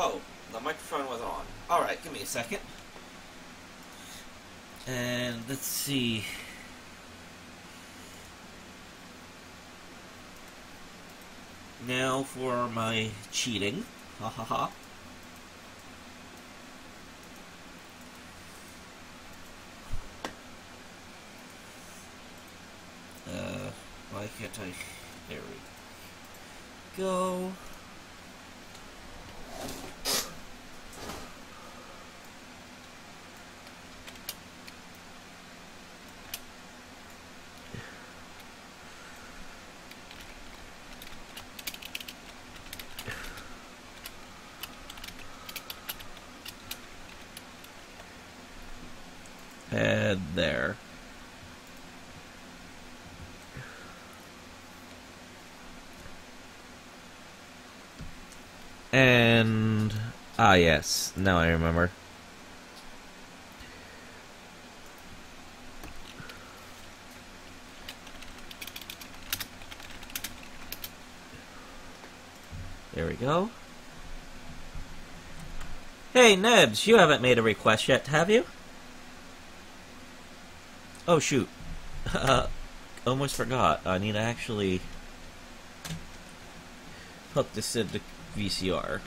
Oh, the microphone was on. Alright, give me a second. And let's see. Now for my cheating. Ha ha ha. Why can't I? There we go. And there. And yes, now I remember. There we go. Hey, Nebs, you haven't made a request yet, have you? Oh, shoot. Almost forgot. I need to actually hook this into VCR.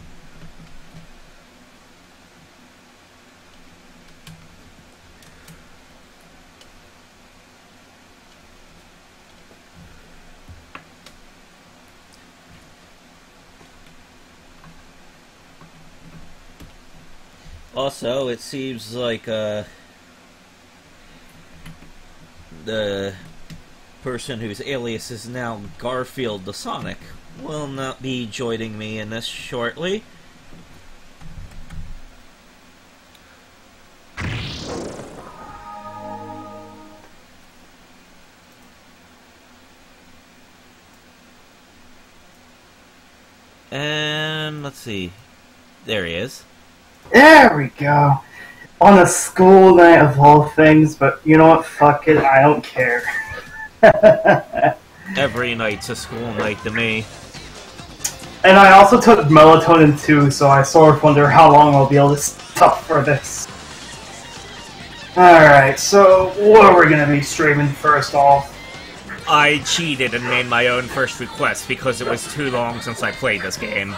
Also, it seems like, the person whose alias is now Garfield the Sonic will not be joining me in this shortly. And let's see. There he is. There we go. On a school night of all things, but you know what? Fuck it, I don't care. Every night's a school night to me. And I also took melatonin too, so I sort of wonder how long I'll be able to stop for this. Alright, so what are we going to be streaming first off? I cheated and made my own first request because it was too long since I played this game.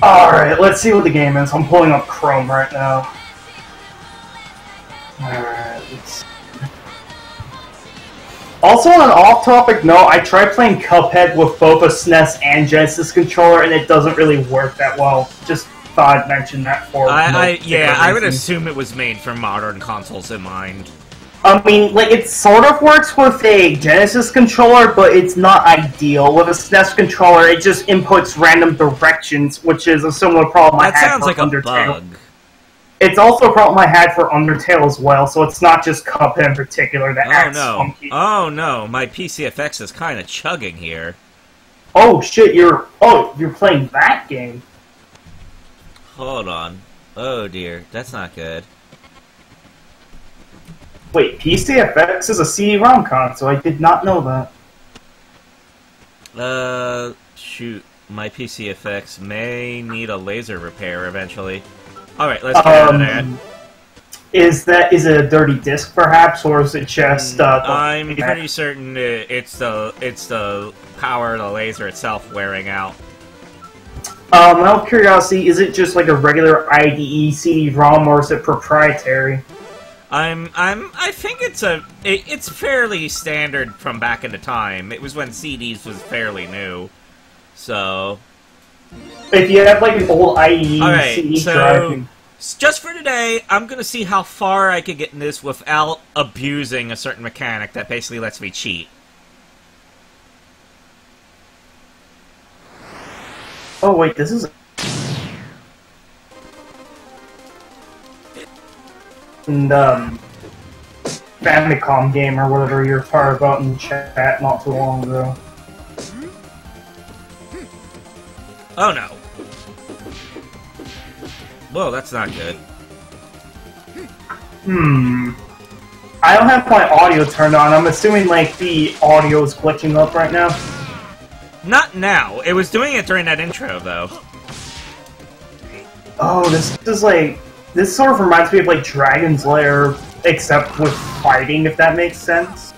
Alright, let's see what the game is. I'm pulling up Chrome right now. Alright, let's see. Also, on an off-topic note, I tried playing Cuphead with both a SNES and Genesis controller, and it doesn't really work that well. Just thought I'd mention that for I would assume it was made for modern consoles in mind. I mean, like, it sort of works with a Genesis controller, but it's not ideal. With a SNES controller, it just inputs random directions, which is a similar problem I had for Undertale. That sounds like a bug. It's also a problem I had for Undertale as well, so it's not just Cuphead in particular that acts funky. Oh no, my PCFX is kind of chugging here. Oh shit, you're playing that game. Hold on. Oh dear, that's not good. Wait, PCFX is a CD-ROM console, I did not know that. Shoot, my PCFX may need a laser repair eventually. Alright, let's get out of that. Is it a dirty disc, perhaps, or is it just... I'm pretty certain it's the power of the laser itself wearing out. Out of curiosity, is it just like a regular IDE CD-ROM, or is it proprietary? I think it's fairly standard from back in the time. It was when CDs was fairly new, so... If you have like an old IE CD drive. Just for today, I'm gonna see how far I can get in this without abusing a certain mechanic that basically lets me cheat. Oh wait, this is... And Famicom game or whatever you're talking about in chat not too long ago. Oh no. Whoa, that's not good. I don't have my audio turned on. I'm assuming, like, the audio is glitching up right now. Not now. It was doing it during that intro, though. Oh, this sort of reminds me of like Dragon's Lair, except with fighting, if that makes sense.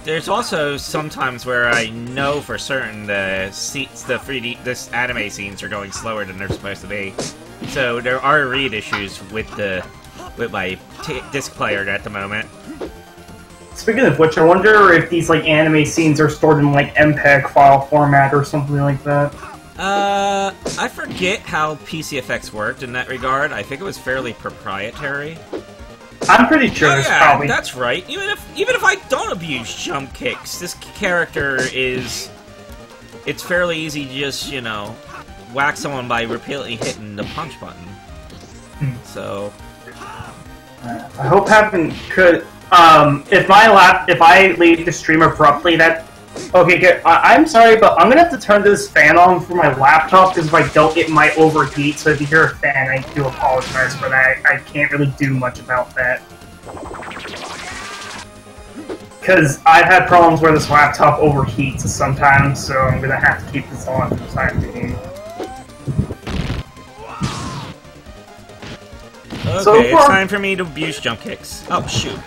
There's also sometimes where I know for certain the 3D, anime scenes are going slower than they're supposed to be. So there are read issues with my disc player at the moment. Speaking of which, I wonder if these like anime scenes are stored in like MPEG file format or something like that. I forget how PCFX worked in that regard. I think it was fairly proprietary. I'm pretty sure it's probably... that's right. Even if I don't abuse jump kicks, this character is... It's fairly easy to just, you know, whack someone by repeatedly hitting the punch button. So... I hope Happen could... if I leave the stream abruptly, that... Okay, good. I'm sorry, but I'm gonna have to turn this fan on for my laptop, because if I don't, it might overheat, so if you hear a fan, I do apologize for that. I can't really do much about that. Because I've had problems where this laptop overheats sometimes, so I'm gonna have to keep this on for the time being. Okay, so it's time for me to abuse jump kicks. Oh, shoot.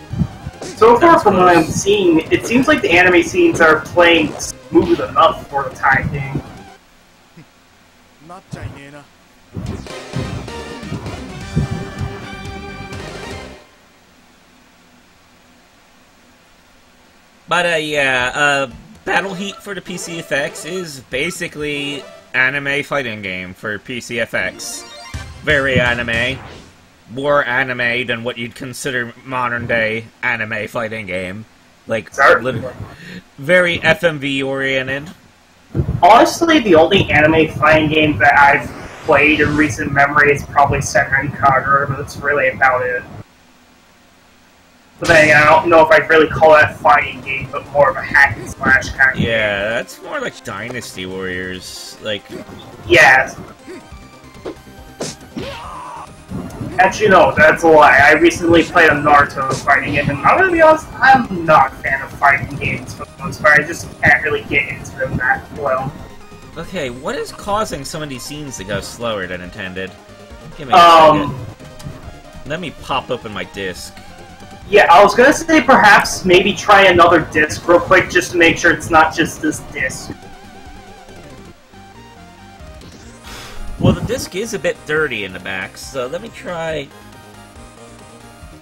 So far from what I'm seeing, it seems like the anime scenes are playing smooth enough for the time being. But yeah, Battle Heat for the PCFX is basically anime fighting game for PCFX. Very anime. More anime than what you'd consider modern-day anime fighting game. Like, very FMV oriented. Honestly, the only anime fighting game that I've played in recent memory is probably Senran Kagura, but that's really about it. But then I don't know if I'd really call that fighting game, but more of a hack and slash kind of game. Yeah, that's more like Dynasty Warriors. Like, yeah. Actually, no, that's a lie. I recently played a Naruto fighting game, and I'm gonna be honest, I'm not a fan of fighting games for the most part. I just can't really get into them that well. Okay, what is causing some of these scenes to go slower than intended? Give me a second. Let me pop open my disc. Yeah, I was gonna say perhaps maybe try another disc real quick just to make sure it's not just this disc. Well, the disc is a bit dirty in the back, so let me try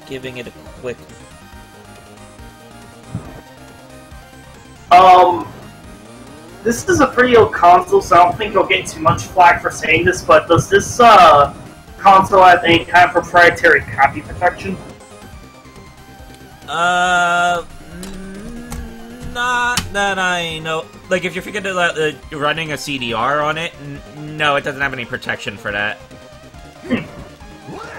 giving it a quick... This is a pretty old console, so I don't think you'll get too much flack for saying this, but does this, console have any kind of proprietary copy protection? Not that I know. Like, if you're thinking of running a CDR on it, no, it doesn't have any protection for that. Well,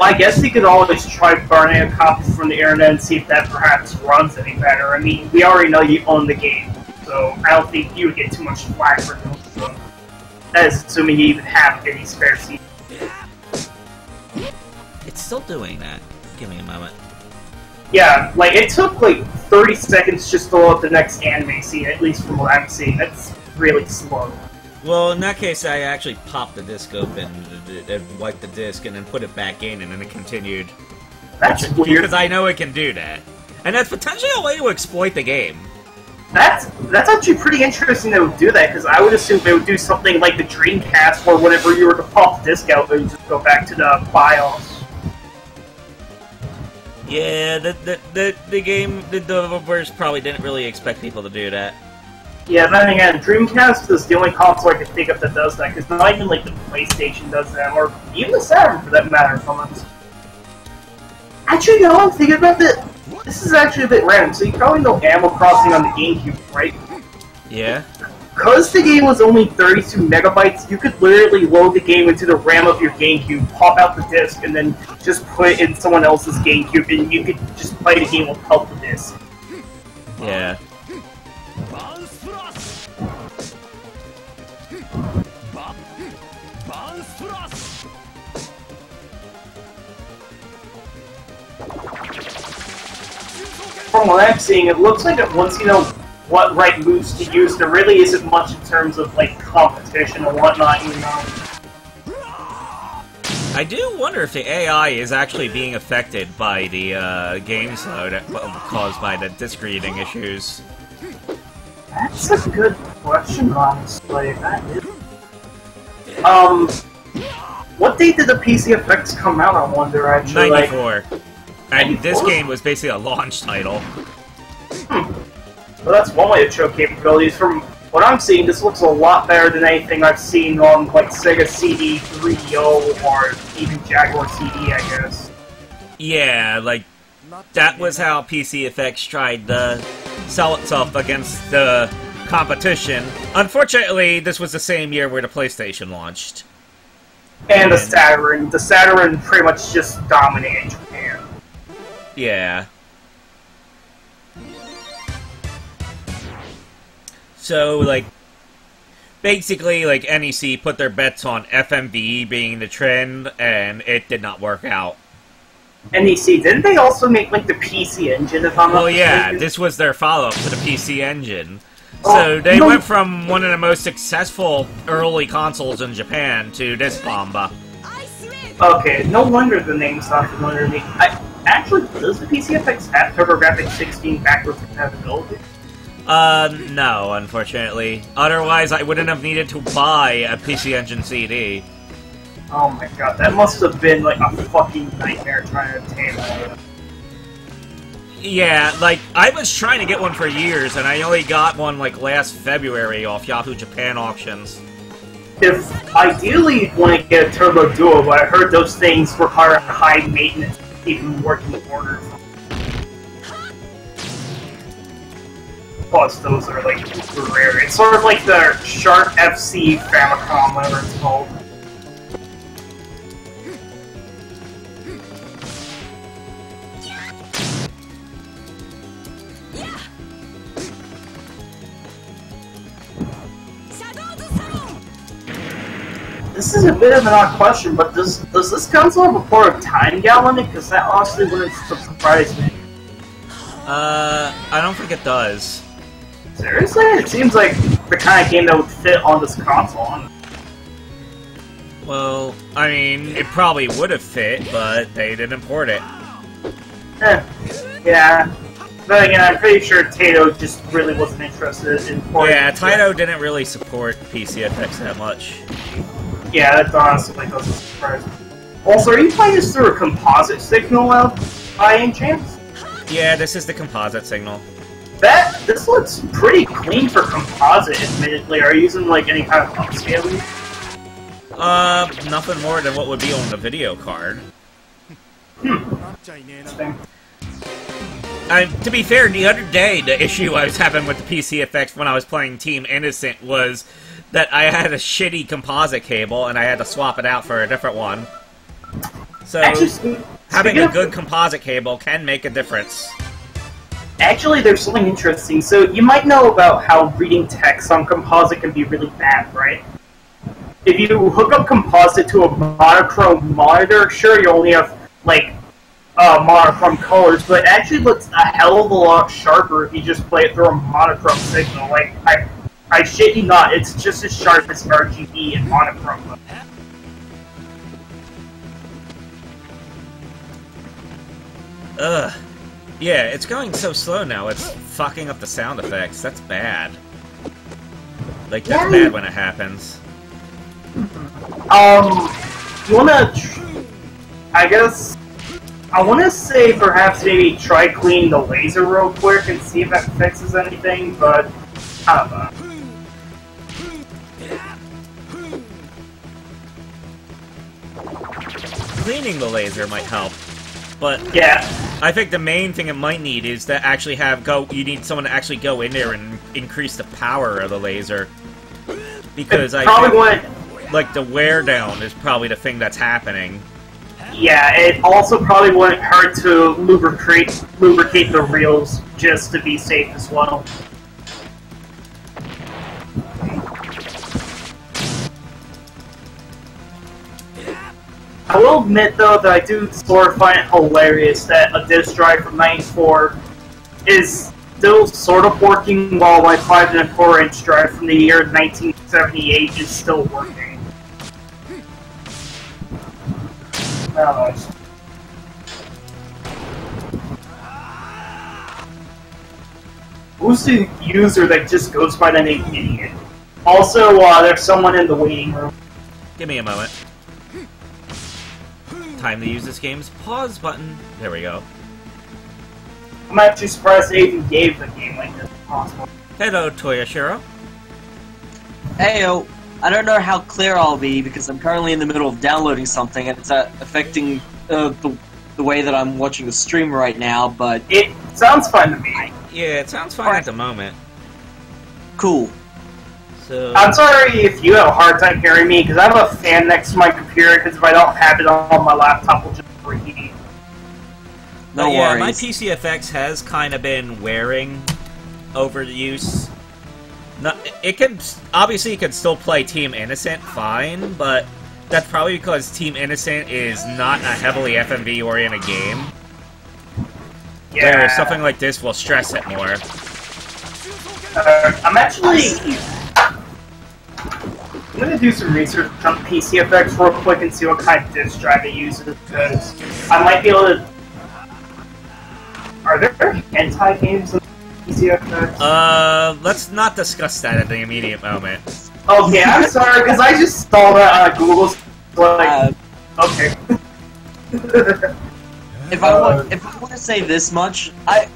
I guess you could always try burning a copy from the internet and see if that perhaps runs any better. I mean, we already know you own the game, so I don't think you would get too much flack for doing so. That is assuming you even have any spare CDs. It's still doing that. Give me a moment. Yeah, like, it took, like, 30 seconds just to load the next anime scene, at least from what I'm seeing. That's really slow. Well, in that case, I actually popped the disc open and wiped the disc and then put it back in, and then it continued. That's weird. Because I know it can do that. And that's potentially a way to exploit the game. That's actually pretty interesting that it would do that, because I would assume it would do something like the Dreamcast, where whenever you were to pop the disc out, it would just go back to the BIOS. Yeah, the game, the developers probably didn't really expect people to do that. Yeah, then again, Dreamcast is the only console I can think of that does that, because not even, like, the PlayStation does that, or even the Saturn, for that matter, from us. Actually, now I'm thinking about it, this is actually a bit random, so you probably know Animal Crossing on the GameCube, right? Yeah. Because the game was only 32 megabytes, you could literally load the game into the RAM of your GameCube, pop out the disc, and then just put it in someone else's GameCube, and you could just play the game without the disc. Yeah. From what I'm seeing, it looks like that once you know what right moves to use, there really isn't much in terms of, like, competition and whatnot, you know. I do wonder if the AI is actually being affected by the game slowdown caused by the disk reading issues. That's a good question, honestly. That is... what date did the PC effects come out, I wonder, actually? 94. And 94? this game was basically a launch title. Well, that's one way to show capabilities. From what I'm seeing, this looks a lot better than anything I've seen on, like, Sega CD 3.0 or even Jaguar CD, I guess. Yeah, like, that was how PC Effects tried to sell itself against the competition. Unfortunately, this was the same year where the PlayStation launched. And the Saturn. The Saturn pretty much just dominated Japan. Yeah. So, like, basically, like, NEC put their bets on FMV being the trend, and it did not work out. NEC, didn't they also make, like, the PC Engine, if I'm not mistaken? Yeah, this was their follow-up to the PC Engine. So they went from one of the most successful early consoles in Japan to this bomba. Okay, no wonder the name's not familiar to me. Actually, does the PC Effects have TurboGrafx 16 backwards compatibility? No, unfortunately. Otherwise, I wouldn't have needed to buy a PC Engine CD. Oh my god, that must have been, like, a fucking nightmare trying to obtain that. Yeah, like, I was trying to get one for years, and I only got one, like, last February off Yahoo Japan auctions. If ideally you'd want to get a Turbo Duo, but I heard those things require high maintenance to keep them working order. Plus, those are, like, super rare. It's sort of like the Sharp FC Famicom, whatever it's called. This is a bit of an odd question, but does this console have a port of Time Gal in it? Because that honestly wouldn't surprise me. I don't think it does. Seriously? It seems like the kind of game that would fit on this console. Well, I mean, it probably would have fit, but they didn't port it. Yeah. But again, I'm pretty sure Taito just really wasn't interested in porting. Yeah, Taito didn't really support PC effects that much. Yeah, that honestly doesn't surprise me. Also, are you playing this through a composite signal by any chance? Yeah, this is the composite signal. This looks pretty clean for composite, admittedly. Are you using, like, any kind of upscaling? Nothing more than what would be on the video card. Interesting. To be fair, the other day, the issue I was having with the PC effects when I was playing Team Innocent was that I had a shitty composite cable, and I had to swap it out for a different one. So, actually, having a good composite cable can make a difference. Actually, there's something interesting. So, you might know about how reading text on composite can be really bad, right? If you hook up composite to a monochrome monitor, sure, you only have, like, monochrome colors, but it actually looks a hell of a lot sharper if you just play it through a monochrome signal. Like, I shit you not, it's just as sharp as RGB and monochrome. Ugh. Yeah, it's going so slow now, it's fucking up the sound effects. That's bad. Like, that's bad when it happens. You wanna... I guess... I wanna say perhaps maybe try cleaning the laser real quick and see if that fixes anything, but... I don't know. Cleaning the laser might help, but yeah, I think the main thing it might need is to actually you need someone to actually go in there and increase the power of the laser, because I think, like, the wear down is probably the thing that's happening. Yeah, it also probably wouldn't hurt to lubricate the reels just to be safe as well. I will admit, though, that I do sort of find it hilarious that a disk drive from '94 is still sort of working while my 5.25-inch drive from the year 19 78 is still working. Who's the user that just goes by the name Idiot? Also, there's someone in the waiting room. Give me a moment. Time to use this game's pause button. There we go. I'm actually surprised they even gave a game like this possible. Hello, Toyoshiro. Heyo. I don't know how clear I'll be because I'm currently in the middle of downloading something and it's affecting the way that I'm watching the stream right now, but... It sounds fun to me. Yeah, it sounds fine at the moment. Cool. So... I'm sorry if you have a hard time hearing me, because I have a fan next to my computer, because if I don't have it on my laptop, we'll just reheat. No yeah, worries. my PCFX has kind of been wearing overuse. No, obviously it can still play Team Innocent fine, but that's probably because Team Innocent is not a heavily FMV-oriented game. Yeah. Where something like this will stress it more. I'm gonna do some research on PCFX real quick and see what kind of disk drive it uses, because I might be able to... Are there hentai games in PCFX? Let's not discuss that at the immediate moment. Okay, I'm sorry, because I just saw that on Google, like... okay. If I want to say this much, I'm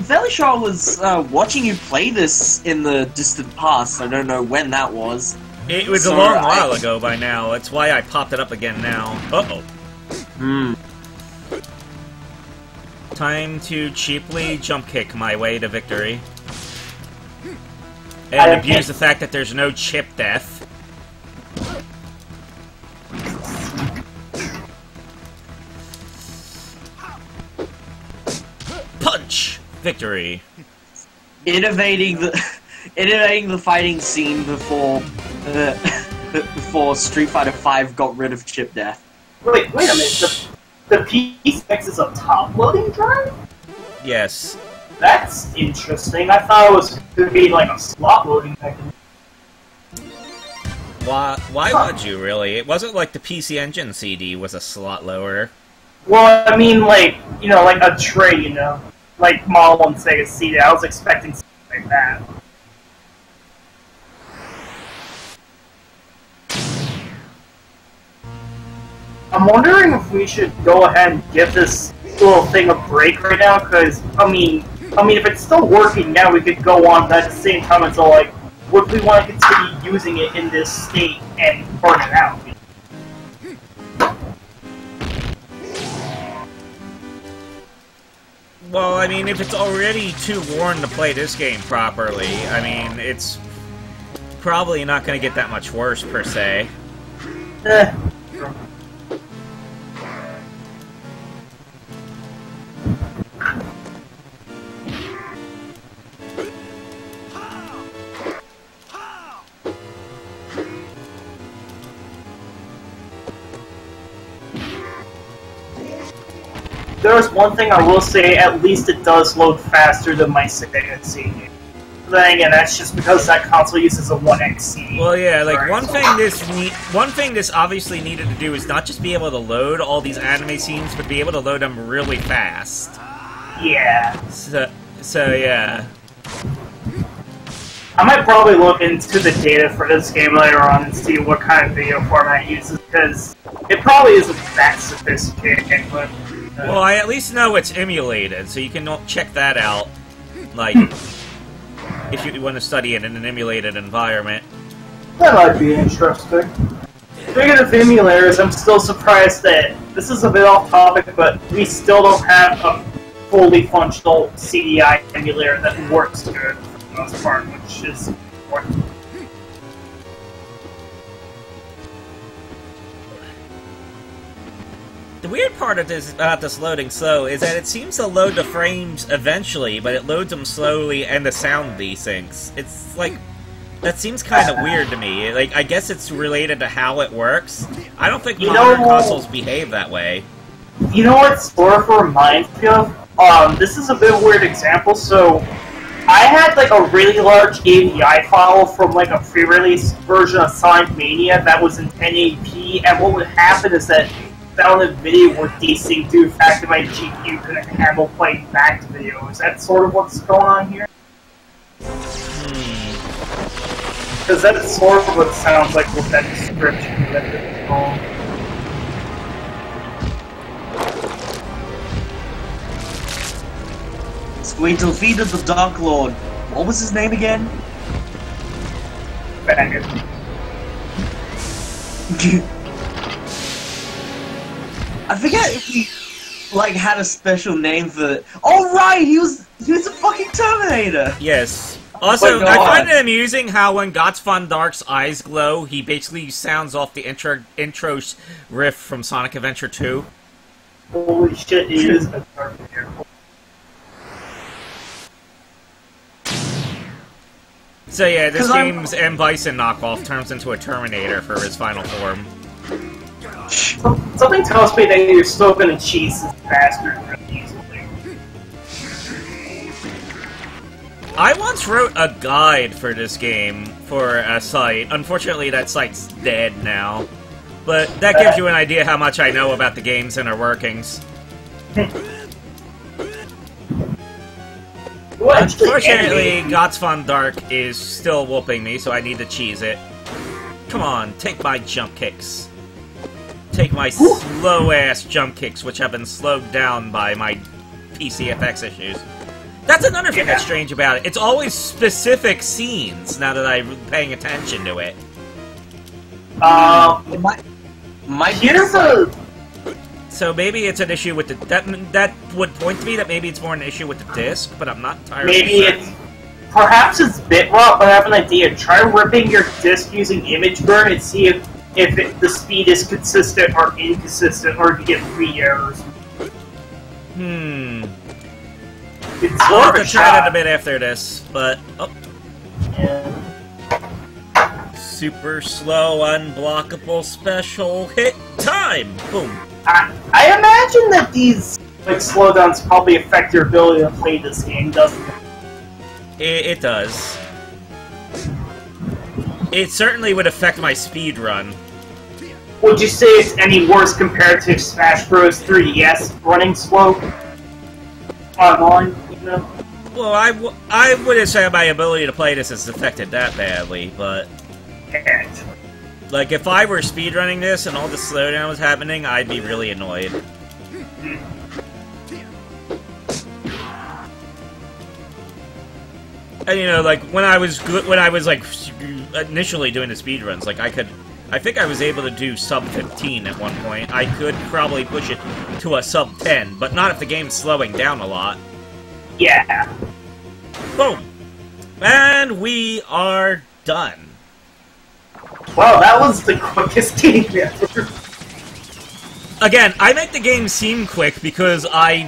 fairly sure I was watching you play this in the distant past. I don't know when that was. It was a long while ago by now. That's why I popped it up again now. Uh-oh. Time to cheaply jump kick my way to victory. And abuse the fact that there's no chip death. Punch! Victory. Innovating the fighting scene before before Street Fighter V got rid of chip death. Wait a minute. The PCFX is a top-loading drive? Yes. That's interesting. I thought it was going to be like a slot-loading mechanism. Why would you, really? It wasn't like the PC Engine CD was a slot loader. Well, I mean, like, you know, like a tray, you know? Like Model 1 Sega CD. I was expecting something like that. I'm wondering if we should go ahead and give this little thing a break right now, because, I mean, if it's still working now, we could go on, but at the same time, it's all like, would we want to continue using it in this state and burn it out? Well, I mean, if it's already too worn to play this game properly, I mean, it's probably not going to get that much worse, per se. There's one thing I will say, at least it does load faster than my Sega CD. Then again, that's just because that console uses a 1X CD. Well, yeah, like, one thing this obviously needed to do is not just be able to load all these anime scenes, but be able to load them really fast. Yeah. So yeah. I might probably look into the data for this game later on and see what kind of video format it uses, because it probably isn't that sophisticated, but... Well, I at least know it's emulated, so you can check that out, like, if you want to study it in an emulated environment. That might be interesting. Speaking of emulators, I'm still surprised that, this is a bit off topic, but we still don't have a fully functional CDI emulator that works good for the most part, which is important. The weird part of this about this loading slow is that it seems to load the frames eventually, but it loads them slowly and the sound desyncs. It's like, that seems kind of weird to me. Like, I guess it's related to how it works. I don't think modern consoles behave that way. You know what sort of reminds me of? This is a bit weird example, so I had like a really large AVI file from like a pre-release version of Sonic Mania that was in 1080p, and what would happen is that the video would desync due to the fact that my GPU couldn't handle playing back to video. Is that sort of what's going on here? Because that's sort of what it sounds like with that description that it's called. We defeated the Dark Lord. What was his name again? Banger. I forget if he like had a special name for. Oh right, he was a fucking Terminator. Yes. Also, I find it amusing how when Gotts von Dark's eyes glow, he basically sounds off the intro riff from Sonic Adventure 2. Holy shit, he is a Terminator. So yeah, this game's M. Bison knockoff turns into a Terminator for his final form. Something tells me that you're still gonna cheese this bastard really easily. I once wrote a guide for this game for a site. Unfortunately, that site's dead now. But that gives you an idea how much I know about the game's inner workings. Unfortunately, Gotts von Dark is still whooping me, so I need to cheese it. Come on, take my jump kicks. Take my slow-ass jump kicks, which have been slowed down by my PCFX issues. That's another thing that's strange about it. It's always specific scenes, now that I'm paying attention to it. So maybe it's an issue with the... That would point to me that maybe it's more an issue with the disc, but I'm not entirely certain. Perhaps it's bit rot, but I have an idea. Try ripping your disc using image burn and see if the speed is consistent or inconsistent, or if you get free errors. I'll have to try that a bit after this, but... Oh. Yeah. Super slow, unblockable special hit time! Boom. I imagine that these like slowdowns probably affect your ability to play this game, doesn't it? It does. It certainly would affect my speed run. Would you say it's any worse compared to Smash Bros. 3DS running slow online? You know? Well, I wouldn't say my ability to play this is affected that badly, but... Yeah. Like, if I were speedrunning this and all the slowdown was happening, I'd be really annoyed. And, you know, like, when I was like, initially doing the speedruns, like, I think I was able to do sub 15 at one point. I could probably push it to a sub 10, but not if the game's slowing down a lot. Yeah. Boom! And we are done. Wow, that was the quickest game ever. Again, I make the game seem quick because I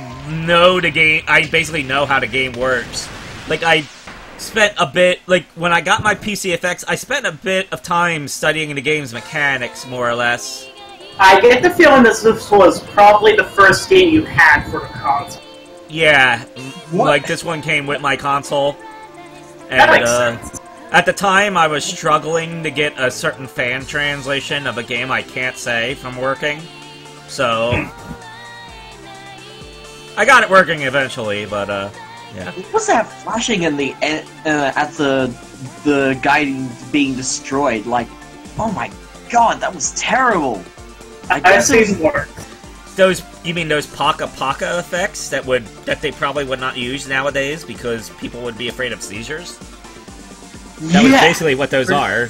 know the game. I basically know how the game works. Like, I spent a bit, like, when I got my PCFX, I spent a bit of time studying the game's mechanics, more or less. I get the feeling this was probably the first game you had for the console. Yeah, like, this one came with my console. And, that makes sense. At the time, I was struggling to get a certain fan translation of a game I can't say from working. So... I got it working eventually, but, yeah. What was that flashing in the at the guy being destroyed? Like, oh my god, that was terrible. I guess it worked. Those, you mean those Paka effects that they probably would not use nowadays because people would be afraid of seizures? That was basically what those are.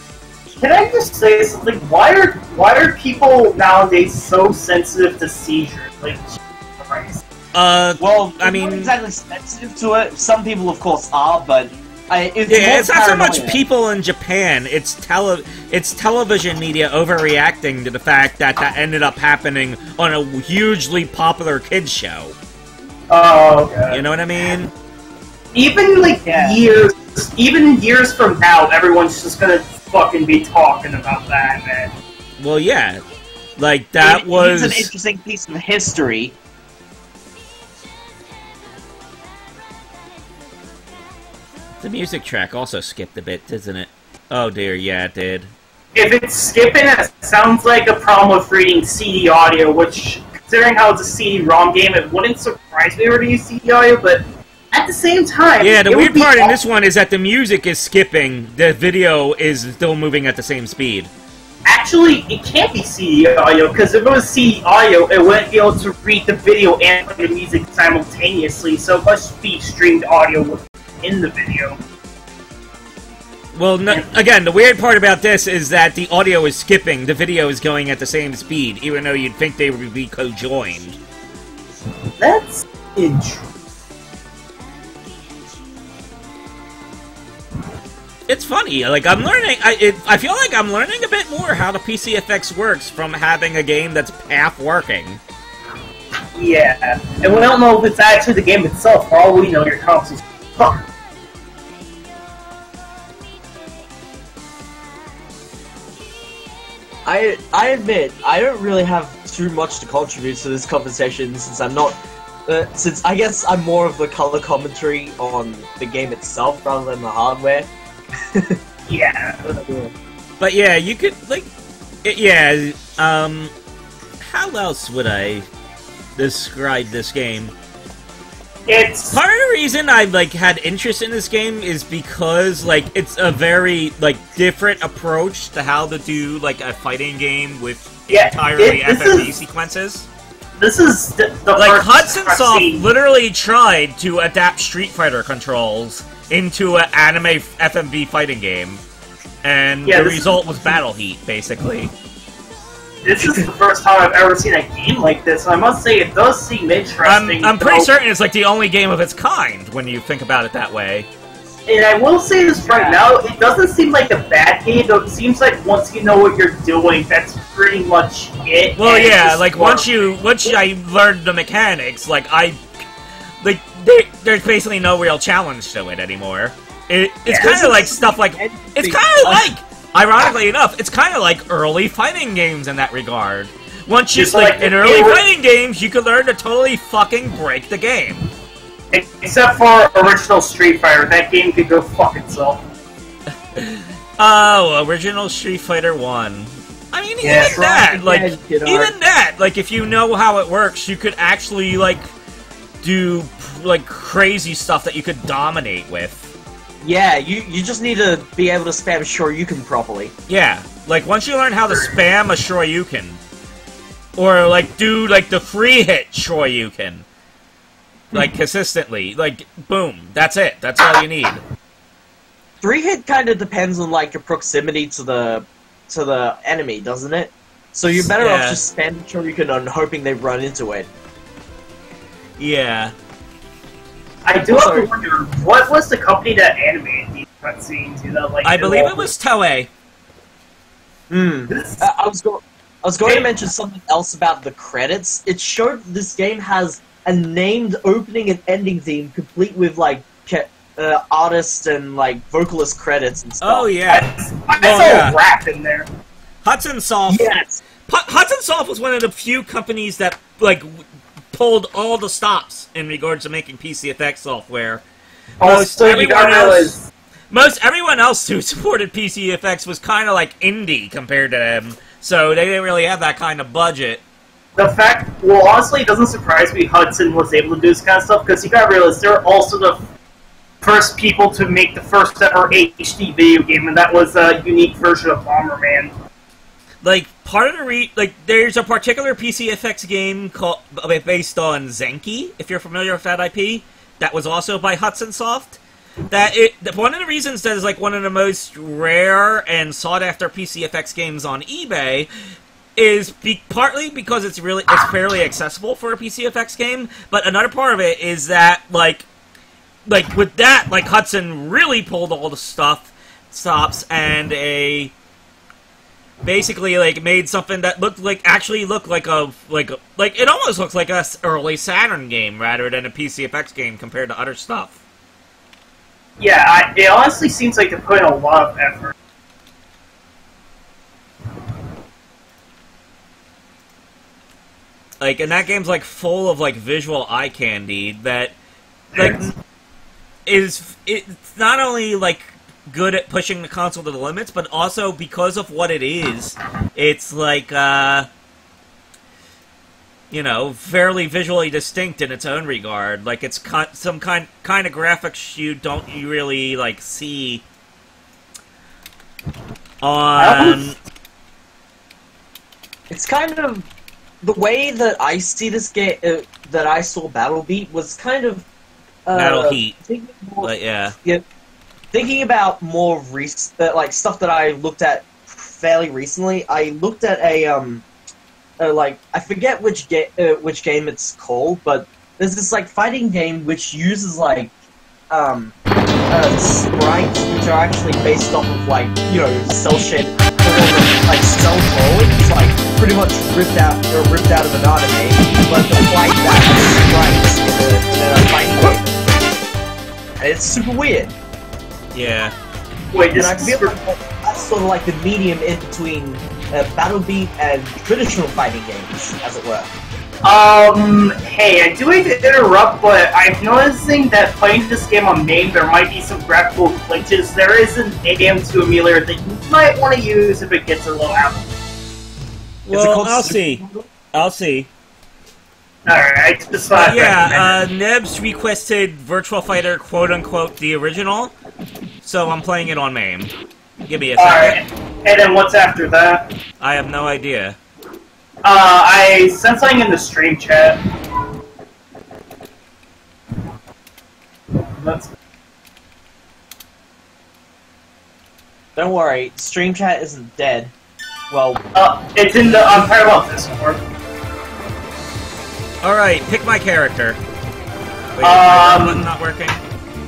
Can I just say something? Why are people nowadays so sensitive to seizures? Like, Jesus Christ. Well, I mean, not exactly sensitive to it. Some people, of course, are, but it's not so much people in Japan. It's television media overreacting to the fact that ended up happening on a hugely popular kids show. Oh, okay. You know what I mean? Even years from now, everyone's just gonna fucking be talking about that, man. Well, yeah, like that was an interesting piece of history. The music track also skipped a bit, doesn't it? Oh dear, yeah, it did. If it's skipping, it sounds like a problem with reading CD audio, which, considering how it's a CD-ROM game, it wouldn't surprise me to use CD audio, but at the same time... Yeah, the weird part in this one is that the music is skipping, the video is still moving at the same speed. Actually, it can't be CD audio, because if it was CD audio, it wouldn't be able to read the video and play the music simultaneously, so it must be streamed audio within the video. Well, no, again, the weird part about this is that the audio is skipping, the video is going at the same speed, even though you'd think they would be co-joined. That's interesting. It's funny, like, I'm learning, I feel like I'm learning a bit more how the PCFX works from having a game that's half working. Yeah, and we don't know if it's actually the game itself. For all we know, your console's fucked. I admit, I don't really have too much to contribute to this conversation since I'm not... since I guess I'm more of the color commentary on the game itself rather than the hardware. Yeah. But yeah, you could, like... Yeah, how else would I describe this game? It's... Part of the reason I, like, had interest in this game is because, like, it's a very, like, different approach to how to do, like, a fighting game with entirely FMV sequences. This is the like, Hudson Soft literally tried to adapt Street Fighter controls into an anime FMV fighting game, and the result was Battle Heat, basically. This is the first time I've ever seen a game like this, and I must say it does seem interesting. I'm pretty certain it's like the only game of its kind when you think about it that way. And I will say this right now, it doesn't seem like a bad game, though it seems like once you know what you're doing, that's pretty much it. Well, yeah, like once I learned the mechanics, like there's basically no real challenge to it anymore. It's kind of like stuff like ironically enough, it's kind of like early fighting games in that regard. Once you, in early fighting games, you could learn to totally fucking break the game. Except for original Street Fighter, that game could go fuck itself. Oh, original Street Fighter 1. I mean, even that, like, if you know how it works, you could actually, like, do, like, crazy stuff that you could dominate with. Yeah, you just need to be able to spam Shoryuken properly. Yeah, like, once you learn how to spam a Shoryuken, or, like, do, like, the free hit Shoryuken, like, consistently, like, boom, that's it, that's all you need. Free hit kind of depends on, like, your proximity to the enemy, doesn't it? So you're better off just spamming Shoryuken and hoping they run into it. Yeah. I do have to wonder, what was the company that animated these cutscenes? You know, like, I believe it was Toei. I was going to mention something else about the credits. It showed this game has a named opening and ending theme, complete with like artist and like vocalist credits and stuff. Oh yeah, that's all rap in there. Hudson Soft. Yes. Hudson Soft was one of the few companies that like pulled all the stops in regards to making PCFX software. Most everyone else who supported PCFX was kind of like indie compared to them, so they didn't really have that kind of budget. The fact, well, honestly, it doesn't surprise me Hudson was able to do this kind of stuff, because you gotta realize they're also the first people to make the first ever HD video game, and that was a unique version of Bomberman. Like, part of the there's a particular PCFX game called based on Zenki, if you're familiar with that IP, that was also by Hudson Soft. One of the reasons that is like one of the most rare and sought after PCFX games on eBay is partly because it's fairly accessible for a PCFX game, but another part of it is that like with that, like, Hudson really pulled all the stops and basically like made something that looked like it almost looks like a early Saturn game rather than a PCFX game compared to other stuff. Yeah, it honestly seems like they're putting a lot of effort. Like, and that game's like full of like visual eye candy that like it's not only like good at pushing the console to the limits, but also because of what it is, it's like you know, fairly visually distinct in its own regard. Like it's some kind of graphics you really like see on. It's kind of the way that I see this game. That I saw Battle Beat was kind of Battle Heat. But yeah, thinking about more recent, like stuff that I looked at fairly recently. I looked at a like I forget which game it's called, but there's this like fighting game which uses like sprites which are actually based off of like, you know, cell shaded like cell drawings, like pretty much ripped out of an anime, but applied that as sprites in a fighting game. And it's super weird. Yeah. Wait, and I feel like that's sort of like the medium in between Battle Beat and traditional fighting games, as it were. Hey, I do hate to interrupt, but I'm noticing that playing this game on MAME, there might be some graphical glitches. There is an AM2 emulator that you might want to use if it gets a little out. Well, I'll see. Alright, just yeah, Nebs requested Virtua Fighter, quote-unquote, the original, so I'm playing it on MAME. Give me a second. Alright, and then what's after that? I have no idea. I sent something in the stream chat. Don't worry, stream chat isn't dead. Well, it's in the Unparalleled Discord. Alright, pick my character. Wait, my button not working?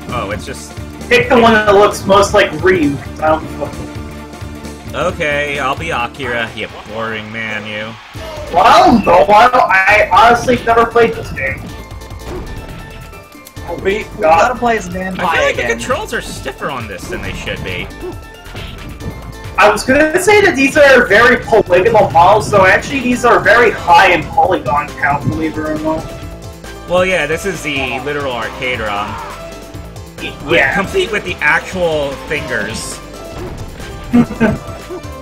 Oh, it's just... Pick the one that looks most like Ryu. Okay, I'll be Akira, you boring man, you. Well, no, I honestly never played this game. We gotta play as I Vampire feel like again. the controls are stiffer on this than they should be. I was gonna say that these are very polygonal models, so actually these are very high in polygon count, believe it or not. Well, yeah, this is the literal arcade ROM. Yeah. Complete with the actual fingers.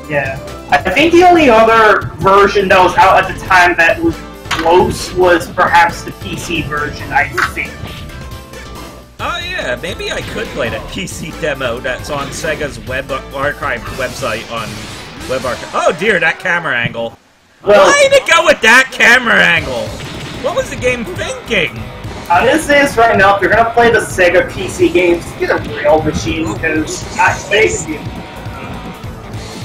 Yeah. I think the only other version that was out at the time that was close was perhaps the PC version, I think. Oh yeah, maybe I could play that PC demo that's on Sega's Web Archive website on Web Archive. Oh dear, that camera angle. Well, why did it go with that camera angle? What was the game thinking? I'm gonna say this right now, if you're gonna play the Sega PC games, get a real machine, because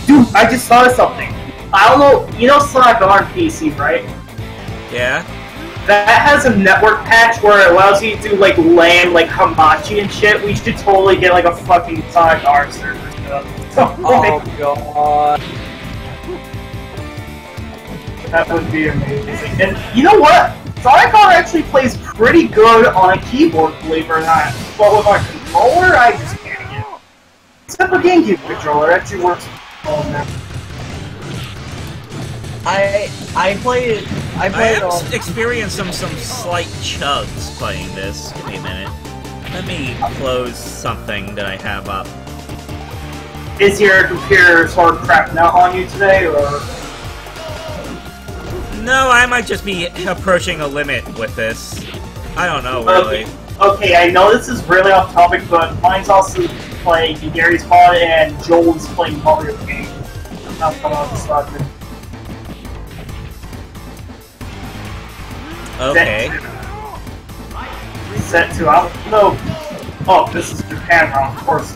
dude, I just thought of something. I don't know, you know Sonic on PC, right? Yeah? That has a network patch where it allows you to do, like, LAN, like, Hamachi and shit. We should totally get, like, a fucking Sonic R server. Oh, God. That would be amazing. And you know what? Sonic R actually plays pretty good on a keyboard, believe it or not. But with our controller, I just can't get it. Except for GameCube controller, it actually works well there. I played on... experienced some slight chugs playing this. Give me a minute. Let me close something that I have up. Is your computer sort of crapping out on you today, or...? No, I might just be approaching a limit with this. I don't know, really. Okay, I know this is really off topic, but mine's also playing Gary's Pod and Joel's playing Mario game. Not come on this topic. Okay. Set 2, I don't know. Oh, this is Japan ROM, of course.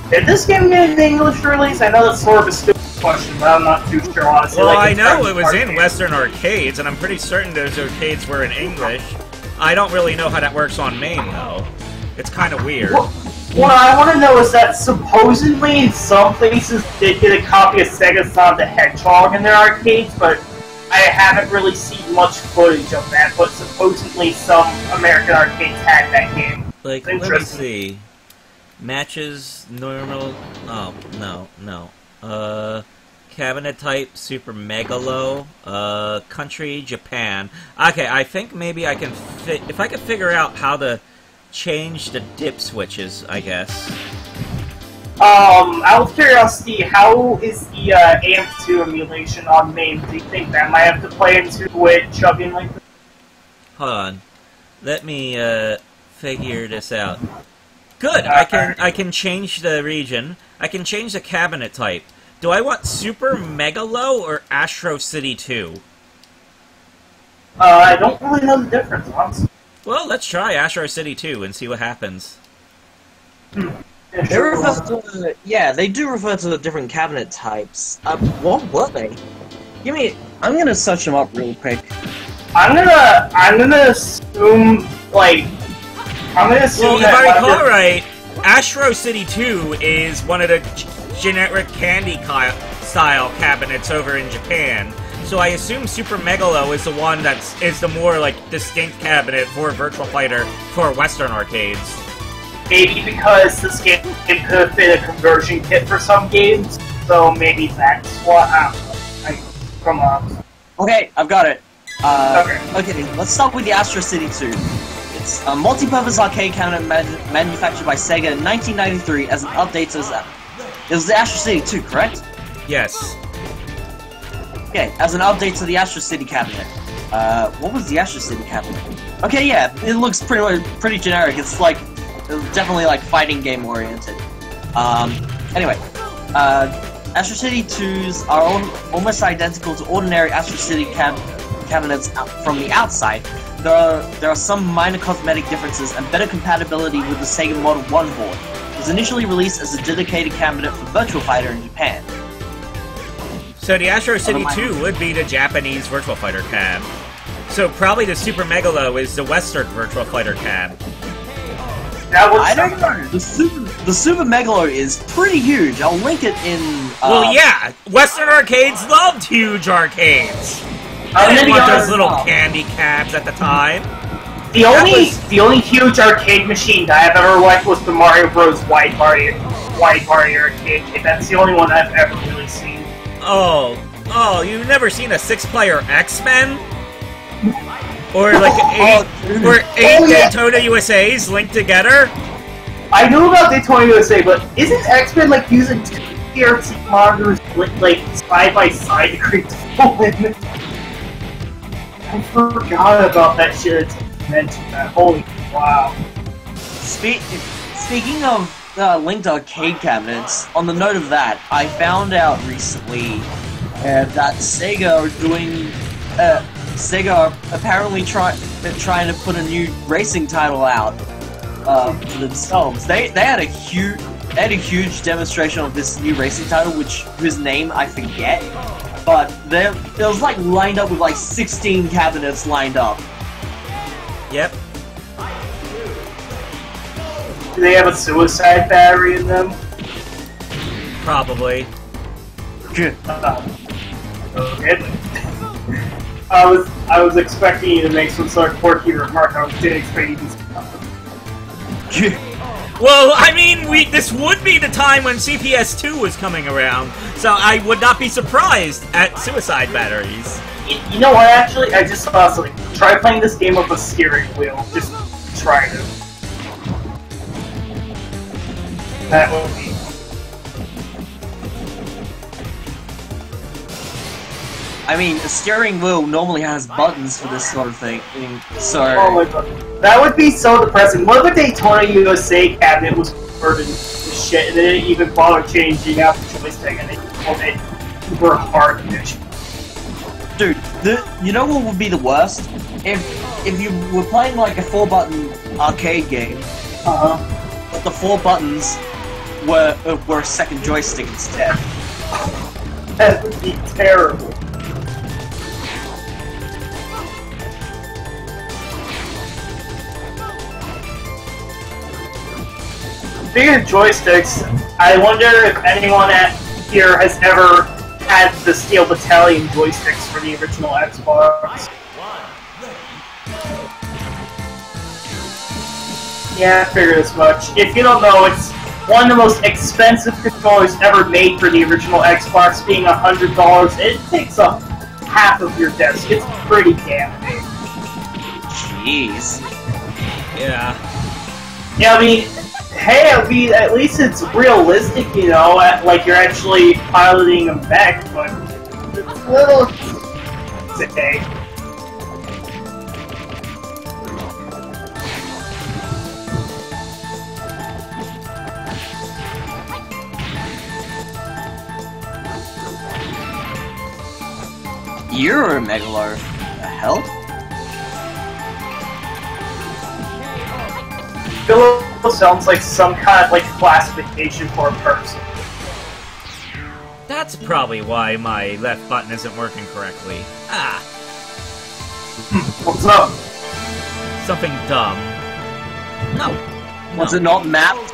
Did this game get an English release? I know that's sort of a stupid question, but I'm not too sure, honestly. Well, like, I know it was in Western arcades, and I'm pretty certain those arcades were in English. I don't really know how that works on MAME, though. It's kind of weird. What I want to know is that supposedly in some places they did a copy of Sega Sonic the Hedgehog in their arcades, but I haven't really seen much footage of that, but supposedly some American arcades had that game. Like, let me see. Matches, normal... Oh, no. Cabinet type, Super Megalo, country, Japan. Okay, I think maybe I can if I can figure out how to change the dip switches, I guess. Out of curiosity, how is the AMP2 emulation on MAME? Do you think that might have to play into it chugging like this? Hold on. Let me, figure this out. Good! I can change the region. I can change the cabinet type. Do I want Super Megalo or Astro City 2? I don't really know the difference, honestly. Well, let's try Astro City 2 and see what happens. Yeah, They refer to, yeah, they do refer to the different cabinet types. What were they? Give me. I'm gonna search them up real quick. I'm gonna assume, like, well, if I recall right, Astro City 2 is one of the generic candy-style cabinets over in Japan. So I assume Super Megalo is the one is the more, like, distinct cabinet for Virtual Fighter for Western arcades. Maybe because this game could have been a conversion kit for some games, so maybe that's what come on. Okay, I've got it. Okay, let's start with the Astro City 2. It's a multi-purpose arcade cabinet manufactured by Sega in 1993 as an update to it was the Astro City 2, correct? Yes. Okay, as an update to the Astro City cabinet. What was the Astro City cabinet? Okay, yeah, it looks pretty generic. It's definitely like fighting game oriented. Anyway, Astro City 2s are almost identical to ordinary Astro City cabinets from the outside. There are some minor cosmetic differences and better compatibility with the Sega Model 1 board. It was initially released as a dedicated cabinet for Virtual Fighter in Japan. So the Astro City 2 would be the Japanese Virtual Fighter cab. So probably the Super Megalo is the Western Virtual Fighter cab. I don't know. The Super Megalo is pretty huge. I'll link it in. Well, yeah, Western arcades loved huge arcades. I didn't want those little candy cabs at the time. The only huge arcade machine that I've ever liked was the Mario Bros. Wide Body arcade. That's the only one I've ever really seen. Oh, you've never seen a 6-player X-Men? Or like eight Daytona USAs linked together? I know about Daytona USA, but isn't X-Men like using TRT monitors like side by side to create the full? I forgot about that shit. Mentioned that. Holy wow! Speaking of linked arcade cabinets, on the note of that, I found out recently that Sega are doing. Sega are apparently trying to put a new racing title out for themselves. They had a huge demonstration of this new racing title, whose name I forget, but it was like lined up with like 16 cabinets lined up. Yep. Do they have a suicide battery in them? Probably. Okay. I was expecting you to make some sort of quirky remark. I didn't expect you to. Well, I mean, this would be the time when CPS2 was coming around, so I would not be surprised at suicide batteries. You know what? Actually, I just thought something. Try playing this game with a steering wheel. Just try it. That would be. I mean, a steering wheel normally has buttons for this sort of thing, so... Oh my god. That would be so depressing. What if a Daytona USA cabinet was converted to shit and they didn't even bother changing out the joystick and they called it super hard edition? Dude, you know what would be the worst? If you were playing like a 4-button arcade game, but the 4 buttons were a second joystick instead. That would be terrible. Speaking of joysticks, I wonder if anyone here has ever had the Steel Battalion joysticks for the original Xbox. Yeah, I figured as much. If you don't know, it's one of the most expensive controllers ever made for the original Xbox, being $100. It takes up half of your desk. It's pretty damn big. Jeez. Yeah. Yeah, I mean, hey, at least it's realistic, you know, like you're actually piloting a mech, but it's a little... okay. You're a Megalo. The hell? Philo sounds like some kind of like classification for a person. That's probably why my left button isn't working correctly. Ah. What's up? Something dumb. No. Was it not mapped?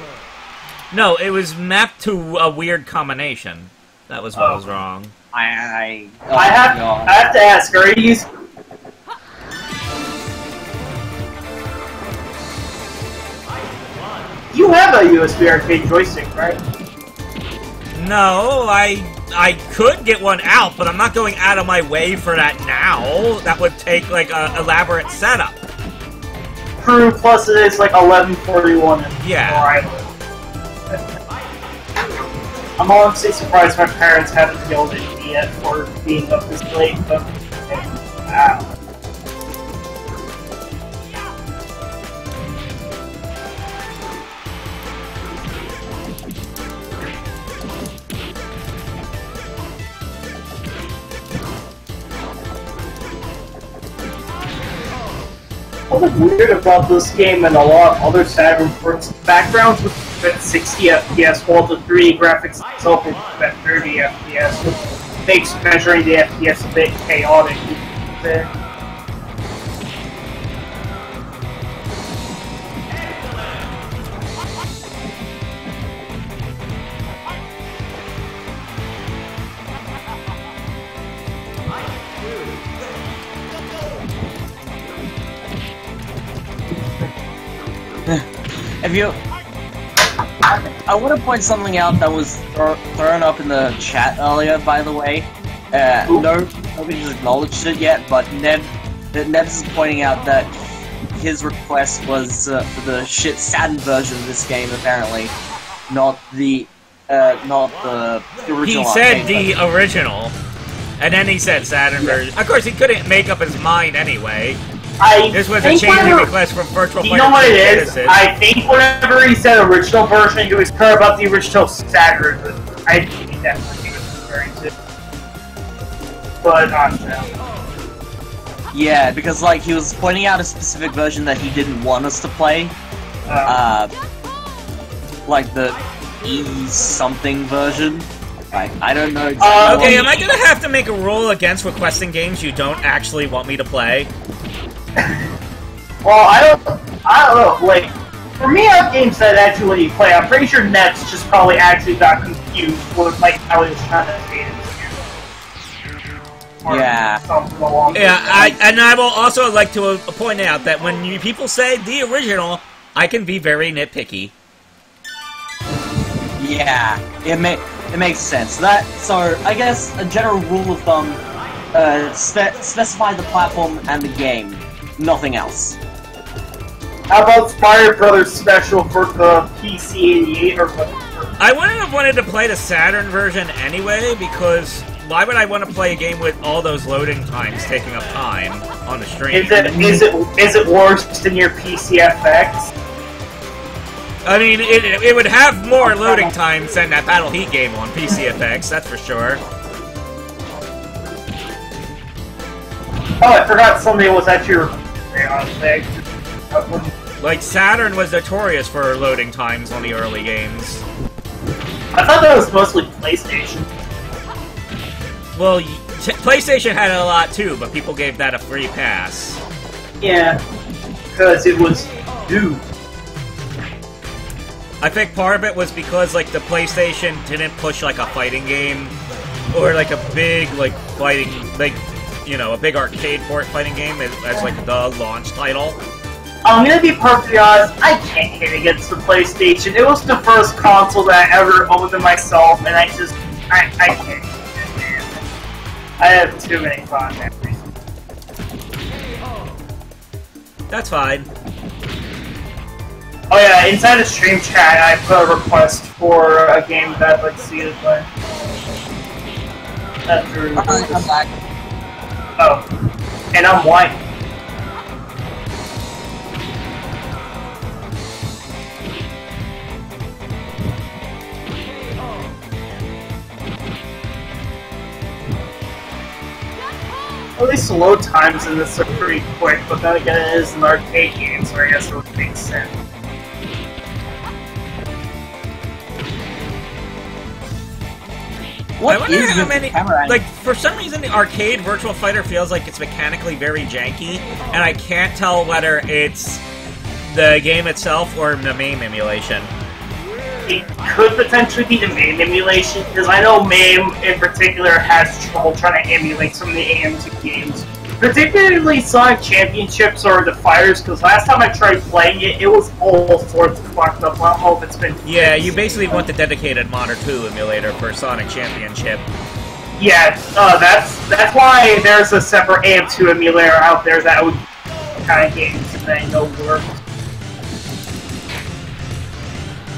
No, it was mapped to a weird combination. That was what was wrong. I have to ask, are you using... You have a USB arcade joystick, right? No, I could get one out, but I'm not going out of my way for that now. That would take, like, an elaborate setup. True, plus it is, like, 11:41 yeah. where I live. I'm honestly surprised my parents haven't yelled at me yet for being up this late, but... wow. What's weird about this game and a lot of other Saturn ports, backgrounds with 60 FPS, while the 3D graphics itself is at 30 FPS, which makes measuring the FPS a bit chaotic. If you... I want to point something out that was thrown up in the chat earlier, by the way. Nobody's acknowledged it yet, but Ned's pointing out that his request was for the shit Saturn version of this game, apparently, not the original. He said the original, and then he said Saturn version. Of course, he couldn't make up his mind anyway. This was a changing request from Virtual Player. You know what it is? I think whenever he said original version, he was clear about the original Saturn version. I think that's what he was referring to. But not now. Yeah, because like he was pointing out a specific version that he didn't want us to play. Like the E-something version. Like, I don't know exactly. Okay, am I gonna have to make a rule against requesting games you don't actually want me to play? Well, I don't know, like, for me, our games that actually let you play, I'm pretty sure Nets just probably actually got confused with, like, how he was trying to say it. Yeah. And I will also like to point out that when people say the original, I can be very nitpicky. Yeah, it makes sense. So, I guess a general rule of thumb, specify the platform and the game. Nothing else. How about Mario Brothers Special for the PC-88 or whatever? I wouldn't have wanted to play the Saturn version anyway, because why would I want to play a game with all those loading times taking up time on the stream? Is it worse than your PCFX? I mean, it would have more loading times than that Battle Heat game on PCFX, that's for sure. Oh, I forgot something was actually on thing. Like, Saturn was notorious for loading times on the early games. I thought that was mostly PlayStation. Well, PlayStation had it a lot too, but people gave that a free pass. Yeah, because it was new. I think part of it was because, like, the PlayStation didn't push, like, a fighting game, or, like, a big, like, fighting, like, you know, a big arcade port fighting game as like, the launch title. I'm gonna be perfectly honest, I can't hit against the PlayStation. It was the first console that I ever owned to myself, and I can't. I have too many fond memories. That's fine. Oh yeah, inside the stream chat, I put a request for a game that I'd like to see you play. After I'm black. Oh, and I'm white. At least the load times in this are pretty quick, but then again it is an arcade game, so I guess it would make sense. I wonder how many, like, for some reason the arcade Virtual Fighter feels like it's mechanically very janky, and I can't tell whether it's the game itself or the MAME emulation. It could potentially be the MAME emulation, because I know MAME in particular has trouble trying to emulate some of the AM2 games. Particularly Sonic Championships or the Fighters, because last time I tried playing it, it was all sorts of fucked up. I don't know if it's been fixed. Yeah, you basically want the dedicated Modder 2 emulator for Sonic Championship. Yeah, that's why there's a separate AM2 emulator out there that would kind of games that I know work.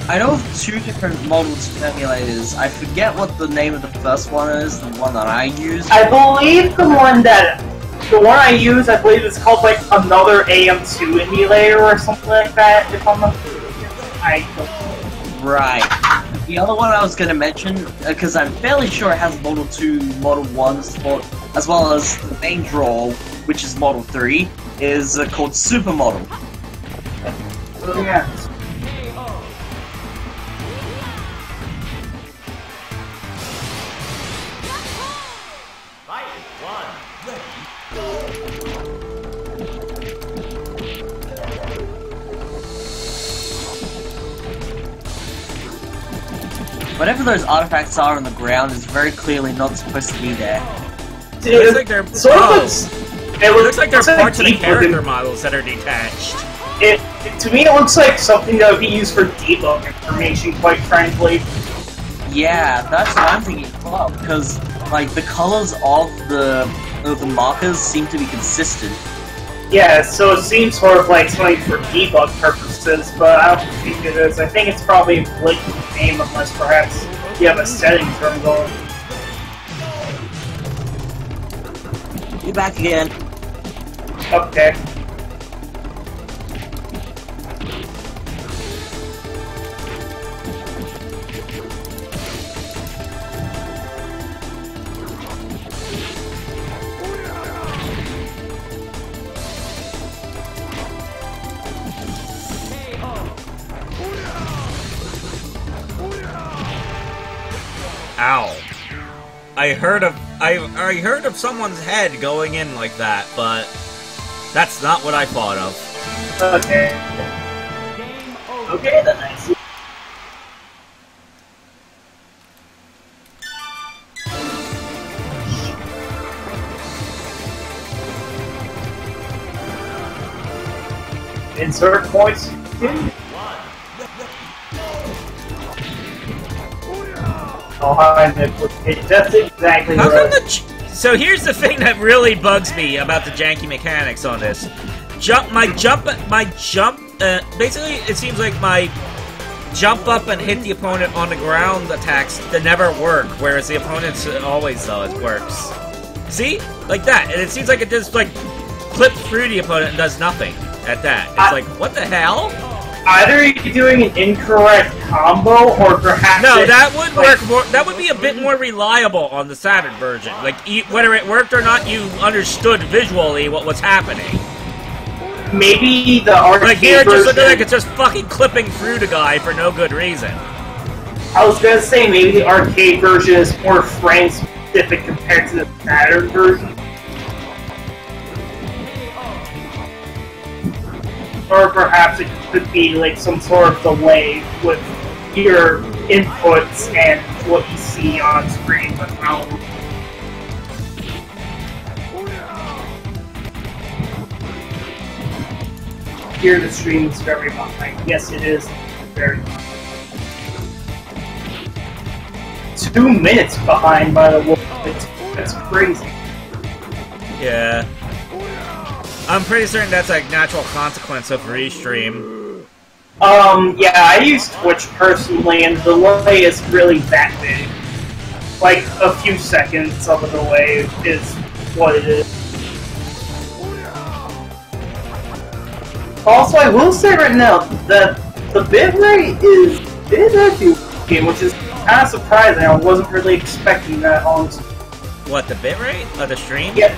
I know of two different models for emulators. I forget what the name of the first one is, the one that I use. I believe the one I use, I believe it's called like another AM2 emulator or something like that, if I'm not Right. The other one I was going to mention, because I'm fairly sure it has Model 2, Model 1 support, as well as the main draw, which is Model 3, is called Supermodel. Oh, yeah. Whatever those artifacts are on the ground is very clearly not supposed to be there. It looks like they're it looks like they're parts of the character models that are detached. To me, it looks like something that would be used for debug information, quite frankly. Yeah, that's what I'm thinking as well, because like the colors of the markers seem to be consistent. Yeah, so it seems sort of like something for debug purposes, but I don't think it is. I think it's probably a blatant name unless perhaps you have a settings room going. You're back again. Okay. Ow. I heard of someone's head going in like that, but that's not what I thought of. Okay. Okay, then I see. Insert points. That's exactly right. So here's the thing that really bugs me about the janky mechanics on this. Basically it seems like my jump up and hit the opponent on the ground attacks that never work, whereas the opponent's always works. See? Like that. And it seems like it just like clips through the opponent and does nothing at that. It's like, what the hell? Either you're doing an incorrect combo, or perhaps no, that would work more. That would be a bit more reliable on the Saturn version. Like, whether it worked or not, you understood visually what was happening. Maybe the arcade like here, it just looks version, like it's just fucking clipping through the guy for no good reason. I was gonna say maybe the arcade version is more frame specific compared to the Saturn version. Or perhaps it could be like some sort of delay with your inputs and what you see on screen. But here the stream is very behind. Yes, it is very behind. 2 minutes behind, by the way. That's crazy. Yeah. I'm pretty certain that's a natural consequence of restream. Yeah, I use Twitch personally, and the delay is really that big. Like, a few seconds of a delay is what it is. Also, I will say right now that the bitrate is actually game, which is kind of surprising. I wasn't really expecting that, honestly. What, the bitrate of the stream? Yeah,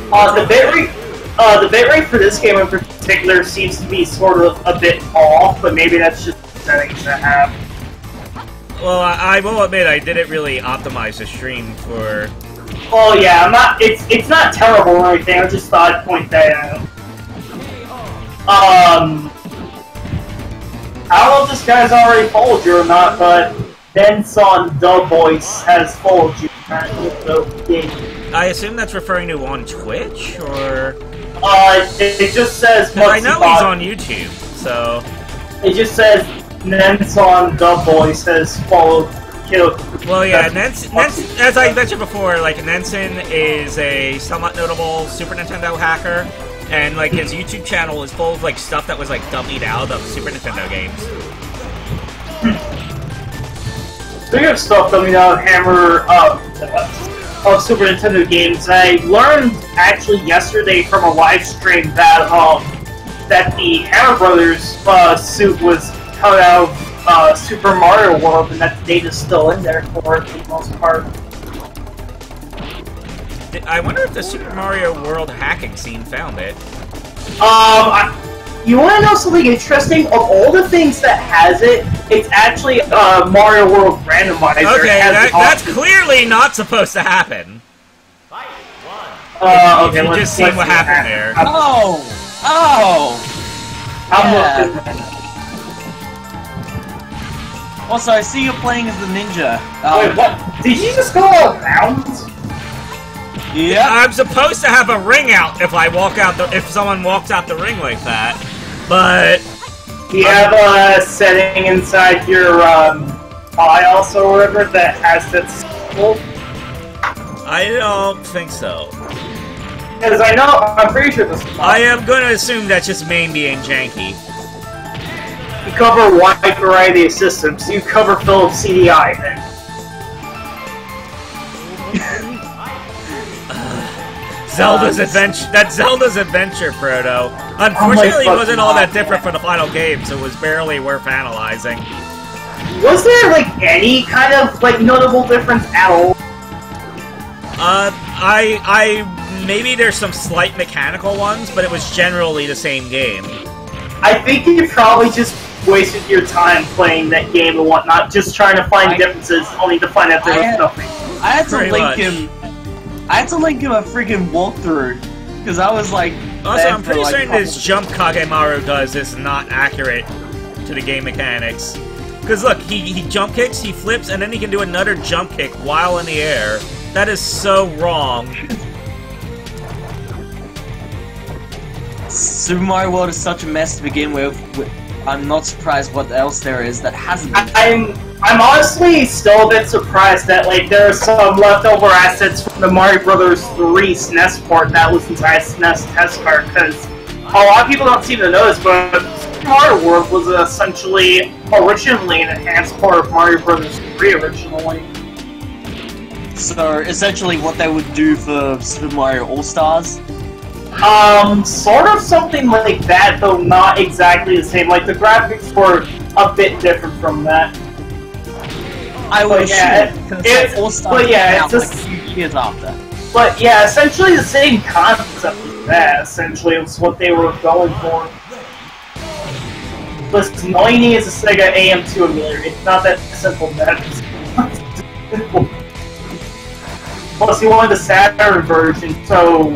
the bitrate for this game in particular seems to be sort of a bit off, but maybe that's just settings that have. Well, I will admit I didn't really optimize the stream for. Oh yeah, I'm not. It's not terrible or anything. I just thought I'd point that out. I don't know if this guy's already followed you or not, but Benson the Voice has followed you. I assume that's referring to on Twitch, or? It just says. I know he's on YouTube, so. It just says Nenson the Voice has followed. Well, yeah, Nenson, as I mentioned before, like Nenson is a somewhat notable Super Nintendo hacker. And, like, his YouTube channel is full of, like, stuff that was, like, dummied out of Super Nintendo games. Speaking of stuff dummied out of Super Nintendo games, I learned, actually, yesterday from a live stream that, that the Hammer Brothers, suit was cut out of, Super Mario World, and that the data's still in there for it, for the most part. I wonder if the Super Mario World hacking scene found it. You want to know something interesting? Of all the things that has it, it's actually Mario World Randomizer. Okay, that's clearly not supposed to happen. Okay, you just seen what happened there. Oh! I'm yeah. Also, I see you're playing as the ninja. Wait, what? Did you just go out of bounds? Yeah, I'm supposed to have a ring out if I walk out if someone walks out the ring like that, but do you have a setting inside your BIOS or whatever that has that symbol? I don't think so. Because I'm pretty sure this. I am going to assume that's just main being janky. You cover a wide variety of systems. You cover Philips CDI then. Zelda's Adventure, Proto. Unfortunately, it wasn't all that different from the final game, so it was barely worth analyzing. Was there, like, any kind of, like, notable difference at all? Maybe there's some slight mechanical ones, but it was generally the same game. I think you probably just wasted your time playing that game and whatnot, just trying to find differences, only to find out there was nothing. I had to link him a freaking walkthrough, because I was like... Also, I'm pretty certain this jump Kagemaru does is not accurate to the game mechanics. Because look, he jump kicks, he flips, and then he can do another jump kick while in the air. That is so wrong. Super Mario World is such a mess to begin with. I'm not surprised what else there is that hasn't been. I'm honestly still a bit surprised that, like, there are some leftover assets from the Mario Brothers 3 SNES port that was inside SNES test card, because a lot of people don't seem to notice, but Super Mario World was originally an enhanced port of Mario Brothers 3 originally. So, essentially what they would do for Super Mario All-Stars? Sort of something like that, though not exactly the same. Like, the graphics were a bit different from that. I would assume, because All-Stars came out like a few years after. But yeah, essentially the same concept as that, essentially, was what they were going for. Listen, all you need is a Sega AM2 emulator. It's not that simple, man. Plus, you wanted the Saturn version, so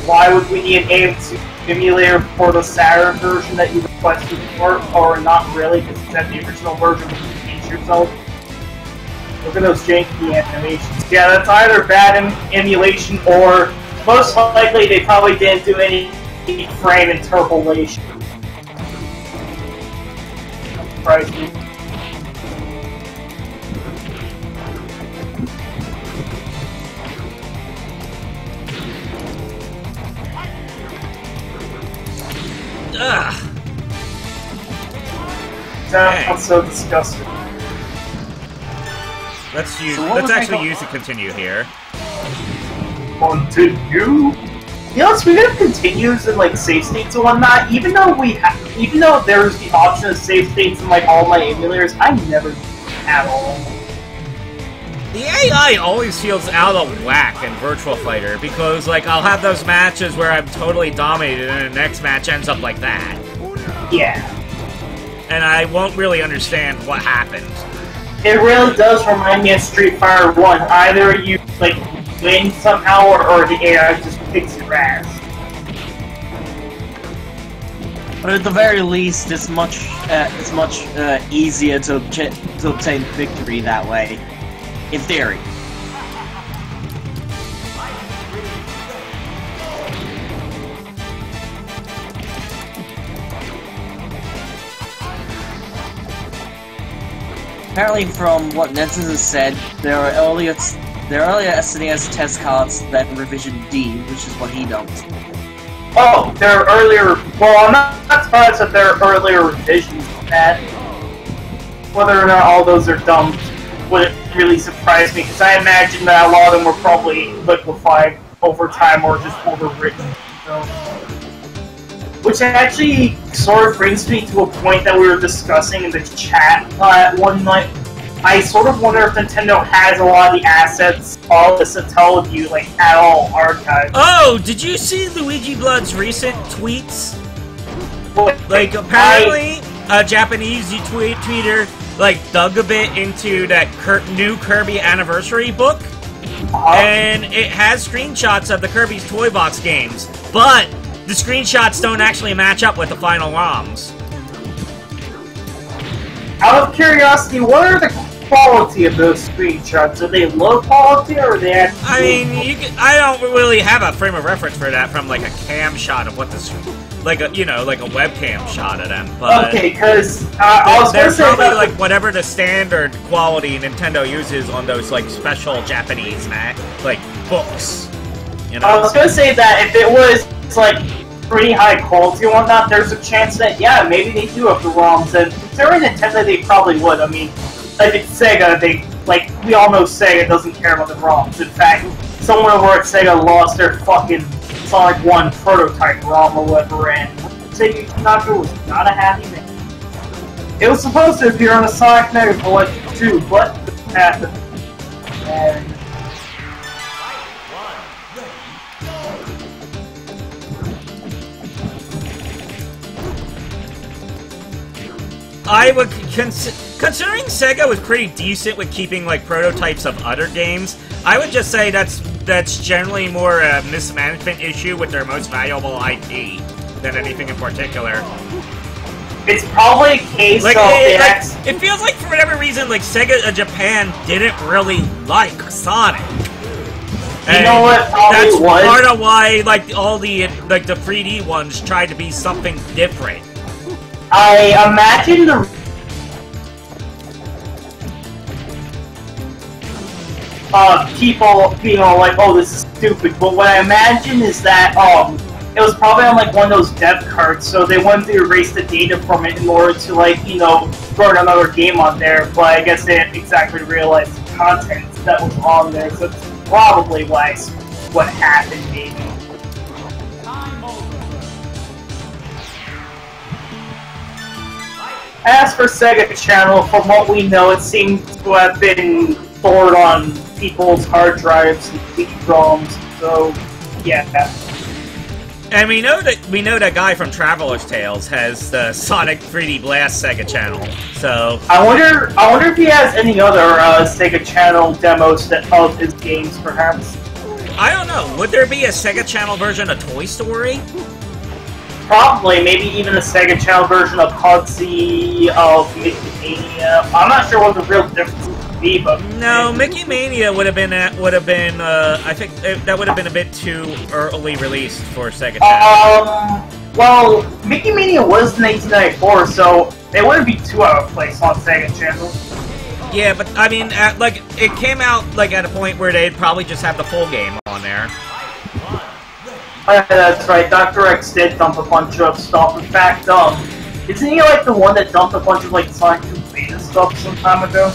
why would we need an AM2 emulator for the Saturn version that you requested for, or not really, because it's at the original version with the yourself? Look at those janky animations. Yeah, that's either bad emulation, or most likely they probably didn't do any frame interpolation. Surprise me. Sounds so disgusting. Let's actually use the continue here. Continue? You know, speaking of continues and like save states and whatnot, even though there's the option of save states in like all my emulators, I never do at all. The AI always feels out of whack in Virtual Fighter because like I'll have those matches where I'm totally dominated and the next match ends up like that. Yeah. And I won't really understand what happened. It really does remind me of Street Fighter 1. Either you like win somehow or the AI just kicks your ass. But at the very least, it's much easier to obtain victory that way, in theory. Apparently, from what netizens said, there are earlier SNES test cards than Revision D, which is what he dumped. Oh, there are earlier. Well, I'm not surprised that there are earlier revisions of that. Whether or not all those are dumped wouldn't really surprise me, because I imagine that a lot of them were probably liquefied over time or just overwritten. So. Which actually sort of brings me to a point that we were discussing in the chat one night. I sort of wonder if Nintendo has a lot of the assets, all this to tell of you, like, at all archived. Oh, did you see Luigi Blood's recent tweets? But, like, apparently, a Japanese tweeter, like, dug a bit into that new Kirby Anniversary book, and it has screenshots of the Kirby's Toy Box games, but the screenshots don't actually match up with the final ROMs. Out of curiosity, what are the quality of those screenshots? Are they low quality or are they actually... I mean, I don't really have a frame of reference for that from like a cam shot of what like a webcam shot of them. But okay, because they're probably like whatever the standard quality Nintendo uses on those like special Japanese like books. You know? I was gonna say that if it was like pretty high quality and whatnot, there's a chance that maybe they do have the ROMs, and considering Nintendo, they probably would. I mean, if it's Sega, we all know Sega doesn't care about the ROMs. In fact, someone over at Sega lost their fucking Sonic 1 prototype ROM or whatever, and Sega Konami was not a happy man. It was supposed to appear on a Sonic Mega Collection 2, but it didn't happen. And I would considering Sega was pretty decent with keeping like prototypes of other games, I would just say that's generally more a mismanagement issue with their most valuable IP than anything in particular. It's probably a case like, of it feels like for whatever reason, like Sega Japan didn't really like Sonic. You know what? That's part of why like all the the 3D ones tried to be something different. I imagine people being all like, oh, this is stupid, but what I imagine is that, it was probably on, like, one of those dev cards, so they wanted to erase the data from it in order to, like, run another game on there, but I guess they didn't exactly realize the content that was on there, so that's probably what happened, maybe. As for Sega Channel, from what we know, it seems to have been stored on people's hard drives and CD-ROMs, so yeah. And we know that guy from Traveler's Tales has the Sonic 3D Blast Sega Channel. So I wonder if he has any other Sega Channel demos of his games, perhaps. I don't know. Would there be a Sega Channel version of Toy Story? Probably, maybe even a Sega Channel version of Pudsey, of Mickey Mania. I'm not sure what the real difference would be, but no, Mickey Mania would have been. I think that would have been a bit too early released for Sega Channel. Well, Mickey Mania was in 1994, so it wouldn't be too out of place on Sega Channel. Yeah, but I mean, like it came out like at a point where they'd probably just have the full game on there. Yeah, that's right. Dr. X did dump a bunch of stuff. In fact, Isn't he like the one that dumped a bunch of like Sonic 2 beta stuff some time ago?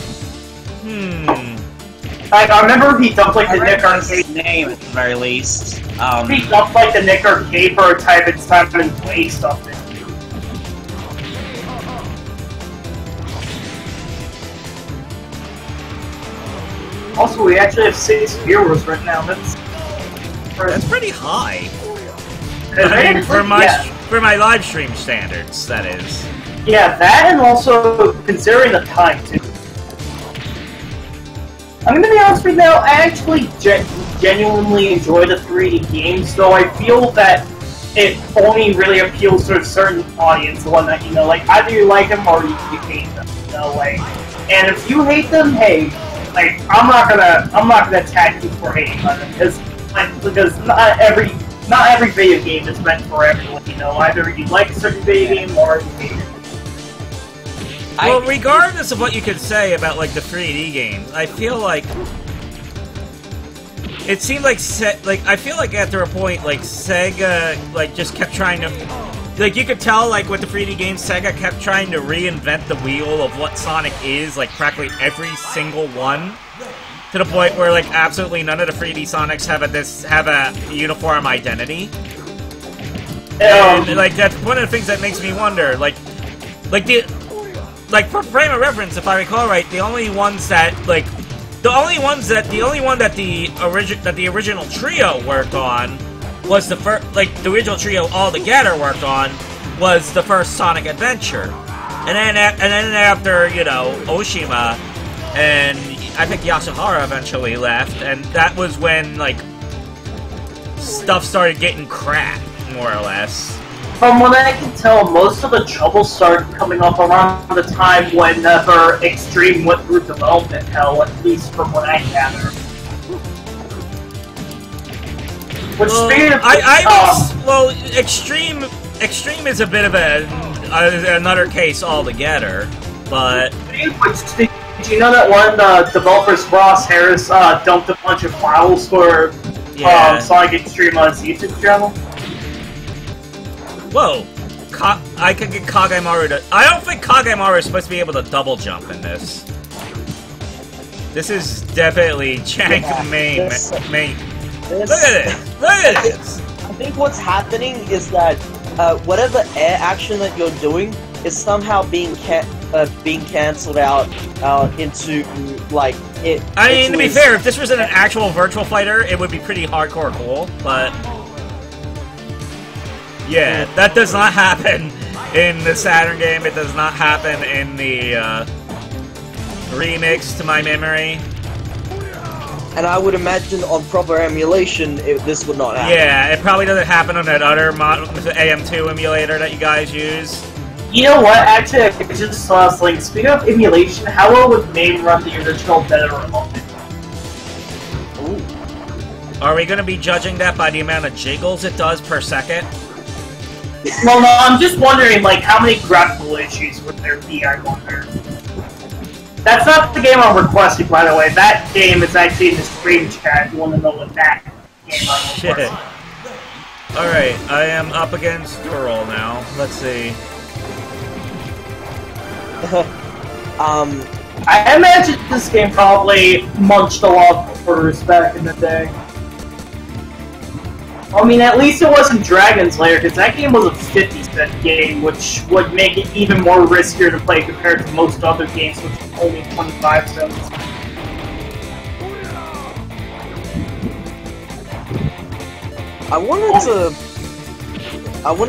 I remember he dumped like the Nick Arcade name at the very least. He dumped like the Nick Arcade prototype and time and play stuff. Also, we actually have 6 viewers right now. That's pretty high. I mean, for my live stream standards, that is. Yeah, that and also considering the time too. I'm gonna be honest right now, I actually genuinely enjoy the 3D games, though I feel that it only really appeals to a certain audience, the one that, you know, like, either you like them or you hate them, you know, like, and if you hate them, hey, like, I'm not gonna attack you for hating on them, because not every video game is meant for everyone, you know, either you like a certain video game or you hate it. Well, regardless of what you could say about, like, the 3D games, I feel like... It seemed like, I feel like after a point, like, Sega, like, just kept trying to... Like, you could tell, like, with the 3D games, Sega kept trying to reinvent the wheel of what Sonic is, like, practically every single one. To the point where, like, absolutely none of the 3D Sonics have a uniform identity. And, like, that's one of the things that makes me wonder, like, for frame of reference, if I recall right, the only one that the original trio worked on was the first, like, the original trio all together worked on was the first Sonic Adventure. And then after, you know, Oshima and I think Yasuhara eventually left, and that was when, like, stuff started getting crap, more or less. From what I can tell, most of the trouble started coming up around the time whenever Extreme went through development hell, at least from what I gather. Which Extreme is a bit of another case altogether, but... Did you know that one of the developers, Ross Harris, dumped a bunch of files for Sonic Extreme on his YouTube channel? Whoa! I could get Kagemaru to... I don't think Kagemaru is supposed to be able to double jump in this. This is definitely jank main. Look at it! Look at this! I think what's happening is that whatever air action that you're doing is somehow being cancelled out into, like, it... I mean, to be fair, if this was an actual virtual fighter, it would be pretty hardcore cool, but... Yeah, that does not happen in the Saturn game, it does not happen in the remix, to my memory. And I would imagine on proper emulation, this would not happen. Yeah, it probably doesn't happen on that other AM2 emulator that you guys use. You know what, actually, I just saw something. Speaking of emulation, how well would MAME run the original better remote? Ooh. Are we going to be judging that by the amount of jiggles it does per second? Well, no, I'm just wondering, like, how many graphical issues would there be, I wonder. That's not the game I'm requesting, by the way. That game is actually in the stream chat, if you want to know what that game I'm requesting. Alright, I am up against Dural now. Let's see. I imagine this game probably munched a lot of orders back in the day. I mean, at least it wasn't Dragon's Lair, because that game was a 50-cent game, which would make it even more riskier to play compared to most other games, which are only 25 cents. I wanted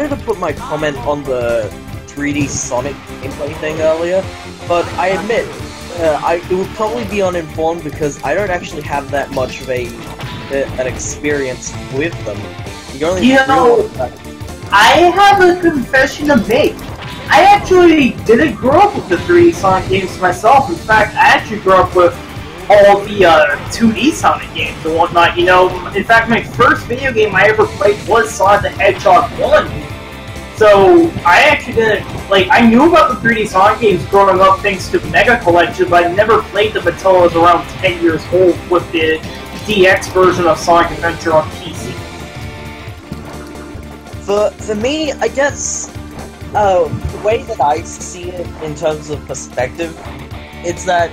to put my comment on the 3D Sonic gameplay thing earlier, but I admit, it would probably be uninformed because I don't actually have that much of an experience with them. You know, I have a confession to make. I actually didn't grow up with the 3D Sonic games myself. In fact, I actually grew up with all the 2D Sonic games and whatnot. You know, in fact, my first video game I ever played was Sonic the Hedgehog 1. So, I actually didn't, like, I knew about the 3D Sonic games growing up thanks to Mega Collection, but I never played them until I was around 10 years old with the DX version of Sonic Adventure on PC. For me, I guess The way that I see it in terms of perspective, it's that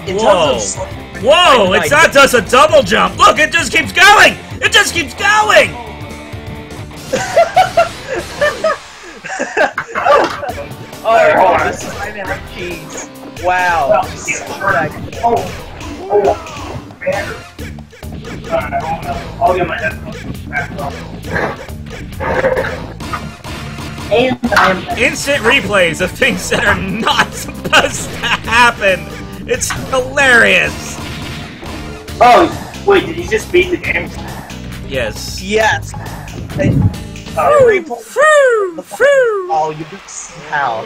in terms of whoa! It's not just a double jump. Look, it just keeps going. It just keeps going. Oh, this is my cheese. Wow. I'll get my headphones back up. Instant replays of things that are not supposed to happen. It's hilarious. Oh, wait, did you just beat the game? Yes. Yes. Oh, you didn't see how.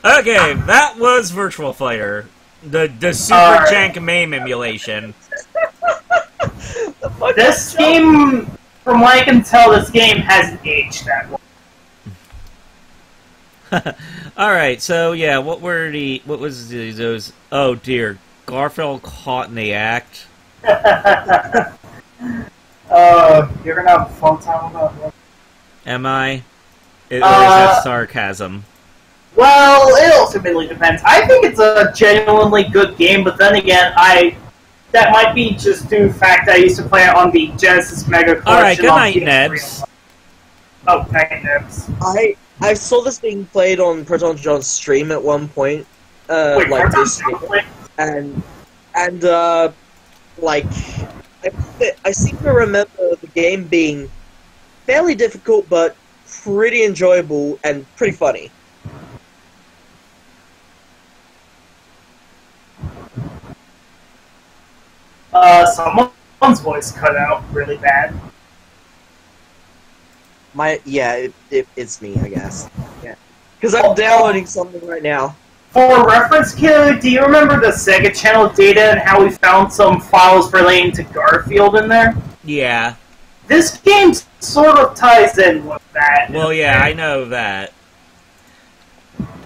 Okay, that was Virtual Fighter. The super jank MAME emulation. This game, from what I can tell, this game hasn't aged that well. Alright, so yeah, what was those, oh dear, Garfield caught in the act. You're gonna have a fun time about that. Am I? Or is that sarcasm? Well, it ultimately depends. I think it's a genuinely good game, but then again, that might be just due to the fact that I used to play it on the Genesis Mega Collection. Alright, good night, Nebs. Oh, night, Nebs. I saw this being played on Proton John's stream at one point, Wait, like this year, and like, I seem to remember the game being fairly difficult, but pretty enjoyable and pretty funny. Someone's voice cut out really bad. It's me, I guess. Yeah, because I'm downloading something right now. For reference, kid, do you remember the Sega Channel data and how we found some files relating to Garfield in there? Yeah. This game sort of ties in with that. Well, yeah, I know that.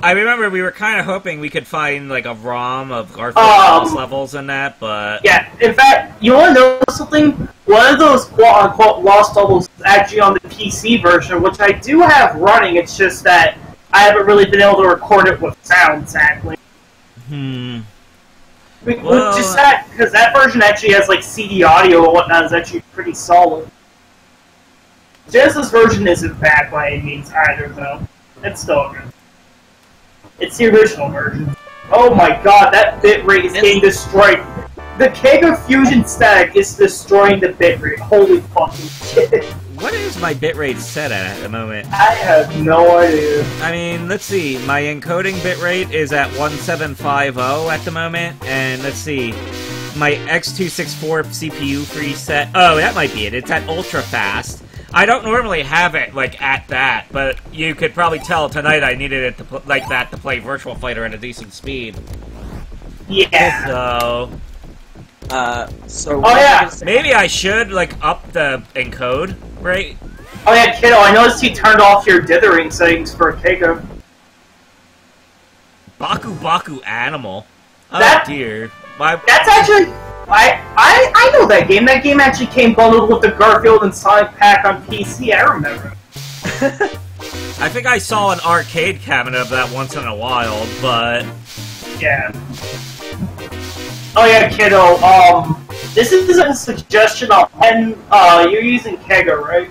I remember we were kind of hoping we could find, like, a ROM of Garfield levels in that, but... Yeah, in fact, you want to know something? One of those quote-unquote lost levels is actually on the PC version, which I do have running, it's just that I haven't really been able to record it with sound, sadly. Well, Which is sad, because that version actually has, like, CD audio and whatnot, is actually pretty solid. Genesis version isn't bad by any means either, though. It's still good. It's the original version. Oh my god, that bitrate is getting destroyed. The Kega Fusion static is destroying the bitrate. Holy fucking shit. What is my bitrate set at the moment? I have no idea. I mean, let's see. My encoding bitrate is at 1750 at the moment, and let's see. My X264 CPU preset. Oh, that might be it. It's at ultra fast. I don't normally have it, like, at that, but you could probably tell tonight I needed it to like that to play Virtual Fighter at a decent speed. Yeah. So... Oh, yeah! Maybe I should, like, up the encode rate? Oh, yeah, kiddo, I noticed you turned off your dithering settings for Kega. Baku Baku Animal. Oh, dear. That's actually... I know that game. That game actually came bundled with the Garfield and Sonic pack on PC. I remember. I think I saw an arcade cabinet of that once in a while, but... Yeah. Oh yeah, kiddo, this is a suggestion on you're using Kega, right?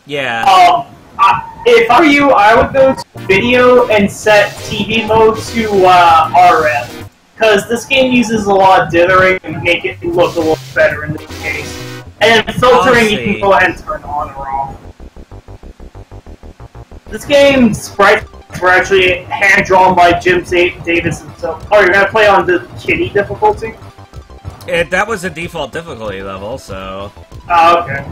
Yeah. If I were you, I would go to video and set TV mode to RF. Because this game uses a lot of dithering and make it look a little better in this case. And then filtering you can go ahead and turn on or off. This game's sprites were actually hand-drawn by Jim Davis himself. Oh, you're gonna play on the kitty difficulty? That was the default difficulty level, so... Oh, okay.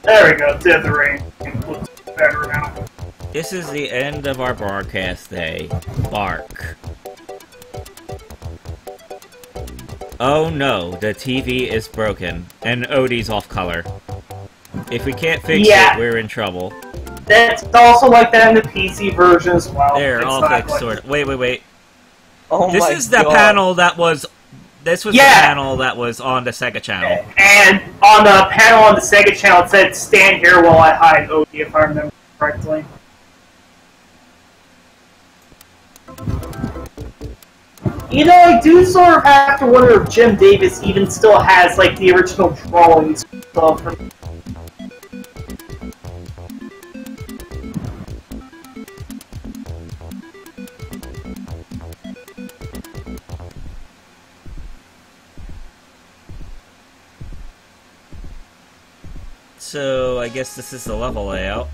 There we go, dithering. Looks better now. This is the end of our broadcast day. Bark. Oh no, the TV is broken, and Odie's off color. If we can't fix it, we're in trouble. That's also like that in the PC version as well. There, all fixed, sort of. Wait. Oh this is the panel that was This was the panel that was on the Sega channel. And on the panel on the Sega channel, it said, "Stand here while I hide Odie," if I remember correctly. You know, I do sort of have to wonder if Jim Davis even still has, like, the original drawings and stuff. So, I guess this is the level layout.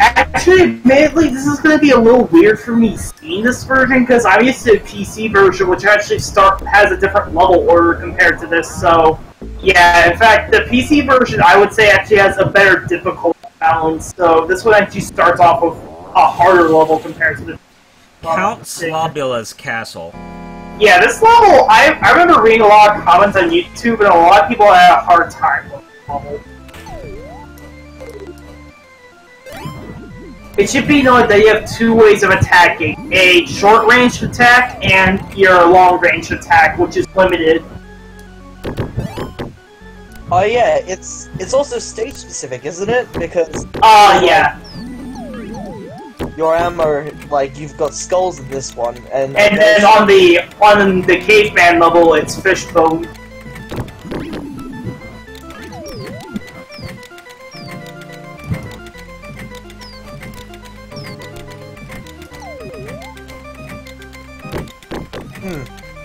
Actually, admittedly, this is going to be a little weird for me seeing this version, because I'm used to the PC version, which actually has a different level order compared to this, so... Yeah, in fact, the PC version, I would say, actually has a better difficulty balance, so this one actually starts off with a harder level compared to the... Count Slobula's Castle. Yeah, this level, I remember reading a lot of comments on YouTube, and a lot of people had a hard time with this level. It should be known that you have two ways of attacking. A short-range attack and your long-range attack, which is limited. Oh yeah, it's also stage-specific, isn't it? Because... yeah. Your ammo, like, you've got skulls in this one, and then on the caveman level, it's fishbone.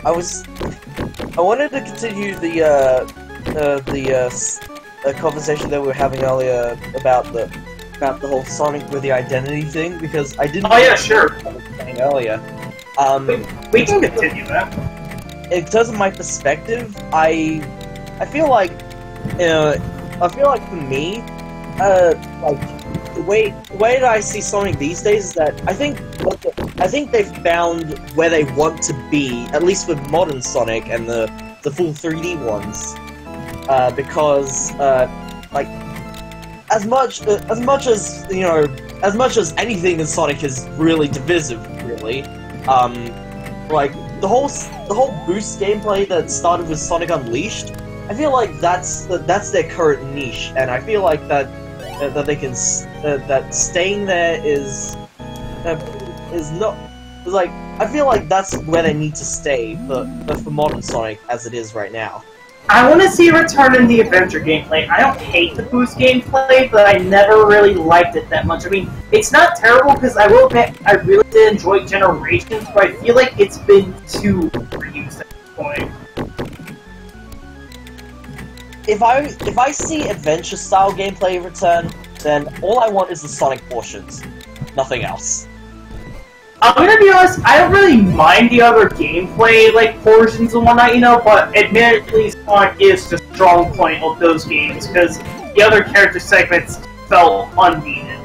I wanted to continue the conversation that we were having earlier about the whole Sonic with the identity thing, because I didn't. Oh yeah, sure. Saying earlier. We can continue that. In terms of my perspective, I feel like, for me, like the way that I see Sonic these days is that I think they've found where they want to be, at least with modern Sonic and the full 3D ones, because like as much as you know, as much as anything in Sonic is really divisive, really, like the whole boost gameplay that started with Sonic Unleashed, I feel like that's their current niche, and I feel like that they can that staying there is not, like, I feel like that's where they need to stay for modern Sonic as it is right now. I want to see a return in the adventure gameplay. I don't hate the boost gameplay, but I never really liked it that much. I mean, it's not terrible, because I will admit, I really did enjoy Generations, but I feel like it's been too overused at this point. If I see adventure-style gameplay return, then all I want is the Sonic portions. Nothing else. I'm gonna be honest, I don't really mind the other gameplay, like, portions and whatnot, you know, but admittedly, Sonic is the strong point of those games, because the other character segments felt unneeded.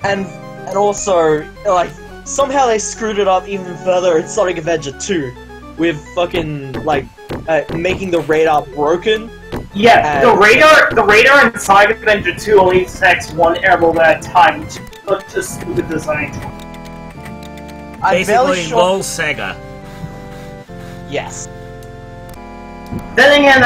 And also, like, somehow they screwed it up even further in Sonic Adventure 2, with fucking, like, making the radar broken. Yeah, the radar in Sonic Adventure 2 only detects one emerald at a time, which is such a stupid design. Basically, lol Sega. Yes. Then again,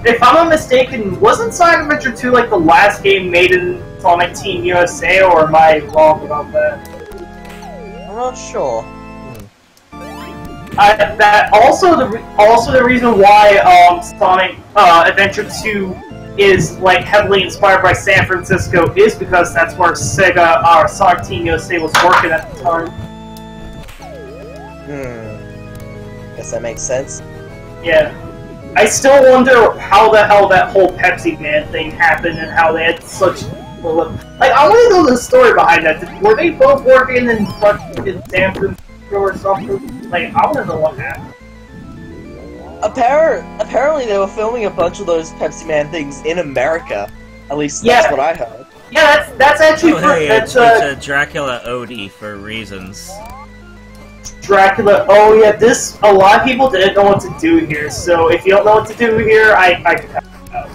if I'm not mistaken, wasn't Sonic Adventure 2 like the last game made in Sonic Team USA, or am I wrong about that? I'm not sure. Also the reason why Sonic Adventure 2 is like heavily inspired by San Francisco is because that's where Sega Sonic Team USA was working at the time. Guess that makes sense. Yeah. I still wonder how the hell that whole Pepsi Man thing happened and how they had such... Like, I want to know the story behind that. Were they both working in fucking San Francisco or something? Like, I want to know what happened. Apparently they were filming a bunch of those Pepsi Man things in America. At least that's what I heard. Yeah, that's actually... it's a Dracula Odie for reasons. Dracula, oh yeah, a lot of people didn't know what to do here, so if you don't know what to do here, I can help you out.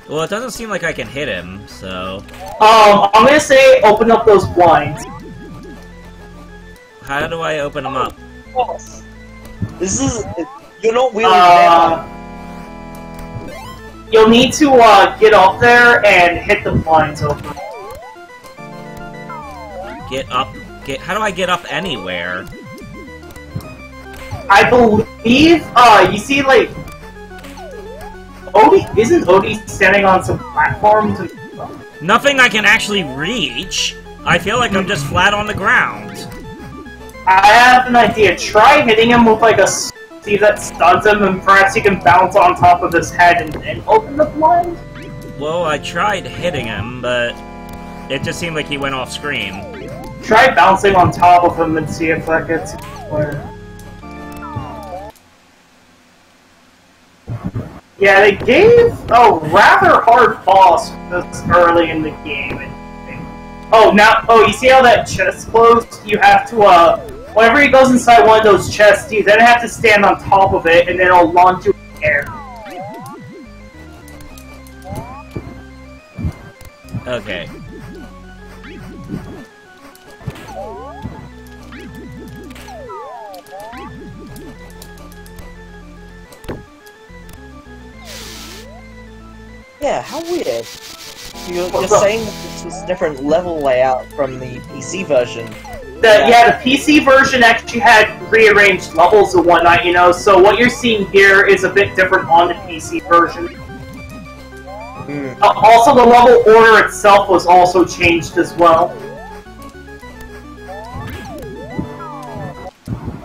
Well, it doesn't seem like I can hit him, so... I'm gonna say open up those blinds. How do I open them up? This is... You're not wheeling down. You'll need to get up there and hit the blinds open. Get up? How do I get up anywhere? I believe, you see, like... Isn't Odie standing on some platforms? Nothing I can actually reach. I feel like I'm just flat on the ground. I have an idea. Try hitting him with, like, a see that stuns him, and perhaps you can bounce on top of his head and then open the blind? Well, I tried hitting him, but it just seemed like he went off screen. Try bouncing on top of him and see if that gets clear. Yeah, they gave a rather hard boss this early in the game. You see how that chest closed? You have to, whenever he goes inside one of those chests, you then have to stand on top of it, and then it'll launch you in the air. Okay. Yeah, how weird. You're saying that this is a different level layout from the PC version. The PC version actually had rearranged levels and whatnot, you know, so what you're seeing here is a bit different on the PC version. Also, the level order itself was also changed as well.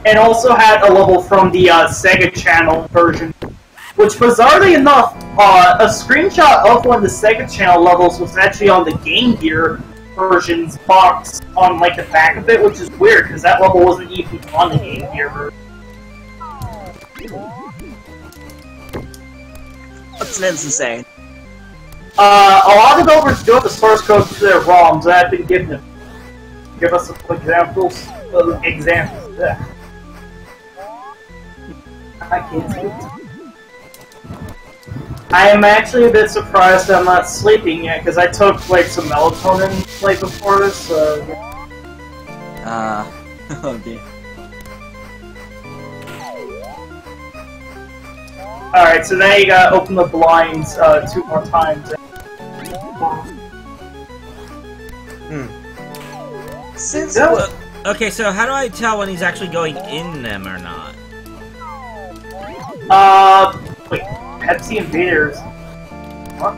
And also had a level from the Sega Channel version. Which, bizarrely enough, a screenshot of one of the Sega Channel levels was actually on the Game Gear version's box on, like, the back of it, which is weird, because that level wasn't even on the Game Gear version. That's insane. A lot of developers do have the source code to their ROMs, and I've been giving them. Give us some examples. Yeah. I can't see it. I am actually a bit surprised I'm not sleeping yet, because I took, like, some melatonin, like, before this, so... oh dear. Alright, so now you gotta open the blinds, 2 more times. Since... Okay, so how do I tell when he's actually going in them or not? Wait. Pepsi Invaders. What?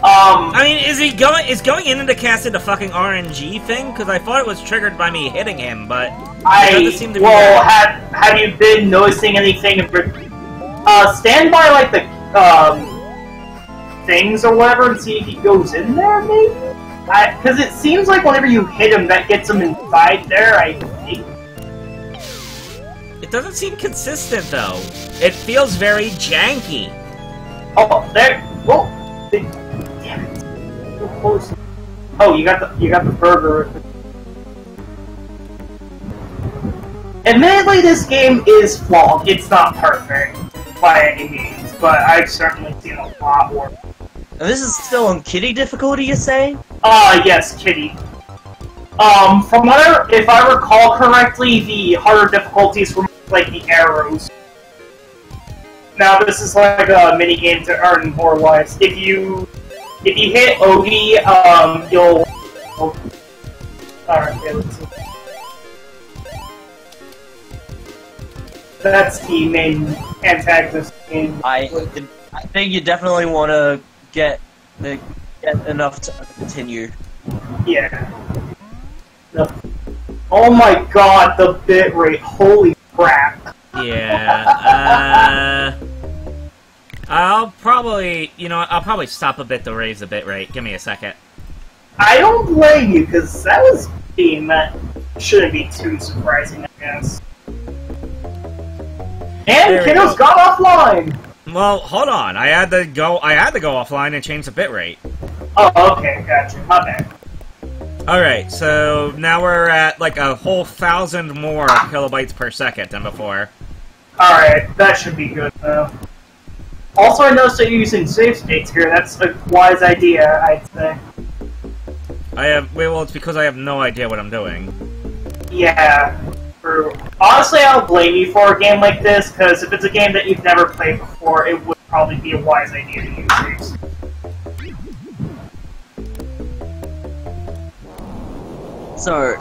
I mean, is going into the cast a fucking RNG thing? Because I thought it was triggered by me hitting him, but it doesn't seem to be. Well, have you been noticing anything? Stand by like the things or whatever and see if he goes in there, maybe. Because it seems like whenever you hit him, that gets him inside there. I think. It doesn't seem consistent though. It feels very janky. Oh, there. Oh, damn it. So close. Oh, you got the burger. Admittedly, this game is flawed. It's not perfect by any means, but I've certainly seen a lot worse. And this is still on Kitty difficulty, you're saying? Yes, Kitty. From what if I recall correctly, the harder difficulties were like the arrows. Now this is like a mini game to earn more lives. If you hit Odie, you'll. Oh. Alright, okay, let's see. That's the main antagonist game. I think you definitely want to get enough to continue. Yeah. Oh my god, the bitrate! Holy crap! Yeah. I'll probably stop a bit to raise the bitrate. Give me a second. I don't blame you, because that was a game that shouldn't be too surprising, I guess. And Kiddo's got offline! Well, hold on. I had to go offline and change the bitrate. Oh, okay, gotcha. My bad. Alright, so now we're at like a whole 1,000 more kilobytes per second than before. Alright, that should be good, though. Also, I noticed that you're using save states here. That's a wise idea, I'd say. Well, it's because I have no idea what I'm doing. Yeah. Honestly, I don't blame you for a game like this, because if it's a game that you've never played before, it would probably be a wise idea to use saves. So,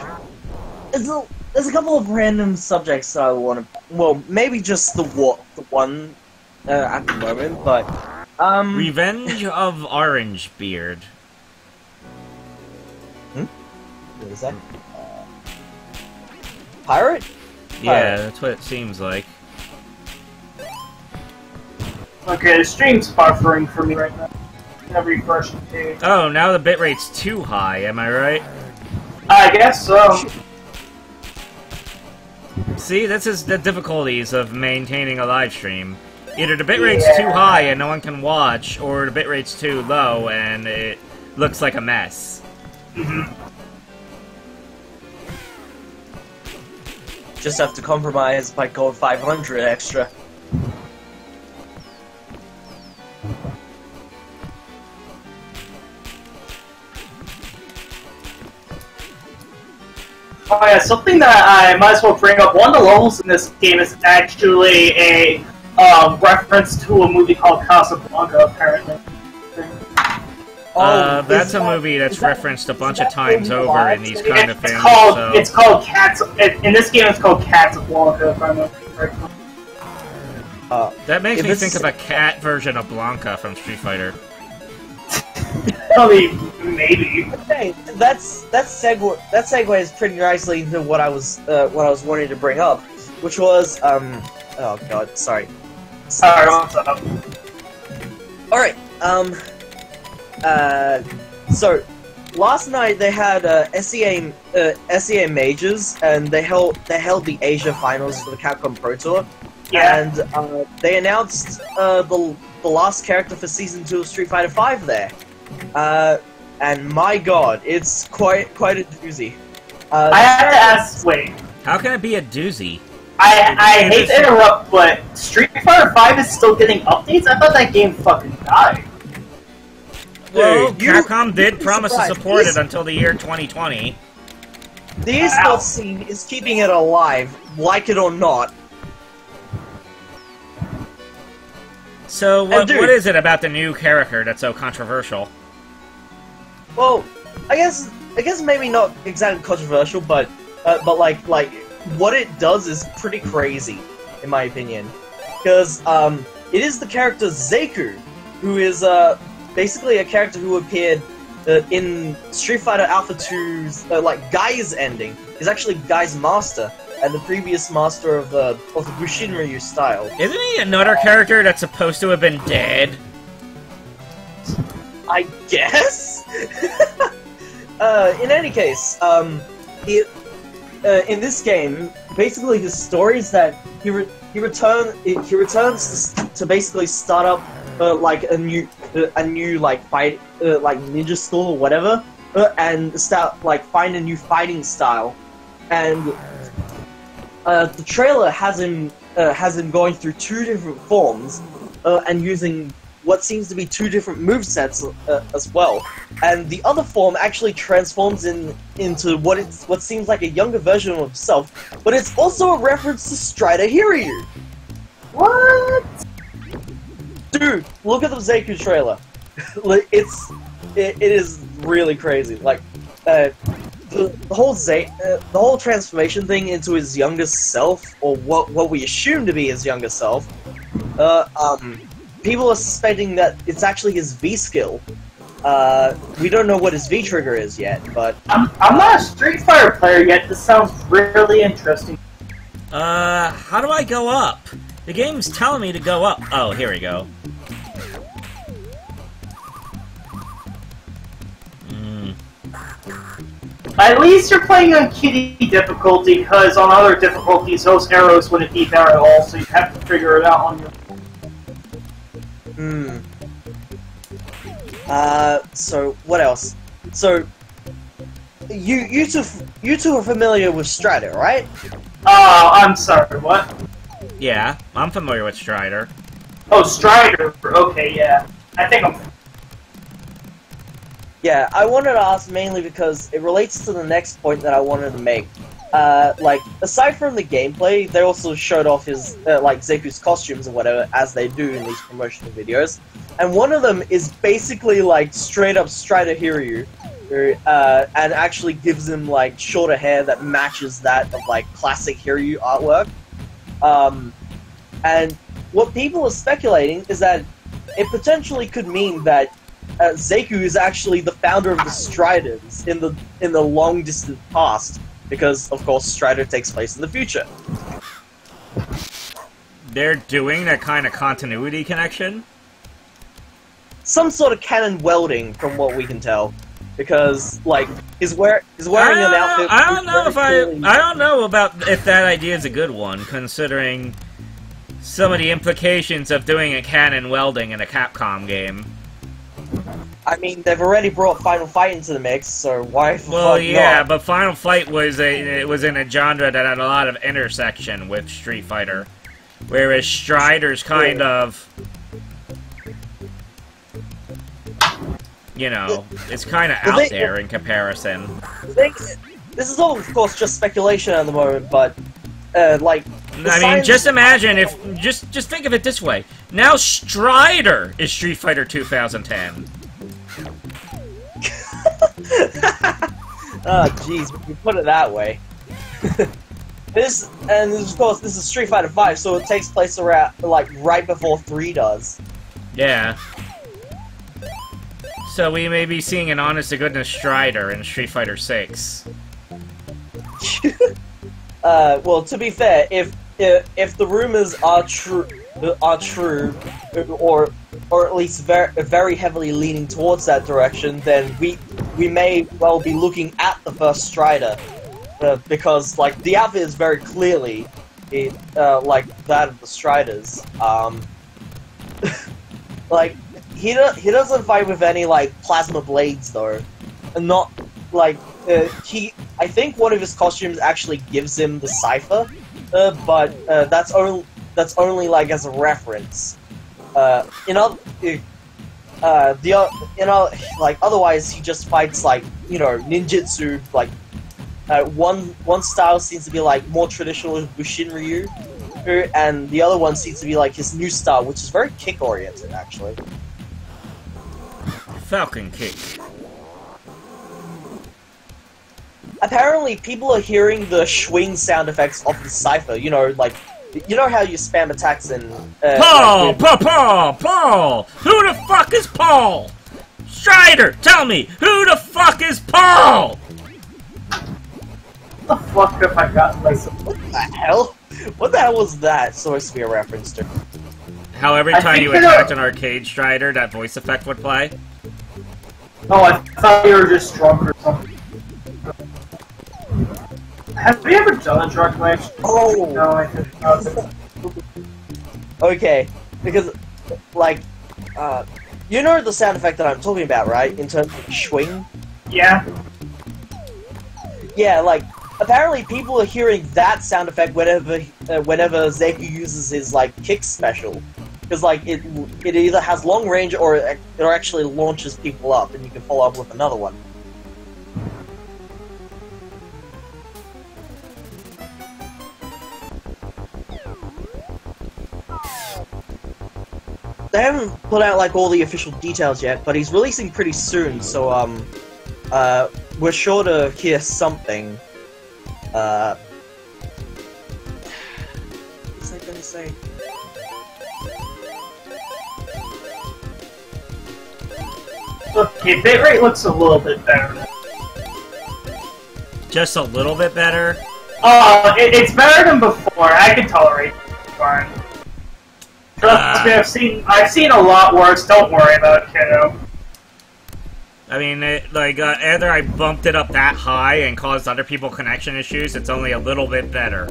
there's a couple of random subjects that I want to... Well, maybe just the one at the moment, but... Revenge of Orangebeard. What is that? Pirate? Yeah, that's what it seems like. Okay, the stream's buffering for me right now. I'm gonna refresh the page. Oh, now the bitrate's too high, am I right? I guess so. See, this is the difficulties of maintaining a live stream. Either the bitrate's too high and no one can watch, or the bitrate's too low and it looks like a mess. Just have to compromise by going 500 extra. Oh yeah, something that I might as well bring up. One of the levels in this game is actually a reference to a movie called Casablanca, apparently. That's a movie that's referenced a bunch of times over in these kind of films. It's called Cats. In this game, it's called Casablanca, if I'm not correct. That makes me think of a cat version of Blanca from Street Fighter. I mean, maybe. Okay, that segues pretty nicely into what I was wanting to bring up, which was oh god, sorry. Alright, what's up? Alright, so last night they had SEA majors, and they held the Asia finals for the Capcom Pro Tour. Yeah. And they announced the last character for Season 2 of Street Fighter V there. And my god, it's quite a doozy. I have to ask, wait. How can it be a doozy? I hate to interrupt, but Street Fighter V is still getting updates? I thought that game fucking died. Well, Capcom did promise to support it until the year 2020. The esports scene is keeping it alive, like it or not. So, what is it about the new character that's so controversial? Well, I guess maybe not exactly controversial, but like what it does is pretty crazy, in my opinion. Because it is the character Zeku, who is basically a character who appeared in Street Fighter Alpha 2's Guy's ending. He's actually Guy's master, and the previous master of the Bushinryu style. Isn't he another character that's supposed to have been dead? I guess. In any case, in this game, basically his story is that he returns to basically start up a new fight ninja school or whatever, and start find a new fighting style, and the trailer has him going through two different forms, and using what seems to be two different movesets as well. And the other form actually transforms into what seems like a younger version of himself, but it's also a reference to Strider Hiryu. What? Dude, look at the Zeku trailer. It is really crazy. The whole transformation thing into his younger self, or what we assume to be his younger self, people are suspecting that it's actually his V skill. We don't know what his V trigger is yet, but I'm not a Street Fighter player yet. This sounds really interesting. How do I go up? The game's telling me to go up. Oh, here we go. At least you're playing on kitty difficulty, because on other difficulties, those arrows wouldn't be there at all, so you have to figure it out on your own. So what else? So you two are familiar with Strider, right? Oh, I'm sorry, what? Yeah, I'm familiar with Strider. Oh, Strider. Okay, yeah. I think I'm... Yeah, I wanted to ask mainly because it relates to the next point that I wanted to make. like, aside from the gameplay, they also showed off his, like, Zeku's costumes or whatever, as they do in these promotional videos. And one of them is basically, like, straight-up Strider Hiryu, and actually gives him, like, shorter hair that matches that of, like, classic Hiryu artwork. And what people are speculating is that it potentially could mean that Zeku is actually the founder of the Striders in the long-distant past, because, of course, Strider takes place in the future. They're doing that kind of continuity connection? Some sort of canon welding, from what we can tell. Because, like, he's wearing an outfit... I don't know about if that idea is a good one, considering some of the implications of doing a canon welding in a Capcom game. I mean, they've already brought Final Fight into the mix, so why the well, fuck yeah, not? but Final Fight was in a genre that had a lot of intersection with Street Fighter, whereas Strider's kind of, you know, it's kind of out there in comparison. This is all, of course, just speculation at the moment, but like. I mean, just imagine if just think of it this way. Now Strider is Street Fighter 2010. Oh, jeez, you put it that way. Of course, this is Street Fighter 5, so it takes place around, like, right before 3 does. Yeah. So we may be seeing an honest-to-goodness Strider in Street Fighter 6. Well, to be fair, if the rumors are true, or at least very heavily leaning towards that direction, then we may well be looking at the first Strider, because, like, the outfit is very clearly like that of the Striders. Like, he doesn't fight with any, like, plasma blades though, and not like I think one of his costumes actually gives him the cipher, but that's only like as a reference. Like, otherwise he just fights, like, you know, ninjutsu. Like, one style seems to be like more traditional Bushin Ryu, and the other one seems to be like his new style, which is very kick oriented actually. Falcon kick. Apparently, people are hearing the swing sound effects of the cipher. You know, like, you know how you spam attacks in... Paul! Paul! Who the fuck is Paul? Strider, tell me, who the fuck is Paul? What the fuck have I got myself? What the hell? What the hell was that supposed to be a reference to? How every time you attacked an arcade Strider, that voice effect would play? Oh, I thought you were just drunk or something. Have we ever done a drug match? Oh! No, I think not. Okay, because, like, you know the sound effect that I'm talking about, right? In terms of swing? Yeah. Yeah, like, apparently people are hearing that sound effect whenever Zeku uses his, like, kick special. Because, like, it either has long range or it actually launches people up, and you can follow up with another one. They haven't put out, like, all the official details yet, but he's releasing pretty soon, so, we're sure to hear something. What was I gonna say? Okay, bitrate looks a little bit better. Just a little bit better? It's better than before. I can tolerate it. Fine. Trust me, I've seen a lot worse. Don't worry about it, kiddo. I mean, either I bumped it up that high and caused other people connection issues, it's only a little bit better.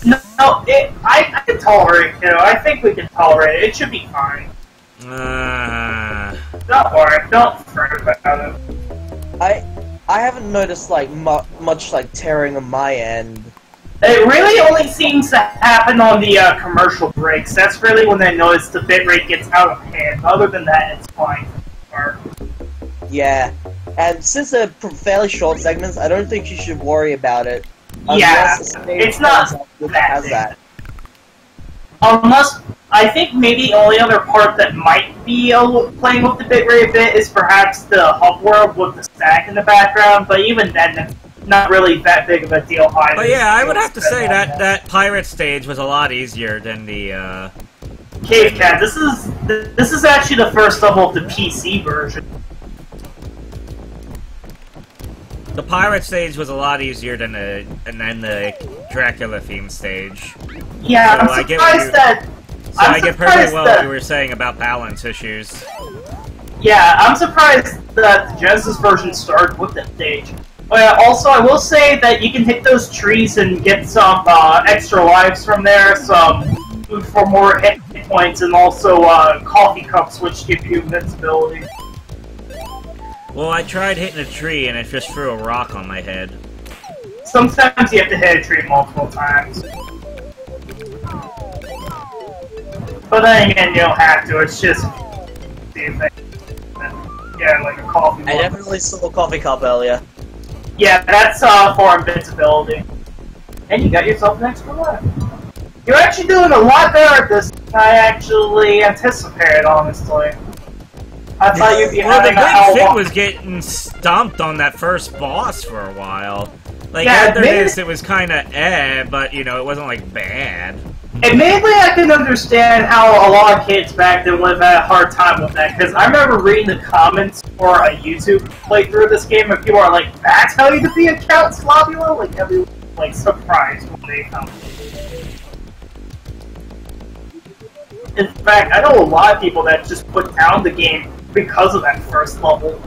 No, I can tolerate it, kiddo. I think we can tolerate it. It should be fine. Don't worry. Don't fret about it. I haven't noticed, like, much, like, tearing on my end. It really only seems to happen on the commercial breaks. That's really when they notice the bitrate gets out of hand. Other than that, it's fine. Yeah, and since they're fairly short segments, I don't think you should worry about it Yeah, it's not that. Unless, I think maybe the only other part that might be playing with the bitrate a bit is perhaps the hub world with the stack in the background, but even then, it's not really that big of a deal either. But yeah, I would have to say that pirate stage was a lot easier than the, Cave Cat. This is actually the first level of the PC version. The pirate stage was a lot easier than the Dracula theme stage. Yeah, so I'm surprised that. So I get perfectly well what you were saying about balance issues. Yeah, I'm surprised that the Genesis version started with that stage. Also, I will say that you can hit those trees and get some extra lives from there, some food for more hit points, and also coffee cups, which give you invincibility. Well, I tried hitting a tree and it just threw a rock on my head. Sometimes you have to hit a tree multiple times. But then again, you don't have to, it's just the effect. Yeah, like a coffee cup. I definitely saw a coffee cup earlier. Yeah, that's for invincibility. And you got yourself an extra life. You're actually doing a lot better at this than I actually anticipated, honestly. I thought you'd be having the big thing was getting stomped on that first boss for a while. Like, yeah, after this, it was kinda but, you know, it wasn't, like, bad. Admittedly, I can understand how a lot of kids back then would have had a hard time with that, because I remember reading the comments for a YouTube playthrough of this game, and people are like, that's how you defeat Count Slobula? Like, everyone was, like, surprised when they found it. In fact, I know a lot of people that just put down the game because of that first level.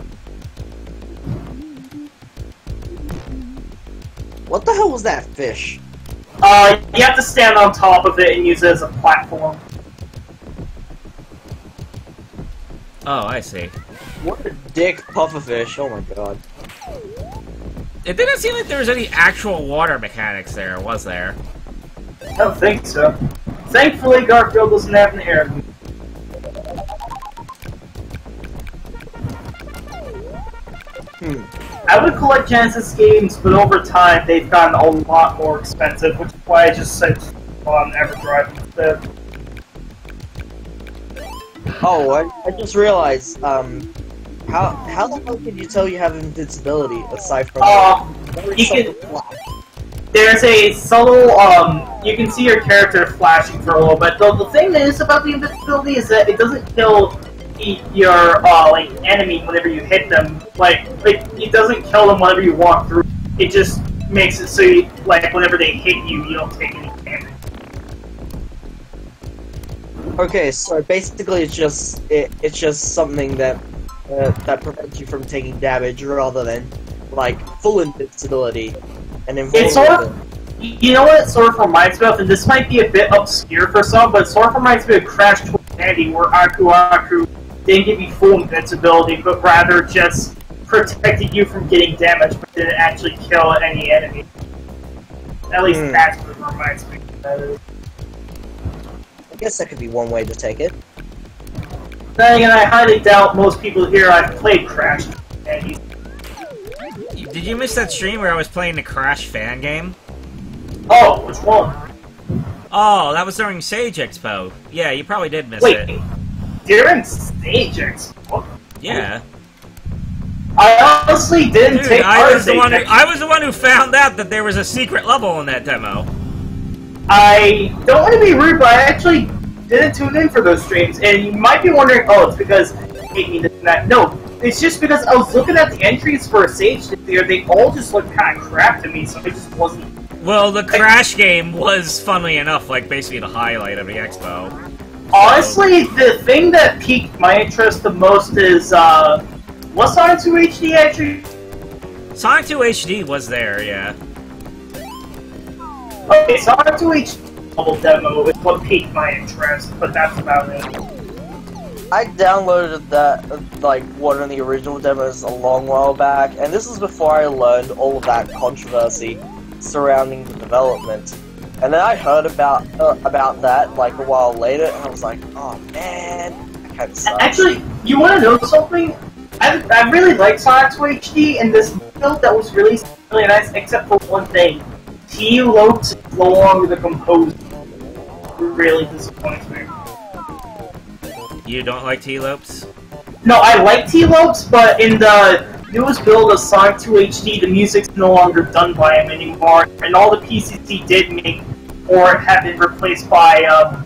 What the hell was that fish? You have to stand on top of it and use it as a platform. Oh, I see. What a dick pufferfish, oh my god. It didn't seem like there was any actual water mechanics there, was there? I don't think so. Thankfully, Garfield doesn't have an air. I would collect Genesis games, but over time they've gotten a lot more expensive, which is why I just said on EverDrive instead. Oh, I just realized, how the hell can you tell you have invincibility aside from you can. There's a subtle, you can see your character flashing for a little bit. Though the thing is about the invincibility is that it doesn't kill your, like, enemy whenever you hit them. Like, it doesn't kill them whenever you walk through. It just makes it so you, like, whenever they hit you, you don't take any damage. Okay, so basically it's just something that, that prevents you from taking damage rather than, like, full invincibility. And it's sort of, you know what it sort of reminds me of, and this might be a bit obscure for some, but it sort of reminds me of Crash 20 where Aku didn't give you full invincibility, but rather just protected you from getting damage, but didn't actually kill any enemy. At least that's what it reminds me of. I guess that could be one way to take it. Then again, I highly doubt most people here have played Crash 20. Did you miss that stream where I was playing the Crash fan game? Oh, which one? Oh, that was during Sage Expo. Yeah, you probably did miss it. Wait, during Sage Expo? Yeah. I honestly didn't take part I was the one who found out that there was a secret level in that demo. I don't want to be rude, but I actually didn't tune in for those streams, and you might be wondering, oh, it's because hate me this and that. No. It's just because I was looking at the entries for Sage this year, they all just looked kind of crap to me, so it just wasn't... Well, the Crash game was, funnily enough, like, basically the highlight of the expo. Honestly, the thing that piqued my interest the most is, was Sonic 2 HD actually? Sonic 2 HD was there, yeah. Okay, Sonic 2 HD double demo is what piqued my interest, but that's about it. I downloaded that, like, one of the original demos a long while back, and this is before I learned all of that controversy surrounding the development. And then I heard about that, like, a while later, and I was like, oh man, that kind of sucks. Actually, you want to know something? I really like Sonic 2 HD, and this build that was released really nice, except for one thing. T. Lopes is no longer the composer. Really disappoints me. You don't like T. Lopes? No, I like T. Lopes, but in the newest build of Sonic 2 HD, the music's no longer done by him anymore, and all the pieces he did make for it have been replaced by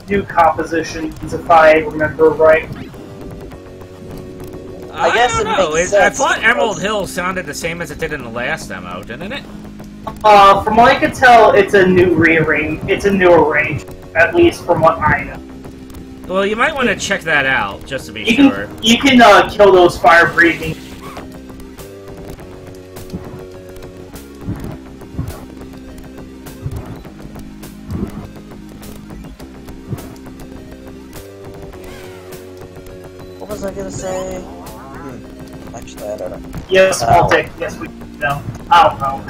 new compositions, if I remember right. I guess don't know. I thought Emerald Hill sounded the same as it did in the last demo, didn't it? From what I could tell, it's a new rearrange. It's a new arrangement, at least from what I know. Well, you might want to check that out, just to be sure. You can kill those fire-breathing. What was I gonna say? Actually, I don't know. Yes, I'll take. Yes, we know. I don't know.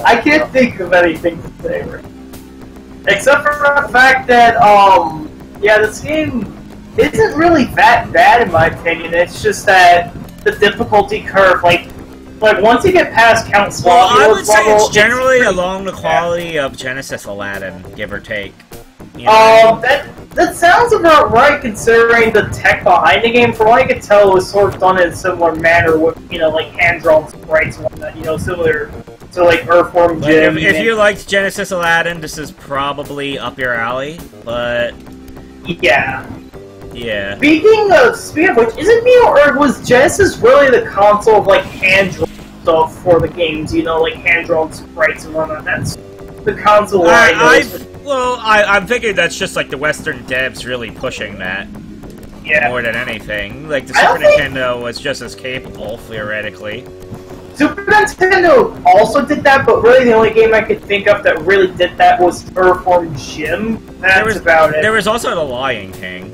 I can't think of anything to say, right? Except for the fact that, yeah, this game isn't really that bad in my opinion. It's just that the difficulty curve, like once you get past Count Slaughter's well, I would say level, it's generally along the quality of Genesis Aladdin, give or take. You know? That sounds about right considering the tech behind the game. From what I could tell, it was sort of done in a similar manner with, you know, like hand-drawn sprites and whatnot, you know, similar to, like, Earthworm Jim. If you liked Genesis Aladdin, this is probably up your alley, but... Yeah. Yeah. Speaking of which, isn't or was Genesis really the console of, like, hand-drawn stuff for the games, you know, like hand-drawn sprites and whatnot? That's the console Well, I'm thinking that's just like the Western devs really pushing that more than anything. Like the Super Nintendo was just as capable, theoretically. Super Nintendo also did that, but really the only game I could think of that really did that was Earthworm Jim. That's about it. There was also the Lion King.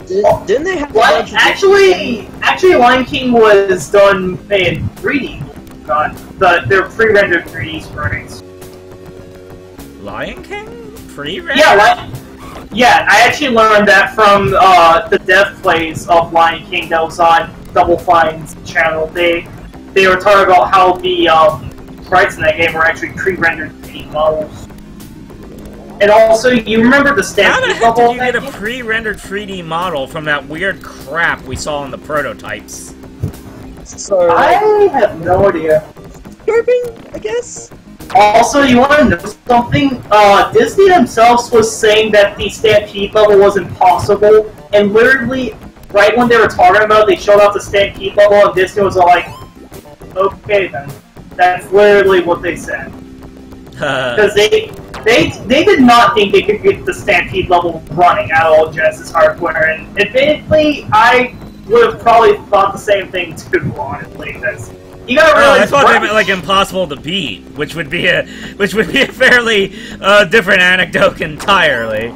Didn't they have actually, Lion King was done in 3D. They're pre-rendered 3D sprites. Lion King? Pre-rendered? Yeah, I actually learned that from the dev plays of Lion King that was on Double Fine's channel. They were talking about how the sprites in that game were actually pre-rendered 3D models. And also, you remember the Stampede level? How the heck did you get a pre-rendered 3D model from that weird crap we saw in the prototypes? So, I have no idea. Disturbing, I guess? Also, you want to know something? Disney themselves was saying that the Stampede level was impossible, and literally, right when they were talking about it, they showed off the Stampede level, and Disney was all like, okay then. That's literally what they said. Because they did not think they could get the Stampede level running at all Genesis hardware, and admittedly, I would have probably thought the same thing too, honestly, because you gotta realize I thought they meant like impossible to beat, which would be a fairly different anecdote entirely.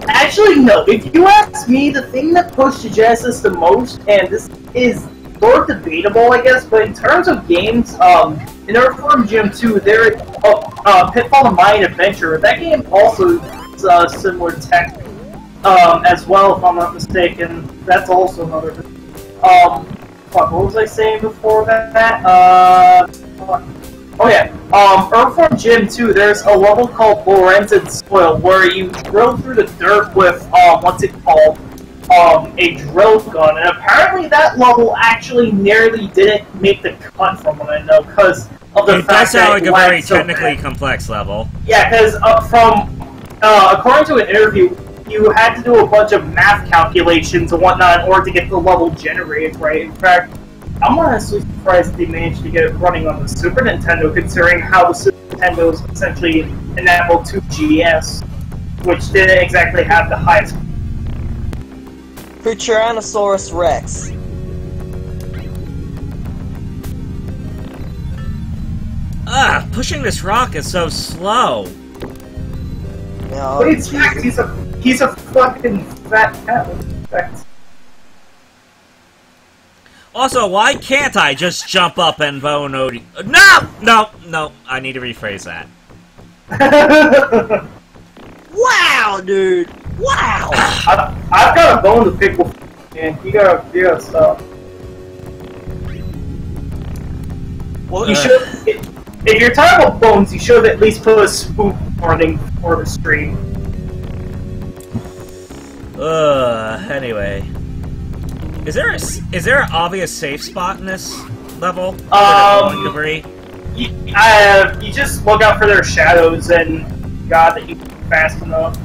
Actually, no. If you ask me, the thing that pushed Genesis the most, and this is sort of debatable, I guess, but in terms of games, in Earthworm Jim 2, there, Pitfall and Mayan Adventure, that game also is similar tech, as well, if I'm not mistaken. That's also another thing. What was I saying before that? Oh yeah, Earthworm Jim 2, there's a level called Lorenzen Soil, where you drill through the dirt with, what's it called? A drill gun, and apparently that level actually nearly didn't make the cut from what I know, because of the fact that it does sound like a very so technically bad. complex level. Yeah, because according to an interview, you had to do a bunch of math calculations and whatnot in order to get the level generated right. In fact, I'm honestly surprised they managed to get it running on the Super Nintendo, considering how the Super Nintendo is essentially an Apple II GS, which didn't exactly have the highest. For Tyrannosaurus Rex. Pushing this rock is so slow. No, but it's fact, he's a fucking fat cat. Also, why can't I just jump up and bone Odie? No, I need to rephrase that. Wow, dude! Wow! I've got a bone to pick with, man. You gotta stop. Well, if you're talking about bones, you should have at least put a spoon warning for the stream. Anyway. Is there an obvious safe spot in this level? Debris? You just look out for their shadows and God that you fast enough.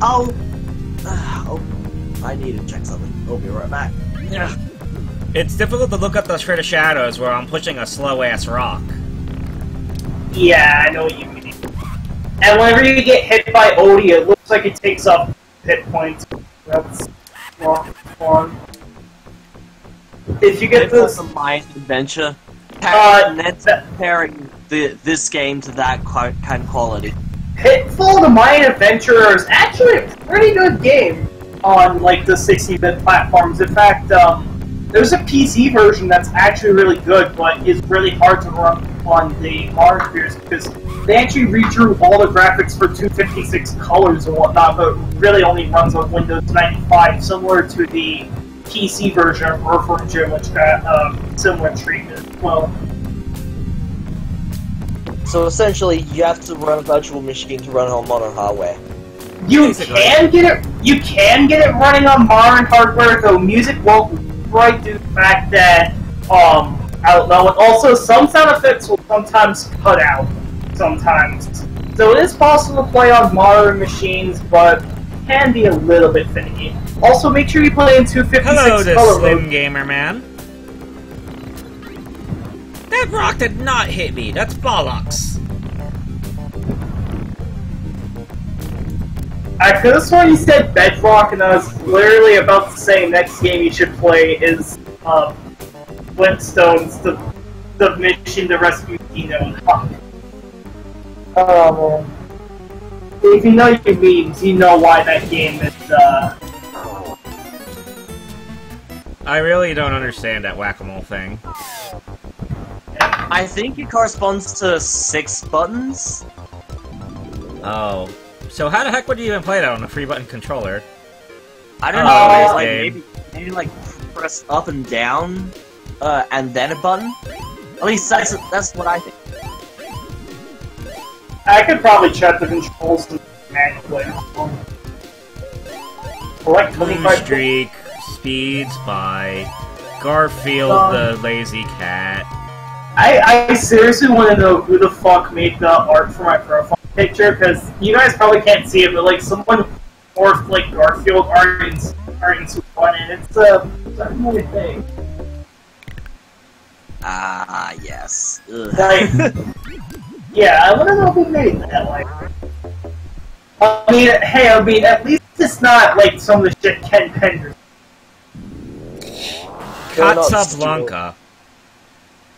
Oh, I need to check something. I'll be right back. Yeah. It's difficult to look up those critter shadows where I'm pushing a slow-ass rock. Yeah, I know what you mean. And whenever you get hit by Odie, it looks like it takes up hit points. That's not fun. If you get this... From my adventure, comparing this game to that kind of quality. Hitfall: The Mayan Adventurer is actually a pretty good game on like the 60-bit platforms. In fact, there's a PC version that's actually really good, but is really hard to run on the modern computers because they actually redrew all the graphics for 256 colors and whatnot, but really only runs on Windows 95, similar to the PC version of Earth Engine, which got similar treatment as well. So essentially, you have to run a virtual machine to run on modern hardware. You can get it running on modern hardware, though music won't right due to the fact that I don't know. And also, some sound effects will sometimes cut out. Sometimes, so it is possible to play on modern machines, but can be a little bit finicky. Also, make sure you play in 256 Hello, color Slim mode. Gamer Man. That rock did not hit me. That's bollocks. I could have sworn you said Bedrock, and I was literally about to say next game you should play is Flintstones, the mission to rescue Dino. Oh, if you know your memes, you know why that game is. I really don't understand that whack-a-mole thing. I think it corresponds to 6 buttons. Oh. So how the heck would you even play that on a 3-button controller? I don't know, like, maybe like press up and down, and then a button? At least that's what I think. I could probably check the controls manually. Collect 25 Streak, Speeds by Garfield the Lazy Cat. I seriously want to know who the fuck made the art for my profile picture, because you guys probably can't see it, but like someone morphed like Garfield art into one, and it's a really thing. Ah, yes. Like, yeah, I want to know who made that. Like, I mean, at least it's not like some of the shit Ken Penders. Casablanca.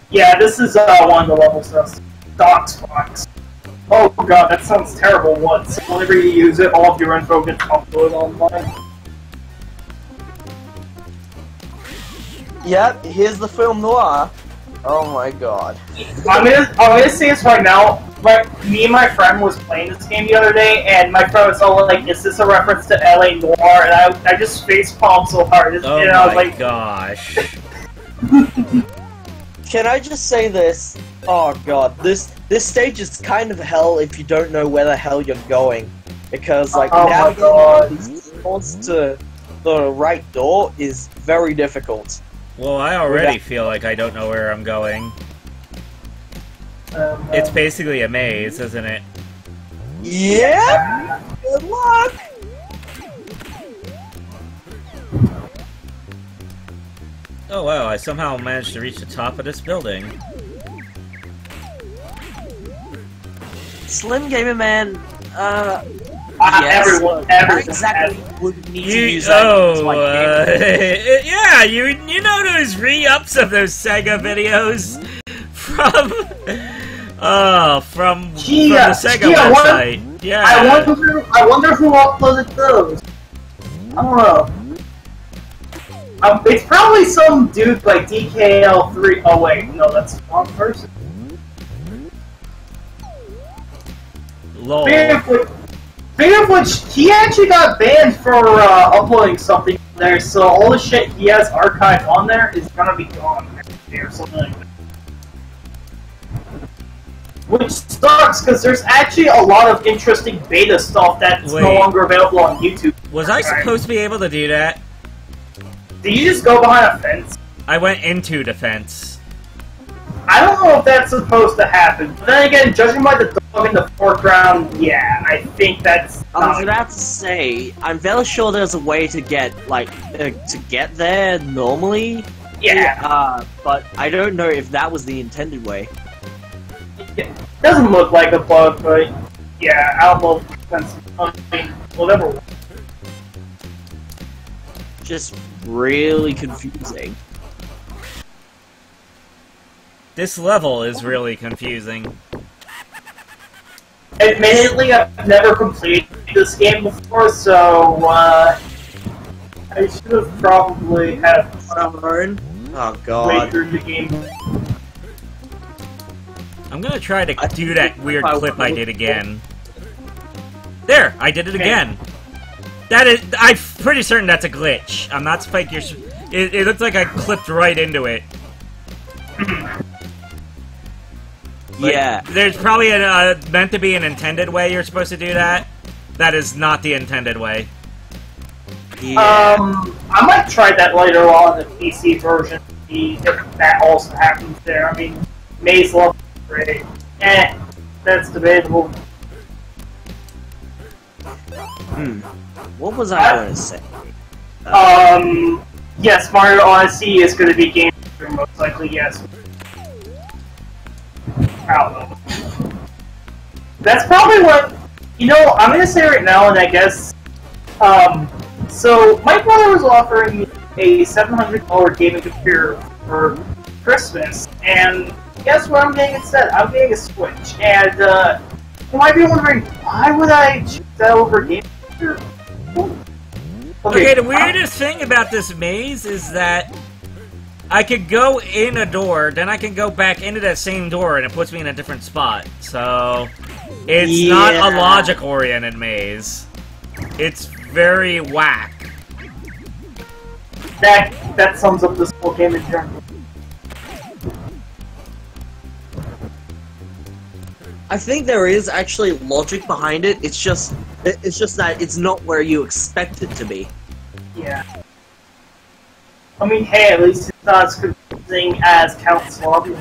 Yeah, this is one of the levels that's Doxbox. Oh god, that sounds terrible once. Whenever you use it, all of your info gets uploaded online. Yep, here's the film noir. Oh my god. I'm gonna say this right now. Me and my friend was playing this game the other day, and my friend was all like, "Is this a reference to LA Noire?" And I just facepalmed so hard. Oh and I was my like, gosh. Can I just say this? Oh god, this stage is kind of hell if you don't know where the hell you're going. Because, like, navigating these doors to the right door is very difficult. Well, I already feel like I don't know where I'm going. It's basically a maze, isn't it? Yeah? Good luck! Oh wow, I somehow managed to reach the top of this building. Slim Gamer Man, yes. everyone exactly would need to use that. Yeah, you know those re-ups of those Sega videos from from the Sega website. Yeah. I wonder who uploaded those. I don't know. It's probably some dude like DKL3. Oh wait, no, that's the wrong person. Speaking of which, he actually got banned for uploading something the there, so all the shit he has archived on there is gonna be gone next day or something like that. Which sucks, because there's actually a lot of interesting beta stuff that's no longer available on YouTube. Was I supposed to be able to do that? Did you just go behind a fence? I went into the fence. I don't know if that's supposed to happen. But then again, judging by the dog in the foreground, yeah, I think that's... I was about to say, I'm very sure there's a way to get, like, to get there normally. Yeah. But I don't know if that was the intended way. It doesn't look like a bug, but yeah, I don't know if that's... I mean, whatever. Just really confusing. This level is really confusing. Admittedly, I've never completed this game before, so I should have probably had Oh god. way through the game. I'm gonna try to do that weird clip I did again. There! I did it again! That is... I'm pretty certain that's a glitch. I'm not fake. It looks like I clipped right into it. Yeah. There's probably meant to be an intended way you're supposed to do that. That is not the intended way. Yeah. I might try that later on in the PC version. See if that also happens there. I mean, maze level great. That's debatable. What was I going to say? Yes, Mario Odyssey is going to be game changer, most likely, yes. I don't know. That's probably what... You know, I'm going to say right now, and I guess... so, my brother was offering me a $700 gaming computer for Christmas, and guess what I'm getting instead? I'm getting a Switch, and, you might be wondering, why would I choose that over a gaming computer? Okay, the weirdest thing about this maze is that I could go in a door, then I can go back into that same door, and it puts me in a different spot. So, it's not a logic-oriented maze. It's very whack. That sums up this whole game in general. I think there is actually logic behind it. It's just that it's not where you expect it to be. Yeah. I mean, hey, at least it's not as confusing as Count's Lobby.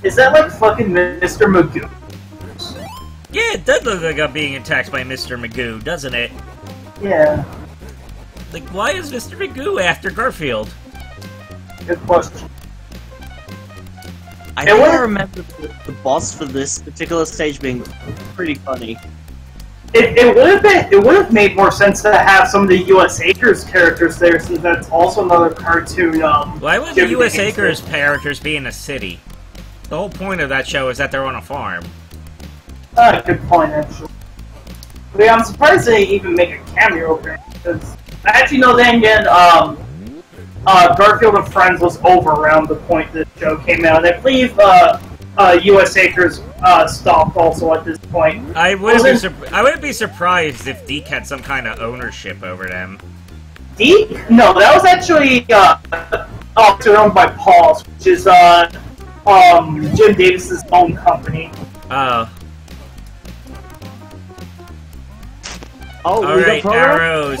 Is that like fucking Mr. Magoo? Yeah, it does look like I'm being attacked by Mr. Magoo, doesn't it? Yeah. Like, why is Mr. Magoo after Garfield? Good question. I think I remember the boss for this particular stage being pretty funny. It would have made more sense to have some of the U.S. Acres characters there, since that's also another cartoon. Why would the U.S. Acres characters be in a city? The whole point of that show is that they're on a farm. Good point, actually. But yeah, I'm surprised they even make a cameo here, because actually, no, then again, Garfield and Friends was over around the point this show came out. I believe U.S. Acres stopped also at this point. I wouldn't be surprised if Deke had some kind of ownership over them. Deke? No, that was actually owned by Paul's, which is Jim Davis's own company. Oh. Alright, arrows.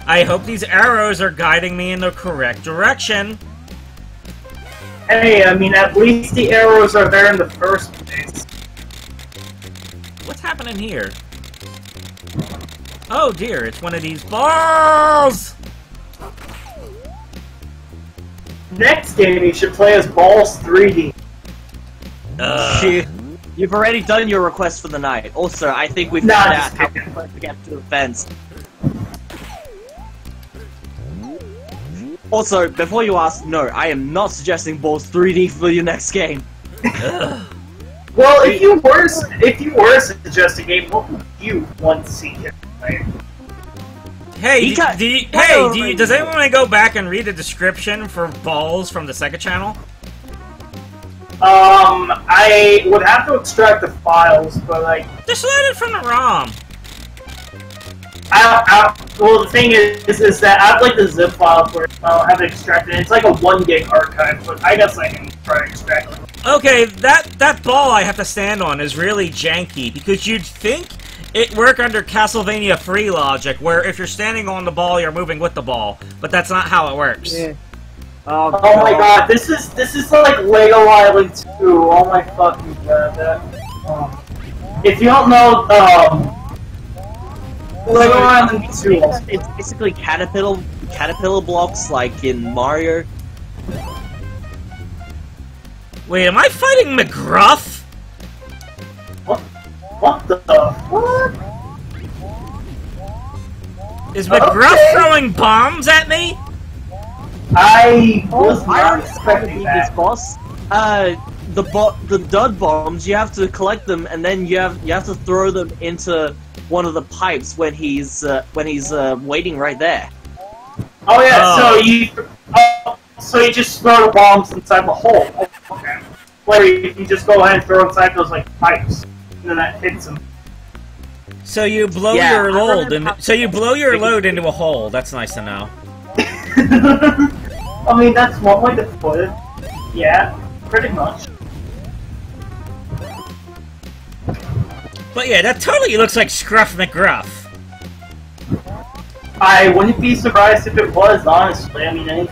I hope these arrows are guiding me in the correct direction. Hey, I mean, at least the arrows are there in the first place. What's happening here? Oh dear, it's one of these balls! Next game you should play as Balls 3D. You've already done your request for the night. Also, I think we've found out how to get to the fence. Also, before you ask, no, I am not suggesting Balls 3D for your next game. Well, if you were suggesting a game, what would you want to see him play? Hey, does anyone want to go back and read the description for Balls from the Sega channel? I would have to extract the files, but like... Just load it from the ROM. Well, the thing is that I have like the zip file for it. I'll have it extracted. It's like a 1 gig archive, but I guess I can try to extract it. Okay, that ball I have to stand on is really janky, because you'd think it work under Castlevania free logic, where if you're standing on the ball, you're moving with the ball, but that's not how it works. Yeah. Oh my god, this is like Lego Island 2. Oh my fucking god. If you don't know, Lego Island 2. It's basically caterpillar blocks like in Mario. Wait, am I fighting McGruff? What the fuck? Is McGruff throwing bombs at me? I was not expecting that. This boss. The dud bombs, you have to collect them, and then you have to throw them into one of the pipes when he's waiting right there. Oh yeah, so you just throw the bombs inside the hole. Okay. Where you just go ahead and throw inside those like pipes, and then that hits them. So you blow your load, into a hole. That's nice to know. I mean, that's one way to put it. Yeah, pretty much. But yeah, that totally looks like Scruff McGruff. I wouldn't be surprised if it was, honestly. I mean,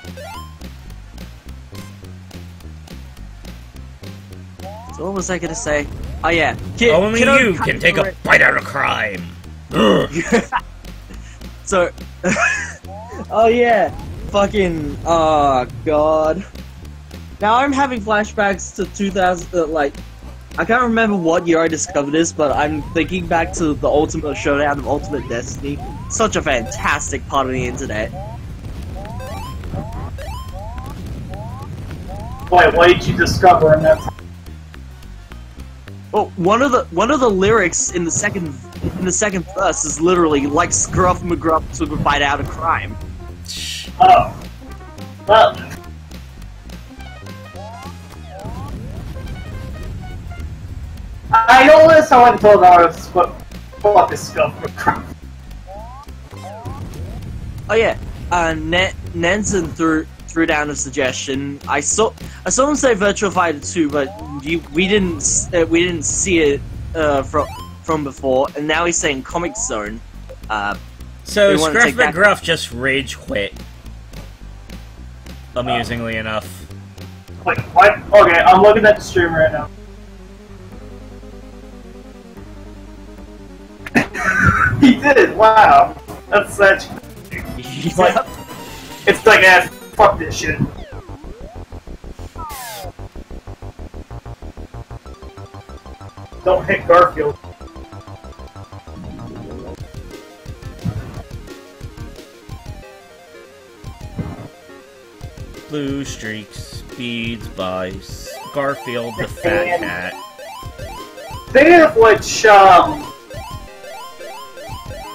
So what was I gonna say? Oh yeah. Only you can take a bite out of crime. So, oh yeah, fucking, oh god. Now I'm having flashbacks to 2000, like, I can't remember what year I discovered this, but I'm thinking back to the Ultimate Showdown of Ultimate Destiny. Such a fantastic part of the internet. Wait, what did you discover in that time? Well, one of the lyrics in the second verse is literally like Scruff McGruff took a bite out of crime. Oh. Well. I know this, I went to the artist, but what is Scruff McGruff? Oh yeah, Nansen threw down a suggestion. I saw him say Virtua Fighter 2, but we didn't see it from before, and now he's saying Comic Zone. So Scruff McGruff just rage quit. Amusingly enough. Wait, what? Okay, I'm looking at the stream right now. He did. Wow, that's such. It's like fuck this shit. Don't hit Garfield. Blue streaks, speeds by Garfield the fat cat. Speaking of which,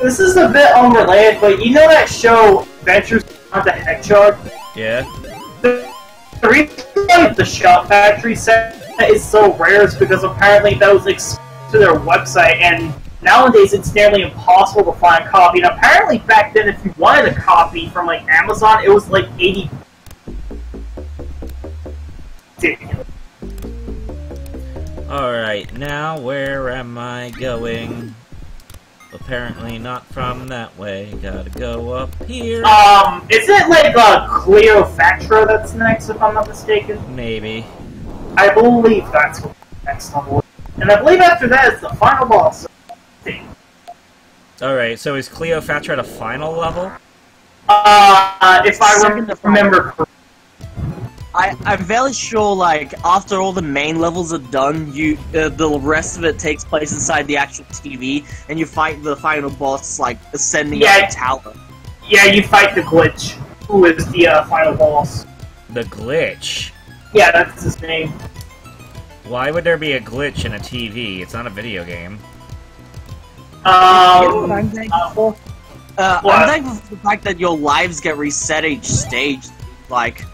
this is a bit unrelated, but you know that show Adventures of the Hedgehog? Yeah. The reason why the Shop Factory set is so rare is because apparently that was exclusive to their website, and nowadays it's nearly impossible to find a copy. And apparently back then, if you wanted a copy from like Amazon, it was like 80. Alright, now where am I going? Apparently not from that way. Gotta go up here. Is it like Cleopatra that's next, if I'm not mistaken? Maybe. I believe that's what next level is. And I believe after that is the final boss. Alright, so is Cleopatra the final level? If I remember correctly. I'm very sure, like, after all the main levels are done, the rest of it takes place inside the actual TV, and you fight the final boss, like, ascending up the tower. Yeah, you fight the Glitch, who is the final boss. The Glitch? Yeah, that's his name. Why would there be a glitch in a TV? It's not a video game. I'm thankful for? I'm thankful for the fact that your lives get reset each stage, like...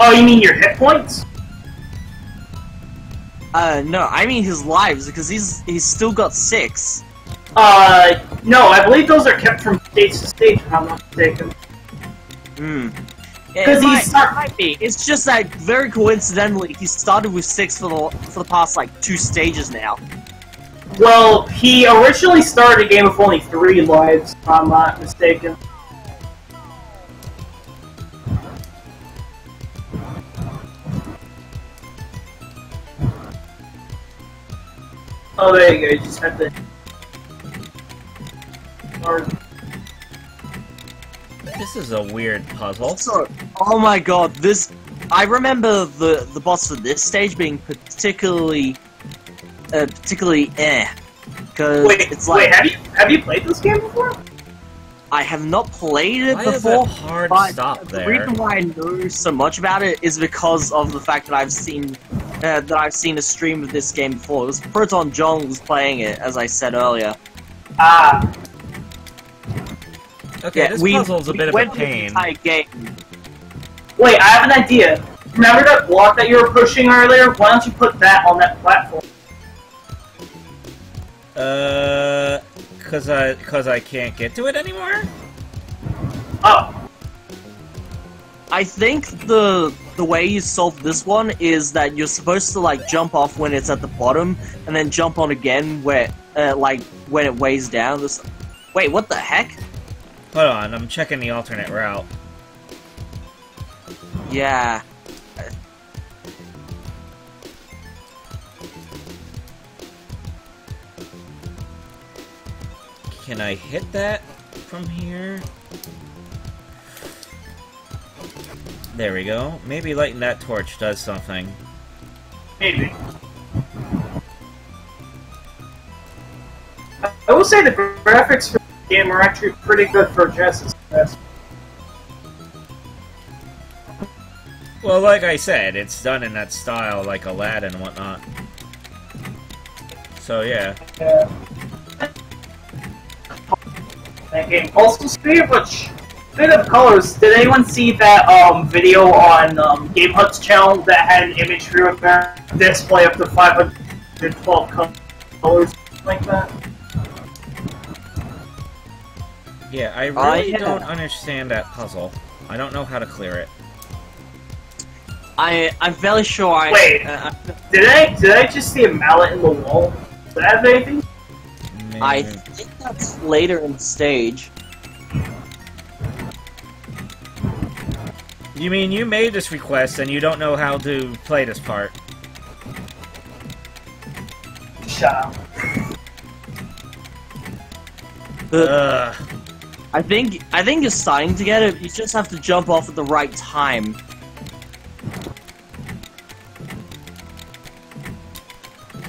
Oh, you mean your hit points? No, I mean his lives, because he's still got 6. No, I believe those are kept from stage to stage, if I'm not mistaken. Hmm. Because might be. It's just that, very coincidentally, he started with 6 for the past, like, 2 stages now. Well, he originally started a game with only 3 lives, if I'm not mistaken. Oh, there you go, you just had to... This is a weird puzzle. So, oh my god, this... I remember the boss for this stage being particularly because it's like... Wait, have you played this game before? I have not played it Why before, is it hard but stop the there? reason why I know so much about it is because of the fact that I've seen a stream of this game before. It was Proton John was playing it, as I said earlier. Ah. Okay, this puzzle's a bit of a pain. Entire game. Wait, I have an idea. Remember that block that you were pushing earlier? Why don't you put that on that platform? Cause I can't get to it anymore? Oh. I think the way you solve this one is that you're supposed to like jump off when it's at the bottom, and then jump on again where like when it weighs down. Wait, what the heck? Hold on, I'm checking the alternate route. Yeah. Can I hit that from here? There we go. Maybe lighting that torch does something. Maybe. I will say the graphics for the game are actually pretty good for Genesis. Well, like I said, it's done in that style, like Aladdin and whatnot. So, yeah. Yeah. That game. Also, speaking of colors, did anyone see that video on Game Hut's channel that had an image with their display up to 512 colors like that? Yeah, I really don't understand that puzzle. I don't know how to clear it. I'm fairly sure I... Wait, did I just see a mallet in the wall? Does that have anything? Maybe. I think that's later in the stage. You mean you made this request and you don't know how to play this part? Shut up. I think you're starting to get it. You just have to jump off at the right time.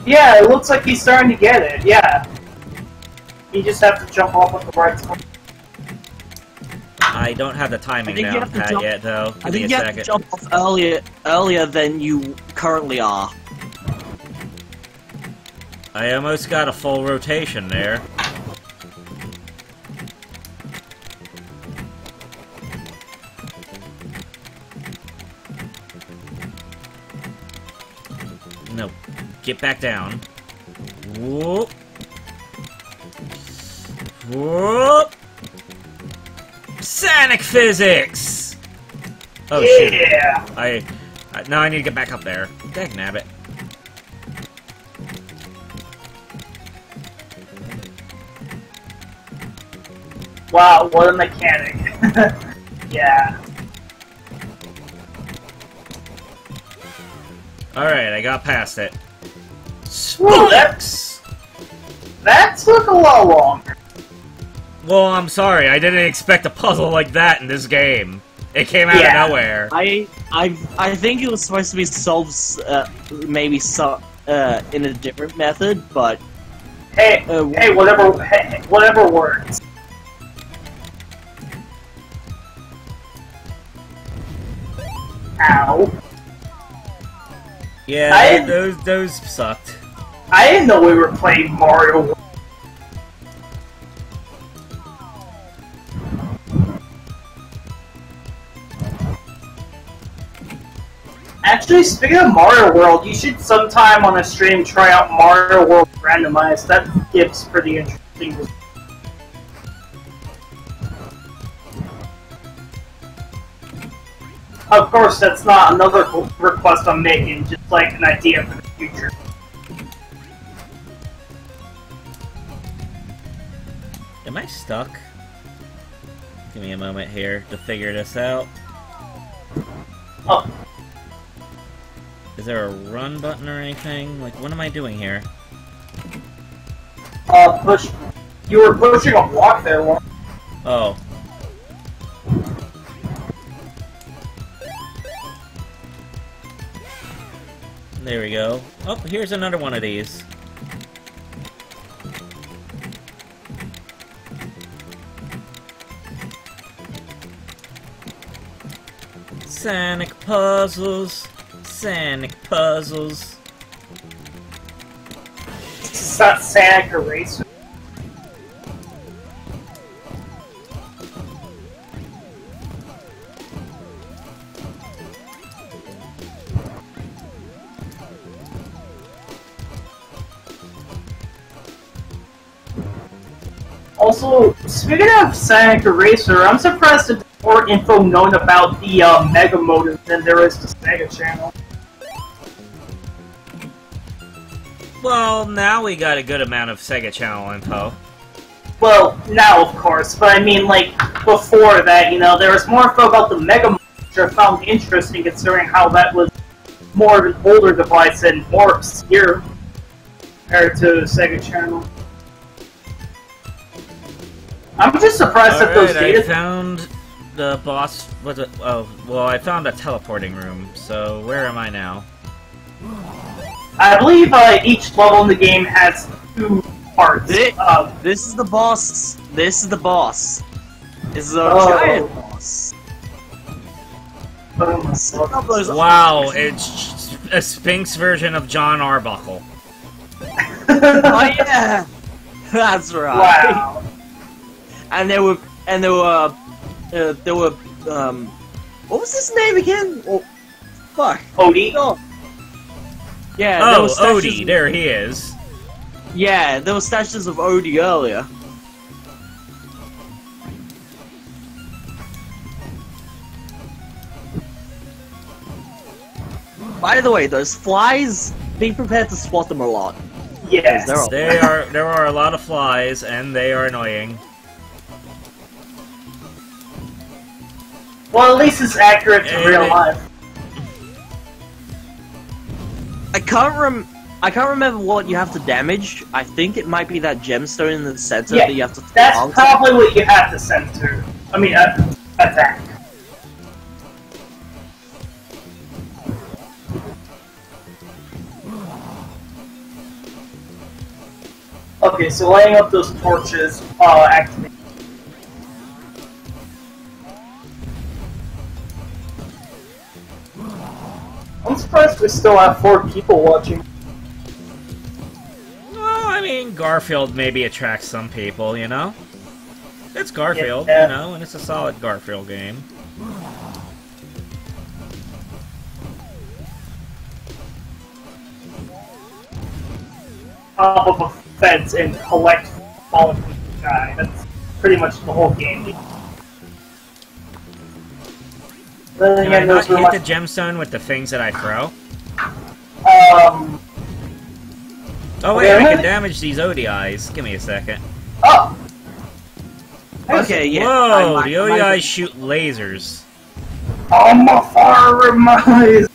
Yeah, it looks like he's starting to get it, yeah. You just have to jump off at the right time. I don't have the timing down pat yet, though. I think you have to jump off earlier than you currently are. I almost got a full rotation there. No. Get back down. Whoop. Whoop. Sonic physics! Oh, yeah. Shit. Now I need to get back up there. Dagnabbit. Wow, what a mechanic. Yeah. Alright, I got past it. Whoa, that took a lot longer. Well, I'm sorry, I didn't expect a puzzle like that in this game. It came out of nowhere. I think it was supposed to be solved, maybe in a different method, but... Hey, whatever works. Ow. Yeah, those sucked. I didn't know we were playing Mario. Actually, speaking of Mario World, you should sometime on a stream try out Mario World Randomized. That gives pretty interesting results. Of course, that's not another request I'm making, just like an idea for the future. Am I stuck? Give me a moment here to figure this out. Oh. Is there a run button or anything? Like, what am I doing here? Push. You were pushing a block there, Warren. Oh. There we go. Oh, here's another one of these. Sonic puzzles. Sonic puzzles. It's not Sonic Eraser. Also, speaking of Sonic Eraser, I'm surprised that there's more info known about the Mega Motive than there is the Sega Channel. Well, now we got a good amount of Sega Channel info. Well, now of course, but I mean, like, before that, you know, there was more info about the Mega Motive, which I found interesting considering how that was more of an older device and more obscure compared to the Sega Channel. I'm just surprised that those data... I found the boss... Was it? Oh, well, I found a teleporting room, so where am I now? I believe each level in the game has 2 parts. This is the boss. This is the boss. This is a giant boss. Wow, it's a Sphinx version of John Arbuckle. Oh yeah, that's right. Wow. And there were, what was his name again? Oh, fuck. Odie? Oh. Yeah, oh, there was Odie, there he is. Yeah, there were statues of Odie earlier. By the way, those flies, be prepared to spot them a lot. Yes. There are a lot of flies, and they are annoying. Well, at least it's accurate to real life. I can't remember what you have to damage. I think it might be that gemstone in the center that you have to. That's probably what you have to center. I mean, attack. Okay, so laying up those torches, activate. I'm surprised we still have 4 people watching. Well, I mean, Garfield maybe attracts some people, you know? It's Garfield, yeah. you know, and it's a solid Garfield game. Top of a fence and collect falling from the sky. That's pretty much the whole game. Can I not hit the gemstone with the things that I throw? Oh wait, I can damage these ODIs. Give me a second. Oh! Okay, yeah. Whoa, the ODIs shoot lasers. I'm a fire mice!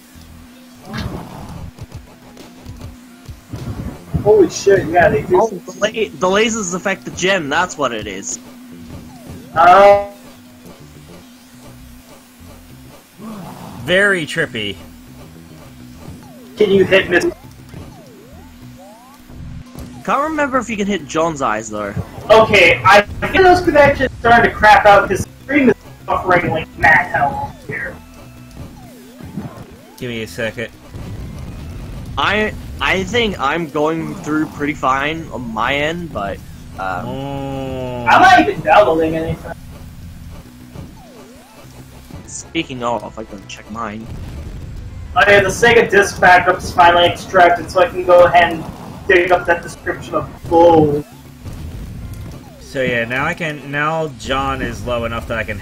Holy shit, yeah, they do. Oh, the lasers affect the gem, that's what it is. Very trippy. Can you hit Miss? Can't remember if you can hit John's eyes though. Okay, I think those connections starting to crap out because the stream is suffering like mad hell here. Give me a second. I think I'm going through pretty fine on my end, but Oh. I'm not even downloading anything. Speaking of, I gotta check mine. Oh yeah, the Sega disc backup's finally extracted, so I can go ahead and dig up that description of gold. So yeah, now John is low enough that I can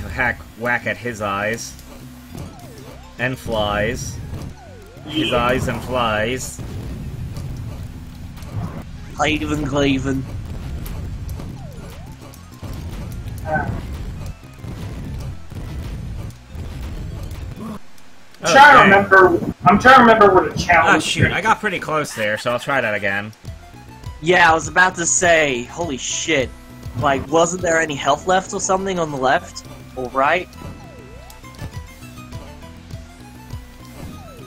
whack at his eyes. And flies. His eyes and flies. Cleven. I'm trying to remember what a challenge. Oh shoot, I got pretty close there, so I'll try that again. Yeah, I was about to say, holy shit. Like, wasn't there any health left or something on the left? Or right?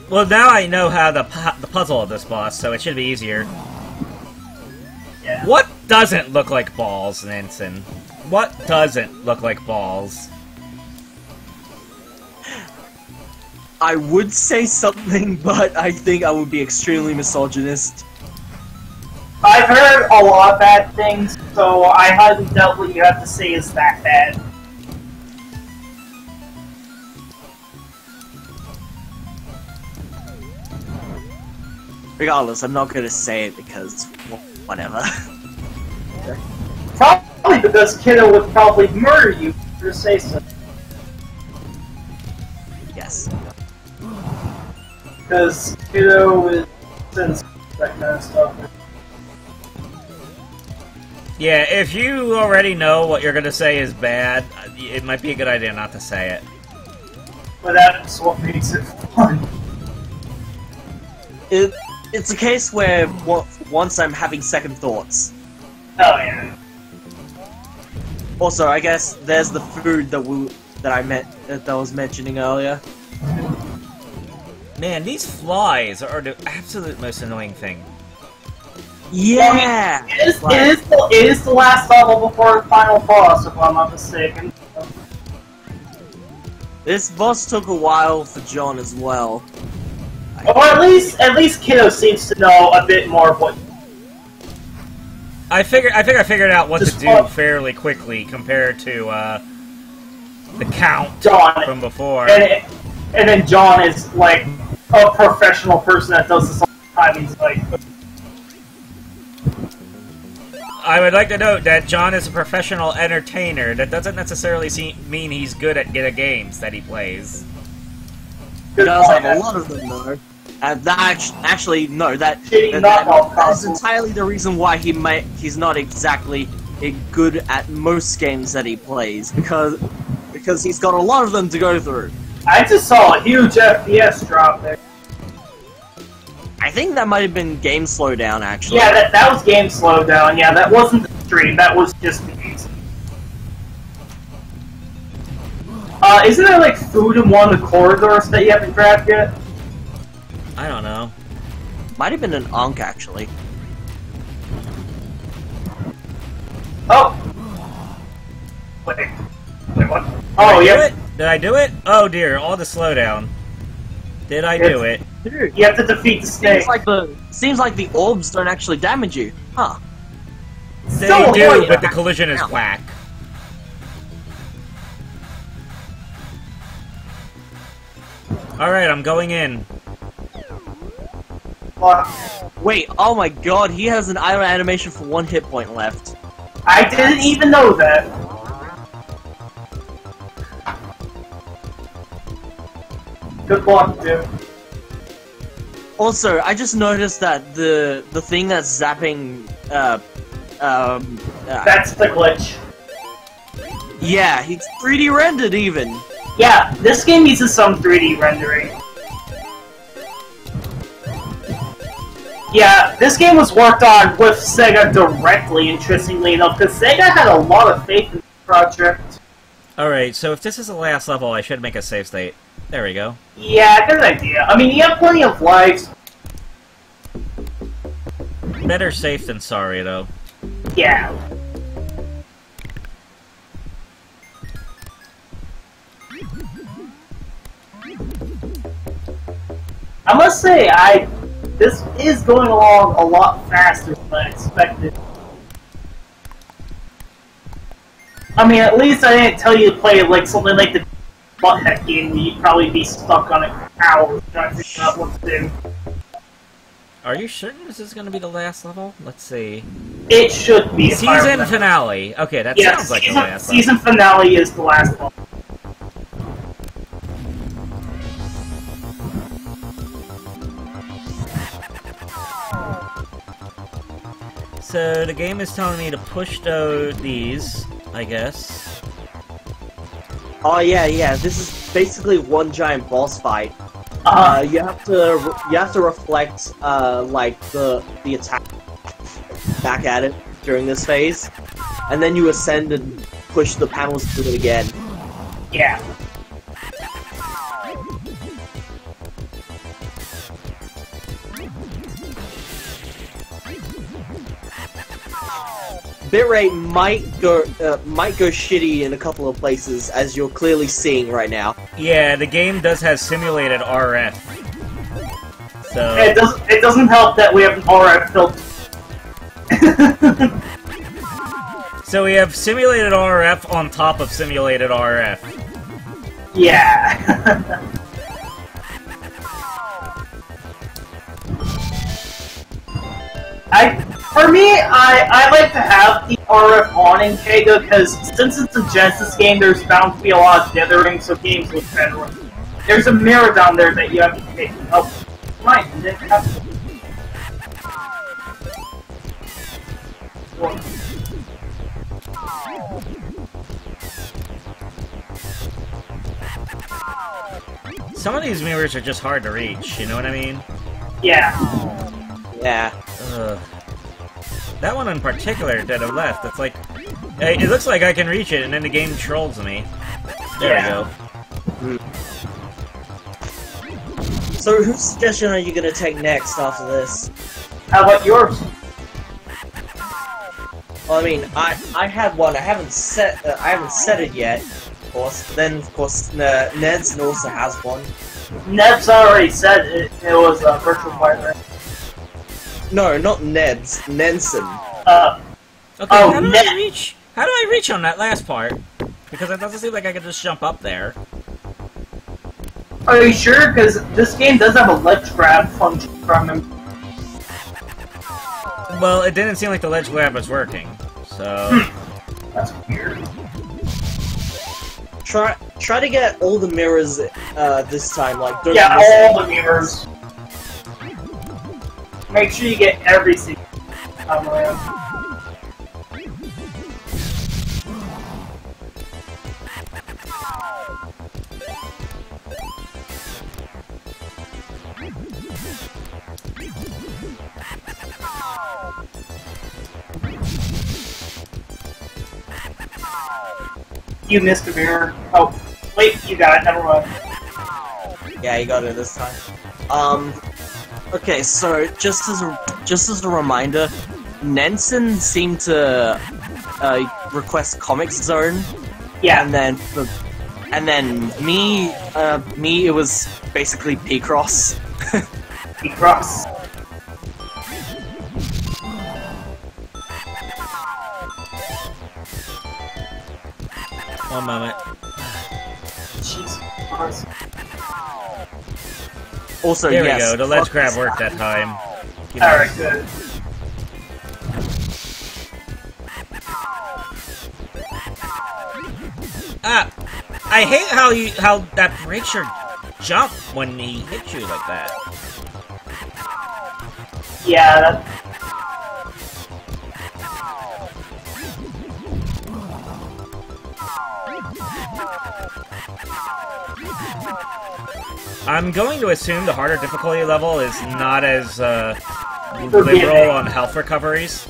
Well, now I know how the puzzle of this boss, so it should be easier. Yeah. What doesn't look like balls, Nansen? What doesn't look like balls? I would say something, but I think I would be extremely misogynist. I've heard a lot of bad things, so I highly doubt what you have to say is that bad. Regardless, I'm not going to say it because, well, whatever. Probably because Kiddo would probably murder you for say so. Yes. Because Kiddo is sensitive, that kind of stuff. Yeah, if you already know what you're gonna say is bad, it might be a good idea not to say it. But that's what makes it fun. It's a case where once I'm having second thoughts. Oh yeah. Also, I guess there's the food that I was mentioning earlier. Man, these flies are the absolute most annoying thing. Yeah! It is the last level before the final boss, if I'm not mistaken. This boss took a while for John as well. Or at least Kiddo seems to know a bit more of what. I think I figured out what to do fairly quickly compared to the Count John from before. And then John is like a professional person that does this all the time. He's like. I would like to note that John is a professional entertainer. That doesn't necessarily mean he's good at the games that he plays. He does have a lot of them, though. Actually, no, that is entirely the reason why he's not exactly good at most games that he plays, because he's got a lot of them to go through. I just saw a huge FPS drop there. I think that might have been game slowdown, actually. Yeah, that was game slowdown. Yeah, that wasn't the stream. That was just the game. Isn't there like food in one of the corridors that you haven't grabbed yet? I don't know. Might have been an Ankh, actually. Oh! Wait, what? Oh, yeah. Did I do it? Oh dear, all the slowdown. Did I do it? Dude, you have to defeat the snake. Seems like the orbs don't actually damage you, huh? They do, but the collision is whack. Alright, I'm going in. Wait, oh my god, he has an item animation for 1 hit point left. I didn't even know that. Good luck, dude. Also, I just noticed that the thing that's zapping, that's the glitch. Yeah, he's 3D rendered even. Yeah, this game uses some 3D rendering. Yeah, this game was worked on with Sega directly, interestingly enough, because Sega had a lot of faith in the project. Alright, so if this is the last level, I should make a save state. There we go. Yeah, good idea. I mean, you have plenty of lives. Better safe than sorry, though. Yeah. I must say, this is going along a lot faster than I expected. I mean, at least I didn't tell you to play like something like the Butthead game where you'd probably be stuck on it hours trying to figure out what to do. Are you certain this is going to be the last level? Let's see. It should be. Season finale. Okay, that sounds like the last level. Season finale is the last level. So the game is telling me to push these, I guess. Oh yeah. This is basically one giant boss fight. You have to reflect like the attack back at it during this phase, and then you ascend and push the panels through it again. Yeah. Bitrate might go shitty in a couple of places, as you're clearly seeing right now. Yeah, the game does have simulated RF. So it doesn't help that we have an RF filter. So we have simulated RF on top of simulated RF. Yeah. For me, I like to have the RF on in Kega, because since it's a Genesis game, there's bound to be a lot of dithering, so games look better. There's a mirror down there that you have to pick up. Right, and then have to... Some of these mirrors are just hard to reach, you know what I mean? Yeah. Yeah. That one in particular to the left, it's like... It looks like I can reach it, and then the game trolls me. There we go. So whose suggestion are you gonna take next after this? How about yours? Well, I mean, I had one. I haven't set it yet, of course. But then, of course, Ned's also has one. Ned's already said it. It was a virtual fighter. No, not Ned's. Nenson. Okay, how do I reach on that last part? Because it doesn't seem like I can just jump up there. Are you sure? Because this game does have a ledge grab function from him. Well, it didn't seem like the ledge grab was working, so... That's weird. Try to get all the mirrors this time, like... Don't all the mirrors. Make sure you get every single time around. You missed a mirror. Oh, wait, you got it. Never mind. Yeah, you got it this time. Okay, so just as a reminder, Nenson seemed to request Comics Zone. Yeah, and then me, it was basically P-Cross. P-Cross. One moment. Jesus. Also, there yes, we go. The ledge grab worked that time. Alright, good. I hate how that breaks your jump when he hits you like that. Yeah, that... I'm going to assume the harder difficulty level is not as liberal on health recoveries.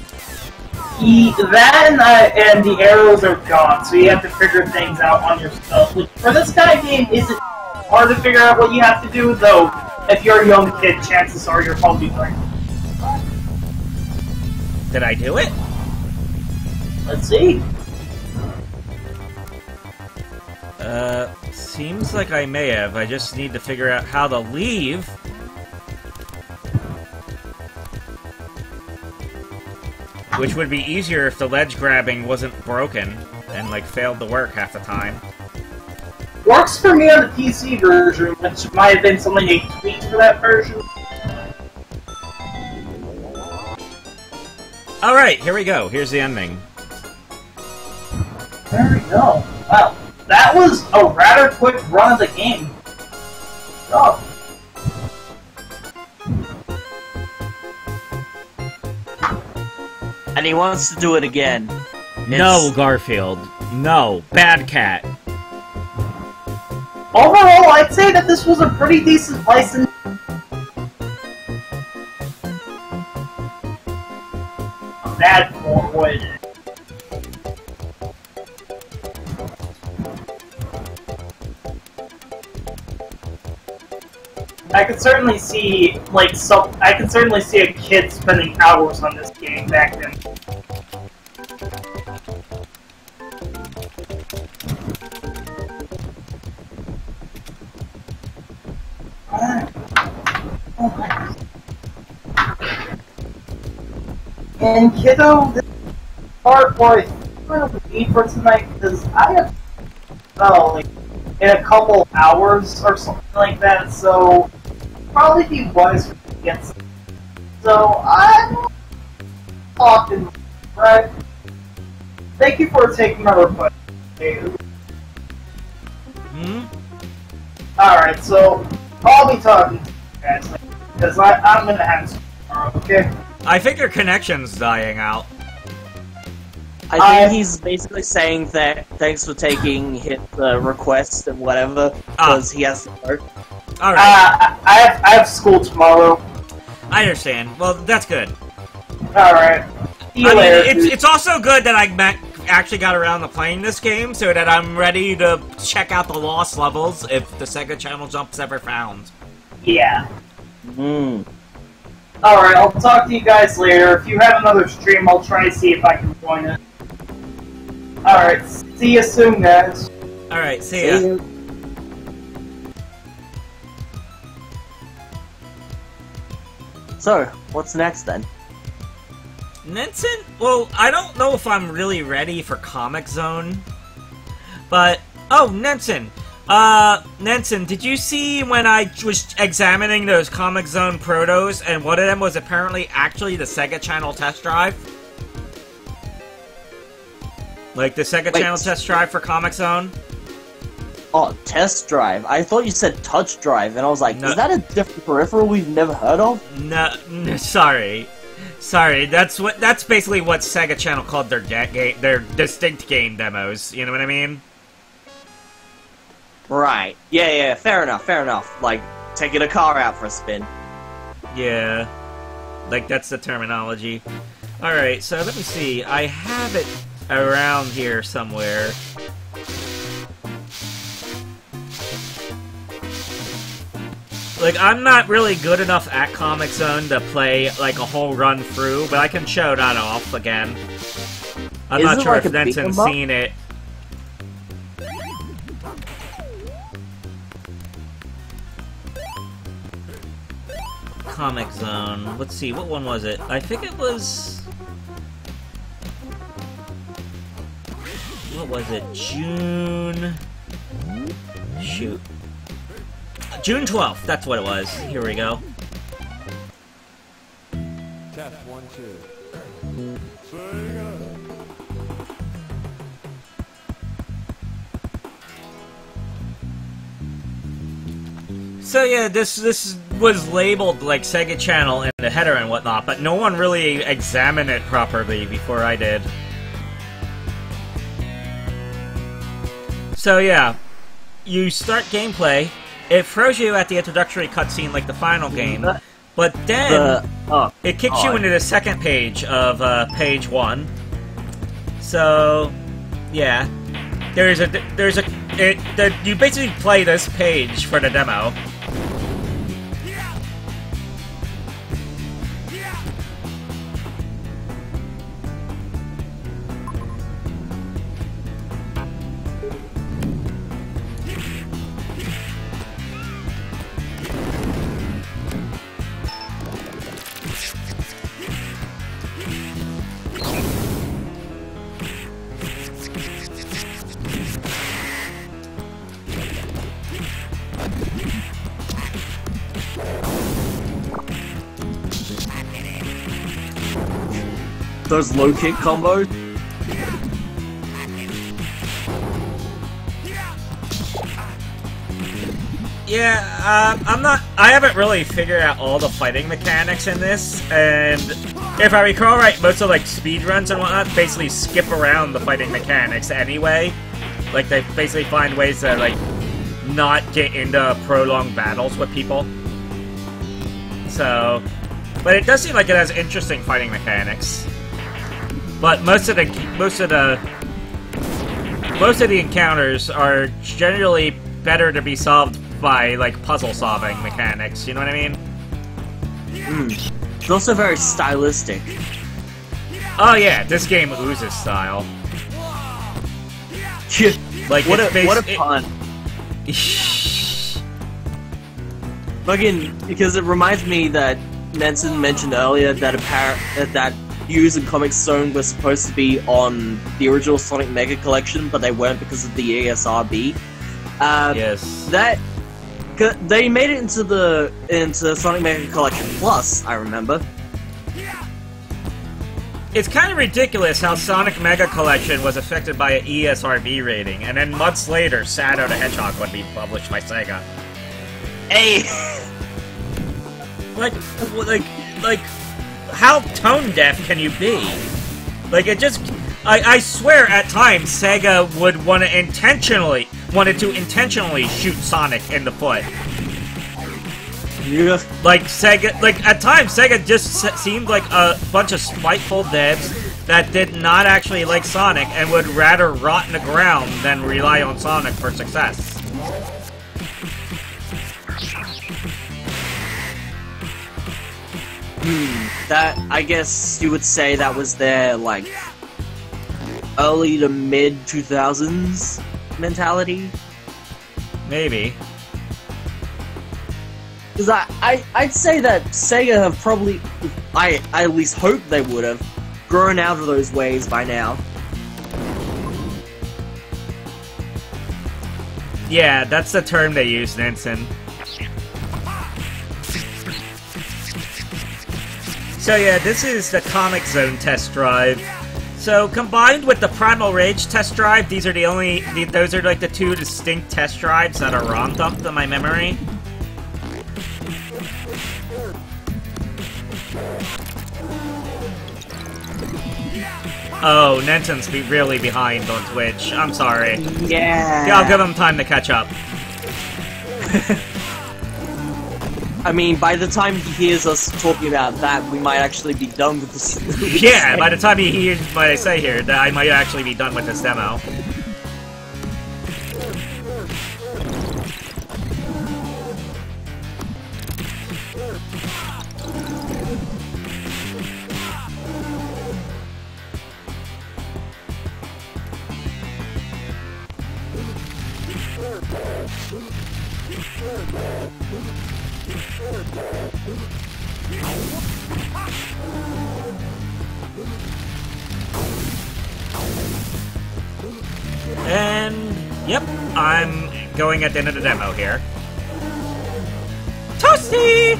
That and the arrows are gone, so you have to figure things out on yourself. Which, for this kind of game, isn't hard to figure out what you have to do, though. If you're a young kid, chances are you're probably going. Did I do it? Let's see. Seems like I may have. I just need to figure out how to leave. Which would be easier if the ledge grabbing wasn't broken and, like, failed to work half the time. Works for me on the PC version, which might have been something they tweaked for that version. Alright, here we go. Here's the ending. There we go. Wow, that was a rather quick run of the game. Oh. And he wants to do it again. No, Garfield. No. Bad cat. Overall, I'd say that this was a pretty decent license. Bad boy. I could certainly see, like, I could certainly see a kid spending hours on this game back then. And kiddo, this part where I need for tonight because I have, like, in a couple hours or something like that, so probably be wise to get some. So I'm talking, right? Thank you for taking my request. Alright, so I'll be talking to you guys because I'm gonna have some tomorrow, okay? I think your connection's dying out. I think he's basically saying that thanks for taking his request and whatever, because he has to work. Alright. I have school tomorrow. I understand. Well, that's good. Alright. It's also good that I actually got around to playing this game, so that I'm ready to check out the lost levels if the Sega Channel jump's ever found. Yeah. Alright, I'll talk to you guys later. If you have another stream, I'll try to see if I can join it. Alright, see you soon, guys. Alright, see ya. So, what's next then? Nenson? Well, I don't know if I'm really ready for Comic Zone. But, oh, Nenson. Nenson, did you see when I was examining those Comic Zone protos, and one of them was apparently actually the Sega Channel test drive? Like, the Sega Channel test drive for Comic Zone? Oh, test drive. I thought you said touch drive, and I was like, is that a different peripheral we've never heard of? No, sorry. Sorry, that's basically what Sega Channel called their distinct game demos, you know what I mean? Right. Yeah, fair enough. Like, taking a car out for a spin. Yeah. Like, that's the terminology. Alright, so let me see. I have it around here somewhere. Like, I'm not really good enough at Comic Zone to play, like, a whole run through, but I can show that off again. I'm not sure if Nenson's seen it. Comic Zone. Let's see, what one was it? I think it was... What was it? June... Shoot. June 12th, that's what it was. Here we go. Test 1, 2. So yeah, this was labeled like Sega Channel in the header and whatnot, but no one really examined it properly before I did. So yeah, you start gameplay, it throws you at the introductory cutscene like the final game, but then it kicks you into the second page of page 1. So yeah, you basically play this page for the demo. those low kick combos. Yeah, I haven't really figured out all the fighting mechanics in this, and if I recall right, most of, like, speedruns and whatnot basically skip around the fighting mechanics anyway. Like, they basically find ways to, like, not get into prolonged battles with people. So, but it does seem like it has interesting fighting mechanics. But most of the encounters are generally better to be solved by, like, puzzle-solving mechanics, you know what I mean? It's also very stylistic. Oh yeah, this game oozes style. Like, what a pun. Fucking, because it reminds me that Nansen mentioned earlier that that Hughes and Comic Zone were supposed to be on the original Sonic Mega Collection, but they weren't because of the ESRB. Yes. They made it into Sonic Mega Collection Plus, I remember. It's kind of ridiculous how Sonic Mega Collection was affected by an ESRB rating, and then months later, Shadow the Hedgehog would be published by Sega. Hey! Like, how tone deaf can you be? Like, it just... I swear at times Sega would wanted to intentionally shoot Sonic in the foot. Yeah. Like at times Sega just seemed like a bunch of spiteful devs that did not actually like Sonic and would rather rot in the ground than rely on Sonic for success. That, I guess you would say that was their, like, early to mid 2000s mentality? Maybe. Because I'd say that Sega have probably, I at least hope they would have, grown out of those ways by now. Yeah, that's the term they use, Nansen. So yeah, this is the Comic Zone test drive. So combined with the Primal Rage test drive, those are like the two distinct test drives that are ROM dumped in my memory. Oh, Nenton's really behind on Twitch. I'm sorry. Yeah. I'll give him time to catch up. I mean, by the time he hears us talking about that, we might actually be done with this. Yeah, by the time he hears what I say here, I might actually be done with this demo. And, yep, I'm going at the end of the demo here. Toasty!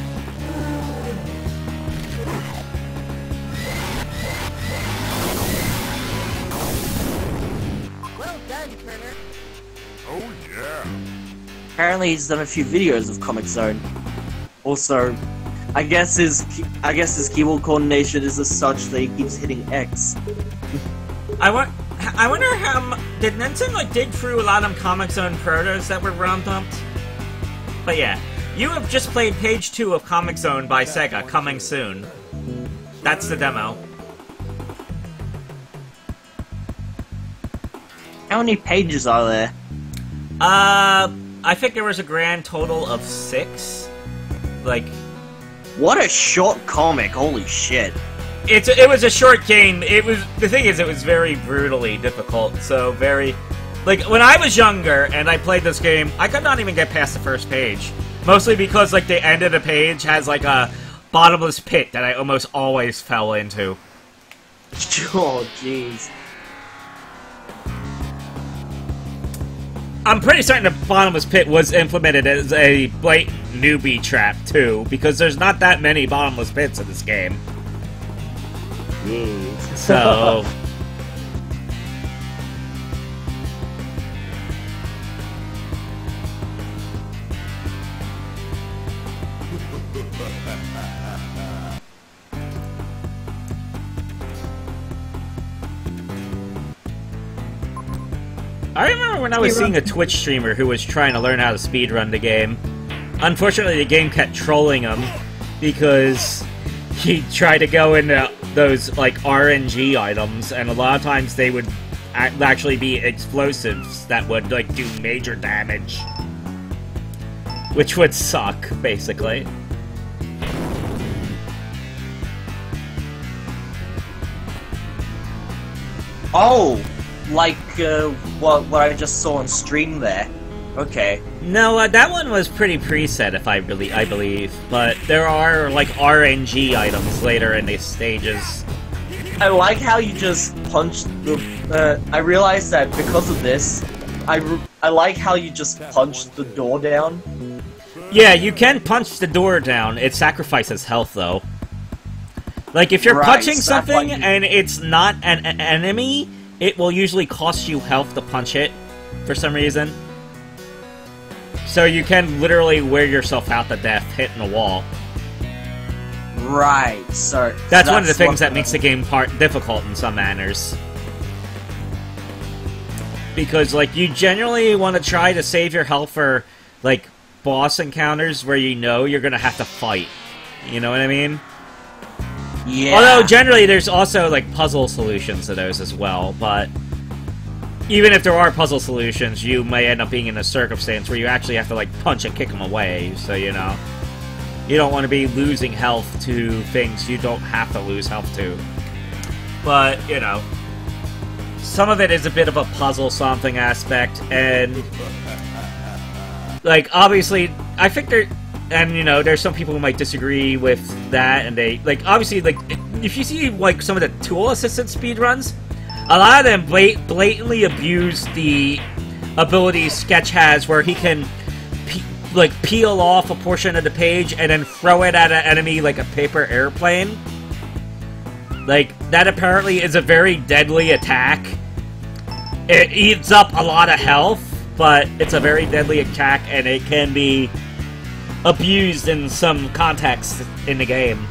Well done, Turner. Oh yeah. Apparently he's done a few videos of Comic Zone. Also, I guess his keyboard coordination is as such that he keeps hitting X. I wonder how... Did Nenson, like, dig through a lot of Comic Zone protos that were ROM dumped? But yeah, you have just played page 2 of Comic Zone by Sega, coming soon. That's the demo. How many pages are there? I think there was a grand total of 6. Like... What a short comic, holy shit. It was a short game. The thing is, it was very brutally difficult, so very... Like, when I was younger and I played this game, I could not even get past the first page. Mostly because, like, the end of the page has, like, a bottomless pit that I almost always fell into. Oh, jeez. I'm pretty certain the bottomless pit was implemented as a blatant newbie trap, too, because there's not that many bottomless pits in this game. Jeez. So... I remember when I was seeing a Twitch streamer who was trying to learn how to speedrun the game. Unfortunately, the game kept trolling him because he tried to go into those, like, RNG items, and a lot of times they would actually be explosives that would, like, do major damage. Which would suck, basically. Oh! Like, what I just saw on stream there. Okay. No, that one was pretty preset, I believe. But there are, like, RNG items later in the stages. I like how you just punched the... I realized that because of this, I like how you just punched the door down. Yeah, you can punch the door down. It sacrifices health, though. Like, if you're punching something and it's not an enemy, it will usually cost you health to punch it, for some reason. So you can literally wear yourself out to death hitting a wall. Right, so... That's one of the things that makes the game difficult in some manners. Because, like, you generally want to try to save your health for, like, boss encounters where you know you're gonna have to fight. You know what I mean? Yeah. Although, generally, there's also, like, puzzle solutions to those as well, but... Even if there are puzzle solutions, you may end up being in a circumstance where you actually have to, like, punch and kick them away, so, you know... You don't want to be losing health to things you don't have to lose health to. But, you know... Some of it is a bit of a puzzle-something aspect, and... Like, obviously, I think there... And, you know, there's some people who might disagree with that, and they... Like, obviously, like, if you see, like, some of the tool-assisted speedruns, a lot of them blatantly abuse the ability Sketch has where he can, like, peel off a portion of the page and then throw it at an enemy like a paper airplane. Like, that apparently is a very deadly attack. It eats up a lot of health, but it's a very deadly attack, and it can be abused in some context in the game.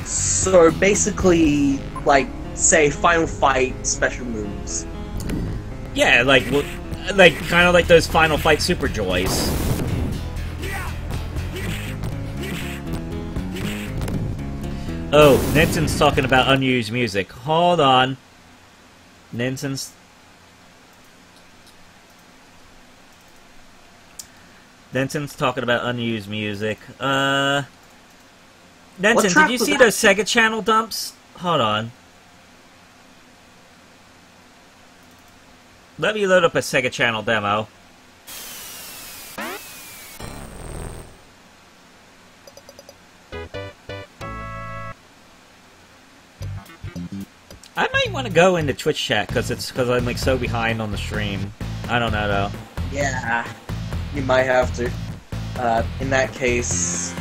So basically, like, say, Final Fight special moves. Yeah, like kind of like those Final Fight Super Joys. Oh, Ninson's talking about unused music. Hold on. Ninson's talking about unused music. Ninson, did you see those Sega Channel dumps? Hold on. Let me load up a Sega Channel demo. I might want to go into Twitch chat because I'm like so behind on the stream. I don't know though. Yeah, you might have to. In that case,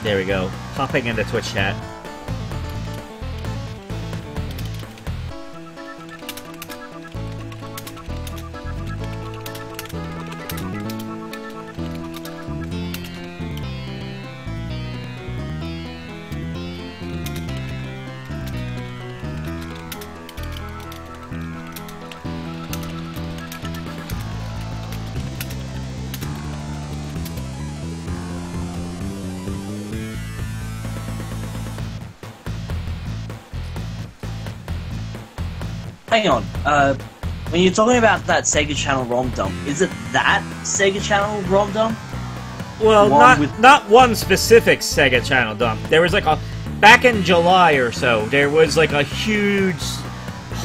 there we go. Popping into Twitch chat. hang on. When you're talking about that Sega Channel ROM dump, is it that Sega Channel ROM dump? Well, not one specific Sega Channel dump. There was like back in July or so, there was like a huge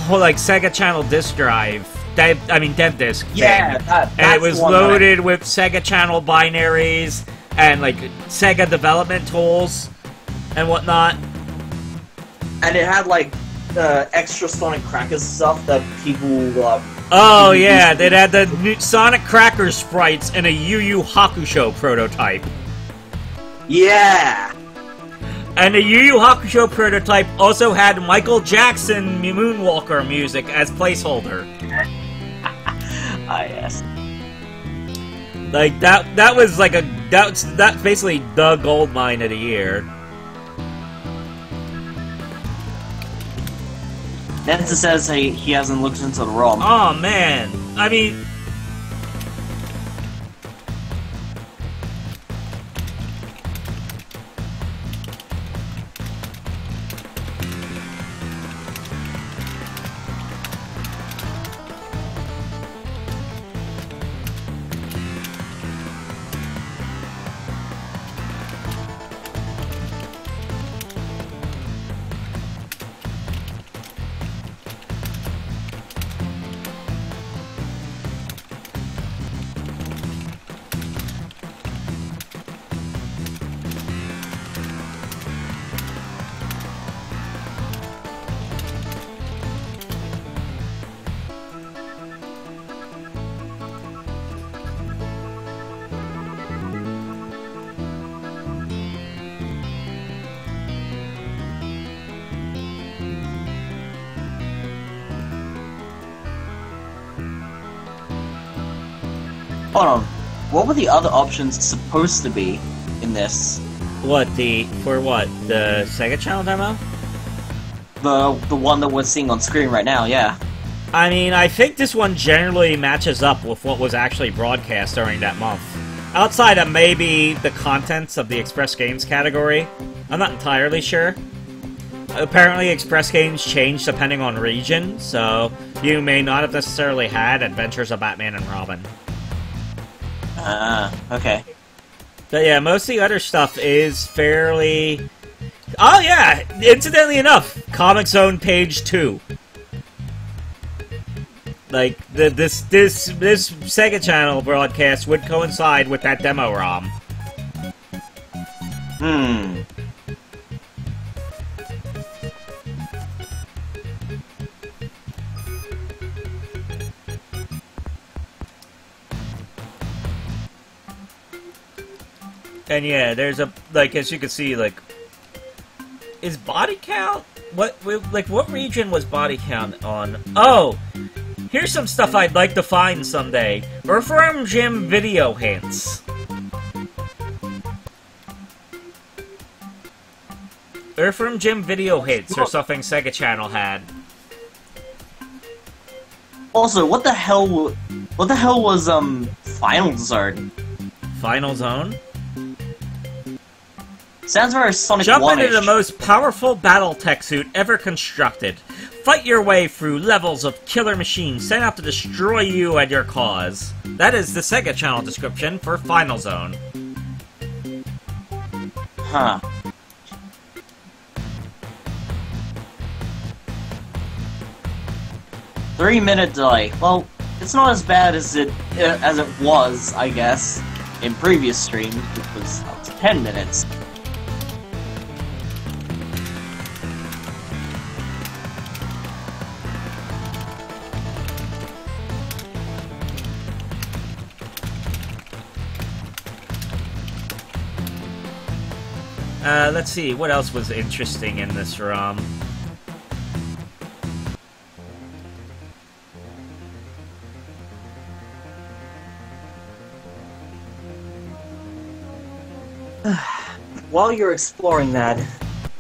whole like Sega Channel disc drive. Dev disc. Yeah, thing. And it was loaded with Sega Channel binaries and like Sega development tools and whatnot. And it had like extra Sonic Crackers stuff that people. Oh yeah, they had the new Sonic Crackers sprites and a Yu Yu Hakusho prototype. Yeah. And the Yu Yu Hakusho prototype also had Michael Jackson Moonwalker music as placeholder. Ah, yes. Like that was like that's basically the gold mine of the year. Nenza says he hasn't looked into the ROM. Oh man, I mean. Hold on. What were the other options supposed to be in this? What, the Sega Channel demo? The one that we're seeing on screen right now, yeah. I mean, I think this one generally matches up with what was actually broadcast during that month. Outside of maybe the contents of the Express Games category, I'm not entirely sure. Apparently, Express Games change depending on region, so you may not have necessarily had Adventures of Batman and Robin. Okay. But yeah, most of the other stuff is fairly... Oh yeah! Incidentally enough, Comic Zone page 2. Like, this Sega Channel broadcast would coincide with that demo ROM. And yeah, there's a, like, as you can see, like, is body count? What region was body count on? Oh! Here's some stuff I'd like to find someday. Earthworm Jim video hints. Earthworm Jim video hints, or something Sega Channel had. Also, what the hell was, Final Zone? Final Zone? Sounds very Sonic Jump 1-ish. into the most powerful battle tech suit ever constructed. Fight your way through levels of killer machines sent out to destroy you and your cause. That is the Sega Channel description for Final Zone. Huh. Three-minute delay. Well, it's not as bad as it was, I guess, in previous streams, which was up to 10 minutes. Let's see, what else was interesting in this ROM? While you're exploring that, I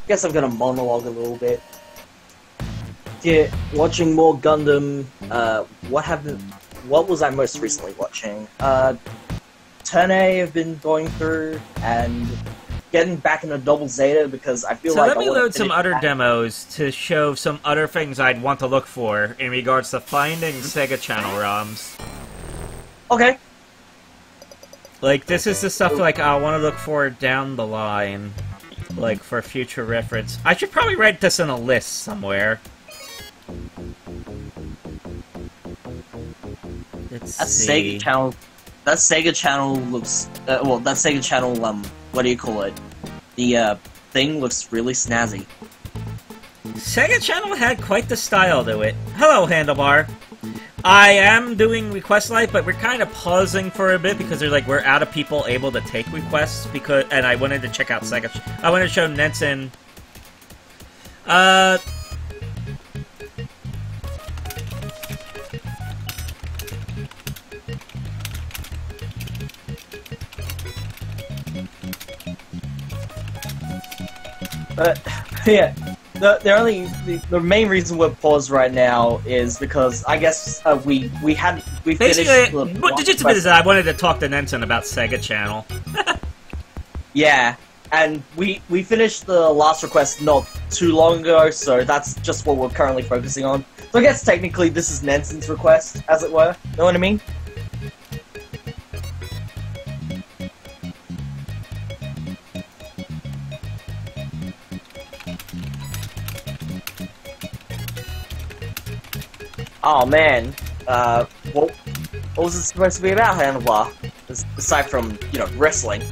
guess I'm gonna monologue a little bit. Yeah, watching more Gundam, what was I most recently watching? Turn A I've been going through, and getting back into Double Zeta because I feel like So let me load some other demos to show some other things I'd want to look for in regards to finding Sega Channel ROMs. Okay. Like, this is the stuff, like, I want to look for down the line, like, for future reference. I should probably write this in a list somewhere. That Sega channel. That Sega channel looks. Well, that Sega channel. What do you call it? The thing looks really snazzy. Sega channel had quite the style to it. Hello, Handlebar. I am doing Request Live, but we're kind of pausing for a bit because we're out of people able to take requests and I wanted to check out Sega. I wanted to show Nenson. Yeah. The main reason we're paused right now is because I guess we Basically, finished. I wanted to talk to Nenson about Sega Channel. Yeah, and we finished the last request not too long ago, so that's just what we're currently focusing on. So I guess technically this is Nenson's request, as it were. Know what I mean? Oh man, what was it supposed to be about, Handlebar? Aside from, wrestling.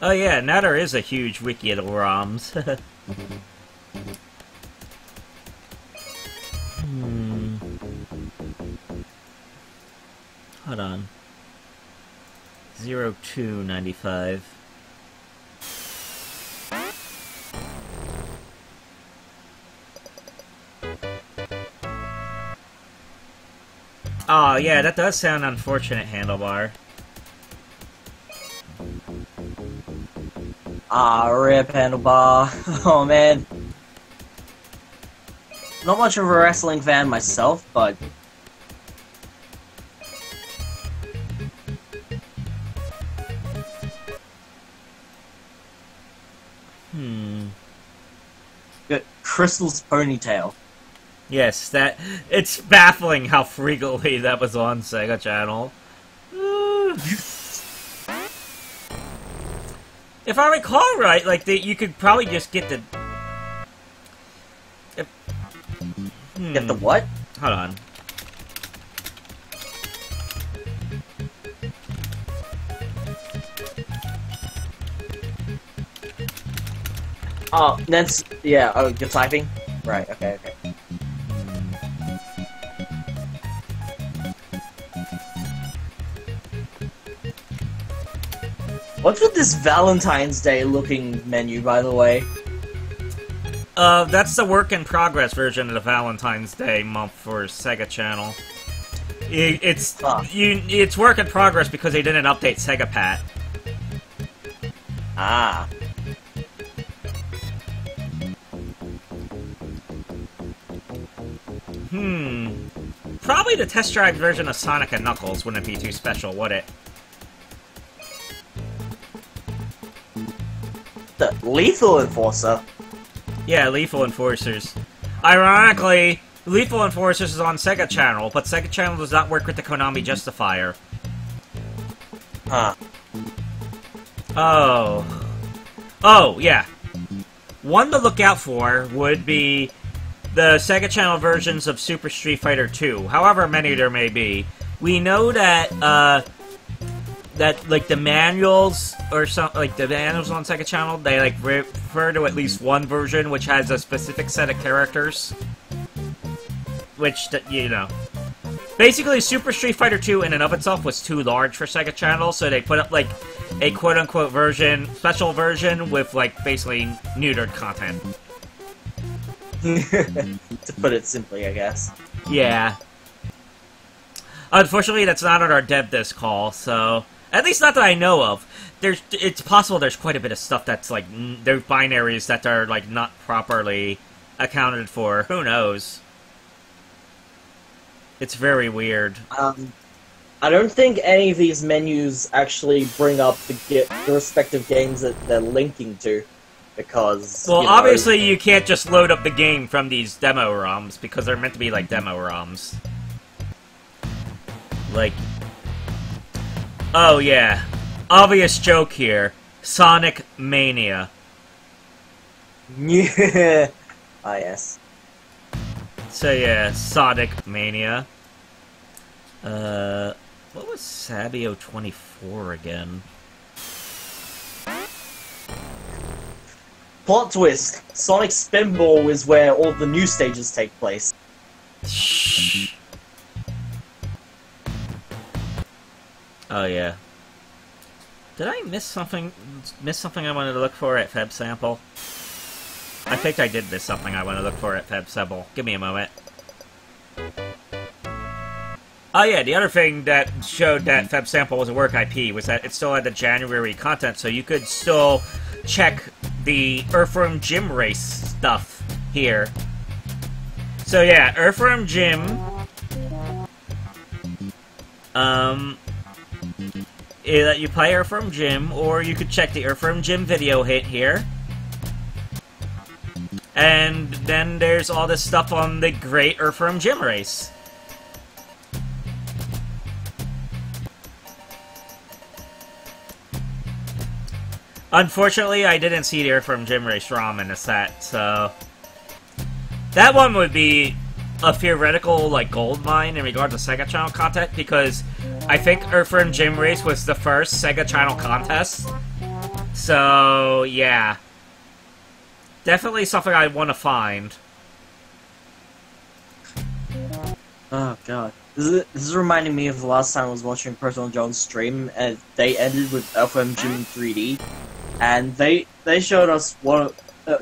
Oh yeah, now there is a huge wiki of the ROMs. Hold on. 0295. Oh yeah, that does sound unfortunate, Handlebar. Ah, rip, Handlebar. Oh, man. Not much of a wrestling fan myself, but... Got Crystal's ponytail. Yes, it's baffling how frequently that was on Sega Channel. If I recall right, you could probably just get the... Get the what? Hold on. Oh, that's... Yeah, oh, you're typing? Right, okay. What's with this Valentine's Day looking menu, by the way? That's the work-in-progress version of the Valentine's Day month for Sega Channel. It's work-in-progress because they didn't update Sega Pat. Ah. Probably the test drive version of Sonic and Knuckles wouldn't be too special, would it? The Lethal Enforcer? Yeah, Lethal Enforcers. Ironically, Lethal Enforcers is on Sega Channel, but Sega Channel does not work with the Konami Justifier. Huh. Oh, yeah. One to look out for would be the Sega Channel versions of Super Street Fighter 2, however many there may be. We know that, the manuals, or the manuals on Sega Channel, they, refer to at least one version which has a specific set of characters. Which, Basically, Super Street Fighter 2 in and of itself was too large for Sega Channel, so they put up, a quote-unquote special version with, basically neutered content. To put it simply, I guess. Yeah. Unfortunately, that's not on our dev disc call, so... At least not that I know of. It's possible there's quite a bit of stuff that's, there's binaries that are, not properly accounted for. Who knows? It's very weird. I don't think any of these menus actually bring up the respective games that they're linking to, because... Well, obviously you can't just load up the game from these demo ROMs, because they're meant to be like demo ROMs. Like... Oh yeah. Obvious joke here. Sonic Mania. Yeah. Ah, yes. So yeah, Sonic Mania. What was Sabio 24 again? Plot twist. Sonic Spinball is where all the new stages take place. Shh. Oh yeah. Did I miss something? Miss something I wanted to look for at Feb Sample? I think I did miss something I want to look for at Feb Sample. Give me a moment. Oh yeah, the other thing that showed that Feb Sample was a work IP was that it still had the January content, so you could still check the Earthworm Jim race stuff here. So yeah, Earthworm Jim. That you play Earthworm Jim, or you could check the Earthworm Jim video hit here. And then there's all this stuff on the Great Earthworm Jim race. Unfortunately, I didn't see the Earthworm Jim race ROM in the set, so... That one would be a theoretical, like, gold mine in regard to Sega Channel content, because I think Earthworm Jim race was the first Sega Channel contest. So, yeah. Definitely something I want to find. Oh god. This is reminding me of the last time I was watching Personal John's stream, and they ended with FM Jim 3D, and they showed us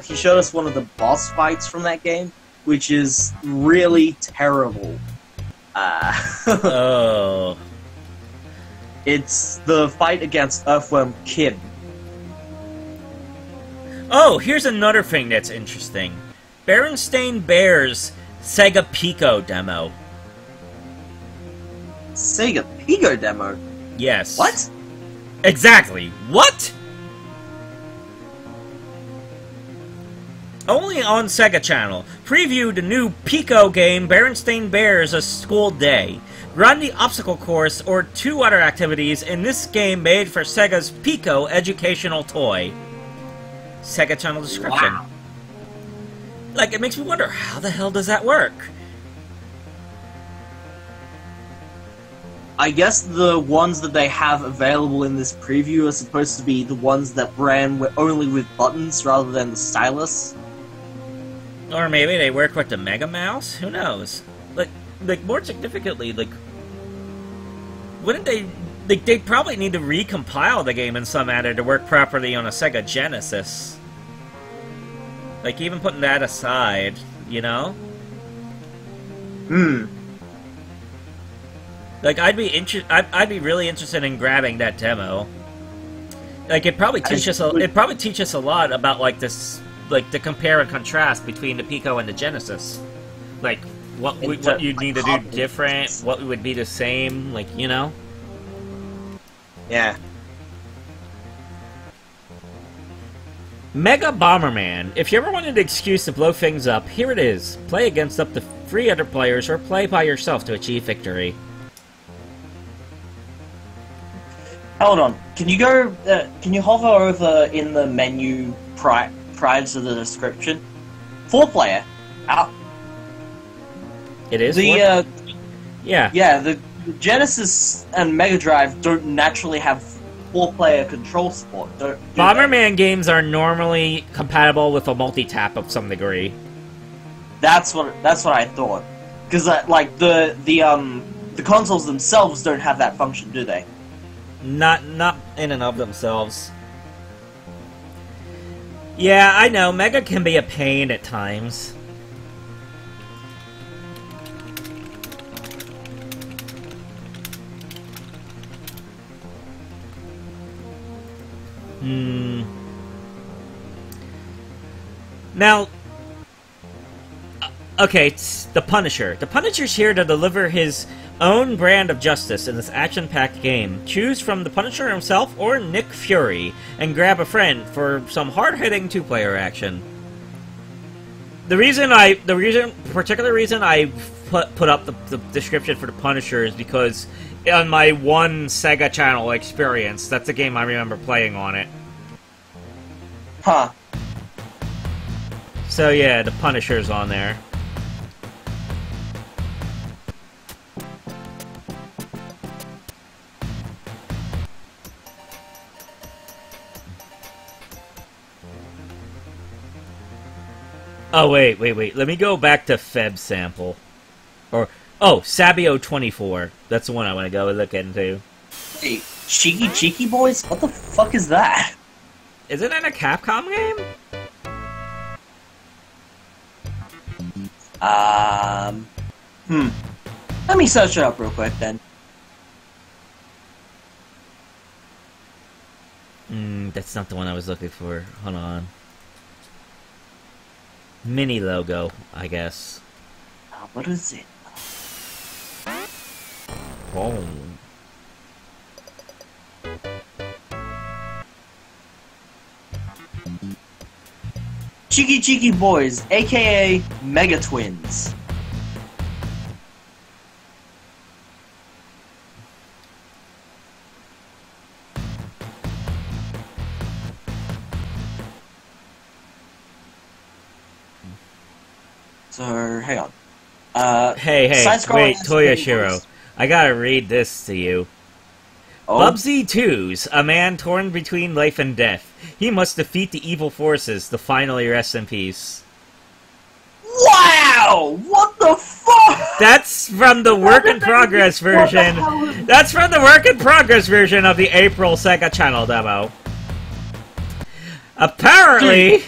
he showed us one of the boss fights from that game, which is really terrible. Oh. It's the fight against Earthworm Kid. Oh, here's another thing that's interesting. Berenstain Bears Sega Pico demo. Sega Pico demo? Yes. What? Exactly. What? Only on Sega Channel. Preview the new Pico game Berenstain Bears A School Day. Run the obstacle course or 2 other activities in this game made for Sega's Pico educational toy. Sega Channel description. Wow. Like, it makes me wonder, how the hell does that work? I guess the ones that they have available in this preview are supposed to be the ones that ran only with buttons rather than the stylus. Or maybe they work with the Mega Mouse? Who knows? Like more significantly, like, wouldn't they... Like, they probably need to recompile the game in some manner to work properly on a Sega Genesis. Like, even putting that aside, you know? Like, I'd be really interested in grabbing that demo. Like, it probably teaches us a lot about, like, this, like, the compare and contrast between the Pico and the Genesis. Like, what you'd need to do different, what would be the same, like, you know? Yeah. Mega Bomberman. If you ever wanted an excuse to blow things up, here it is. Play against up to 3 other players, or play by yourself to achieve victory. Hold on. Can you go? Can you hover over in the menu prior to the description? 4-player. Out. It is. Yeah. Yeah. The Genesis and Mega Drive don't naturally have 4-player control support. Do Bomberman games are normally compatible with a multi-tap of some degree. That's what I thought. Because like the consoles themselves don't have that function, do they? Not in and of themselves. Yeah, I know. Mega can be a pain at times. Now, Okay, it's the Punisher. The Punisher's here to deliver his own brand of justice in this action-packed game. Choose from the Punisher himself or Nick Fury, and grab a friend for some hard-hitting two-player action. The particular reason I put up the description for the Punisher is because on my one Sega Channel experience, that's a game I remember playing on it. Huh. So yeah, the Punisher's on there. Oh, wait. Let me go back to Feb Sample. Oh, Sabio 24. That's the one I want to go look into. Hey, Cheeky Boys? What the fuck is that? Isn't that a Capcom game? Let me search it up real quick, then. That's not the one I was looking for. Hold on. Mini logo, I guess. What is it? Oh. Cheeky Boys, aka Mega Twins. So, hang on. Hey, wait, Toyoshiro. I gotta read this to you. Oh? Bubsy 2's a man torn between life and death. He must defeat the evil forces to finally rest in peace. Wow! What the fuck? That's from the work-in-progress version. That's from the work-in-progress version of the April Sega Channel demo. Apparently... Dude.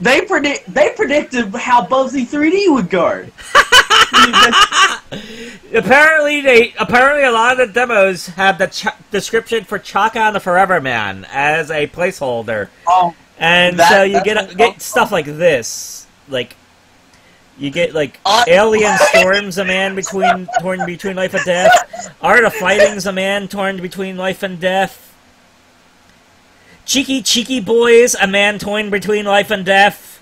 They predicted how Bubsy 3D would go. apparently a lot of the demos have the description for Chaka and the Forever Man as a placeholder. Oh, and so you get stuff like this, like you get like Alien Storm's a man torn between life and death. Art of Fighting's a man torn between life and death. Cheeky Boys, a man torn between life and death.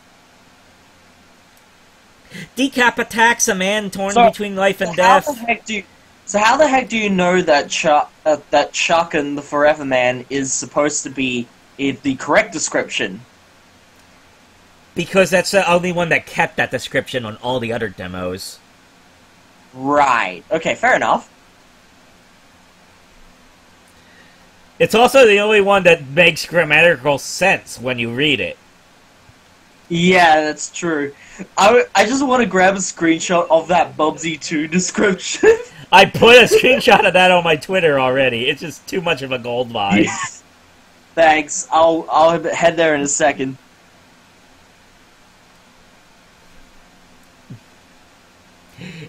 Decap Attacks, a man torn between life and death. How the heck do you know that Chuck and the Forever Man is supposed to be the correct description? Because that's the only one that kept that description on all the other demos. Right. Okay, fair enough. It's also the only one that makes grammatical sense when you read it. Yeah, that's true. I just want to grab a screenshot of that Bubsy 2 description. I put a screenshot of that on my Twitter already. It's just too much of a gold mine. Yeah. Thanks. I'll head there in a second.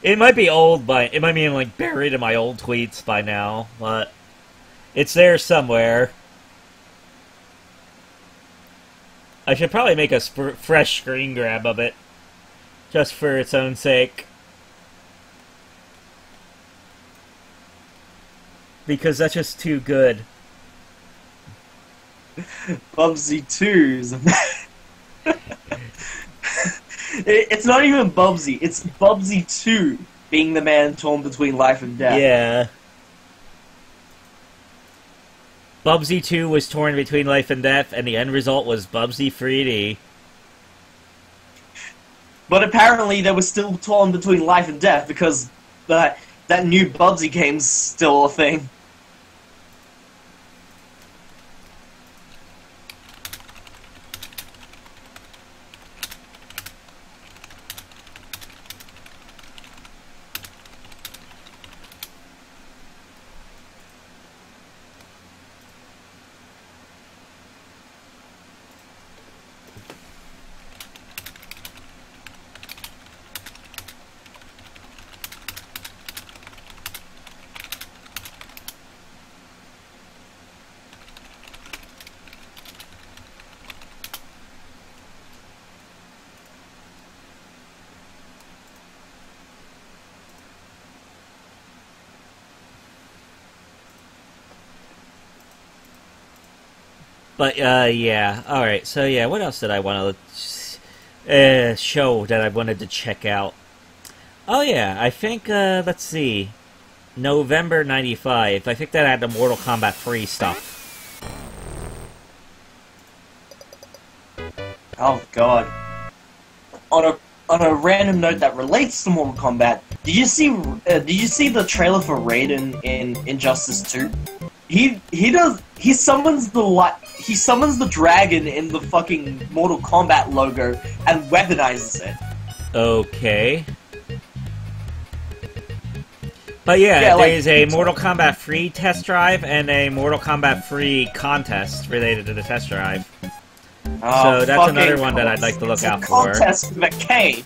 It might be old, but it might be like buried in my old tweets by now, but it's there somewhere. I should probably make a fresh screen grab of it, just for its own sake. Because that's just too good. Bubsy 2's. It's not even Bubsy, it's Bubsy 2 being the man torn between life and death. Yeah. Bubsy 2 was torn between life and death, and the end result was Bubsy 3D. But apparently they were still torn between life and death, because that new Bubsy game's still a thing. But, yeah. Alright, so yeah, what else did I want to show that I wanted to check out? Oh, yeah, I think, let's see. November 95. I think that had the Mortal Kombat 3 stuff. Oh, God. On a random note that relates to Mortal Kombat, did you see the trailer for Raiden in Injustice 2? He summons the dragon in the fucking Mortal Kombat logo and weaponizes it. Okay. But yeah, there's a Mortal Kombat 3 test drive and a Mortal Kombat 3 contest related to the test drive. Oh, so that's another one that I'd like to look out for. Contest with a K.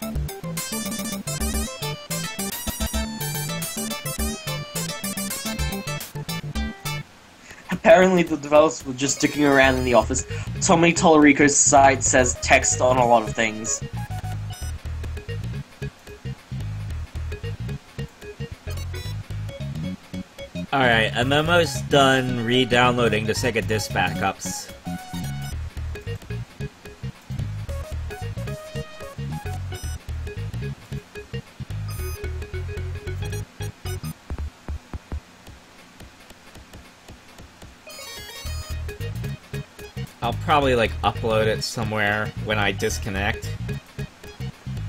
Apparently the developers were just sticking around in the office. Tommy Tallarico's site says text on a lot of things. Alright, I'm almost done re-downloading the Sega disc backups. I'll probably, like, upload it somewhere when I disconnect.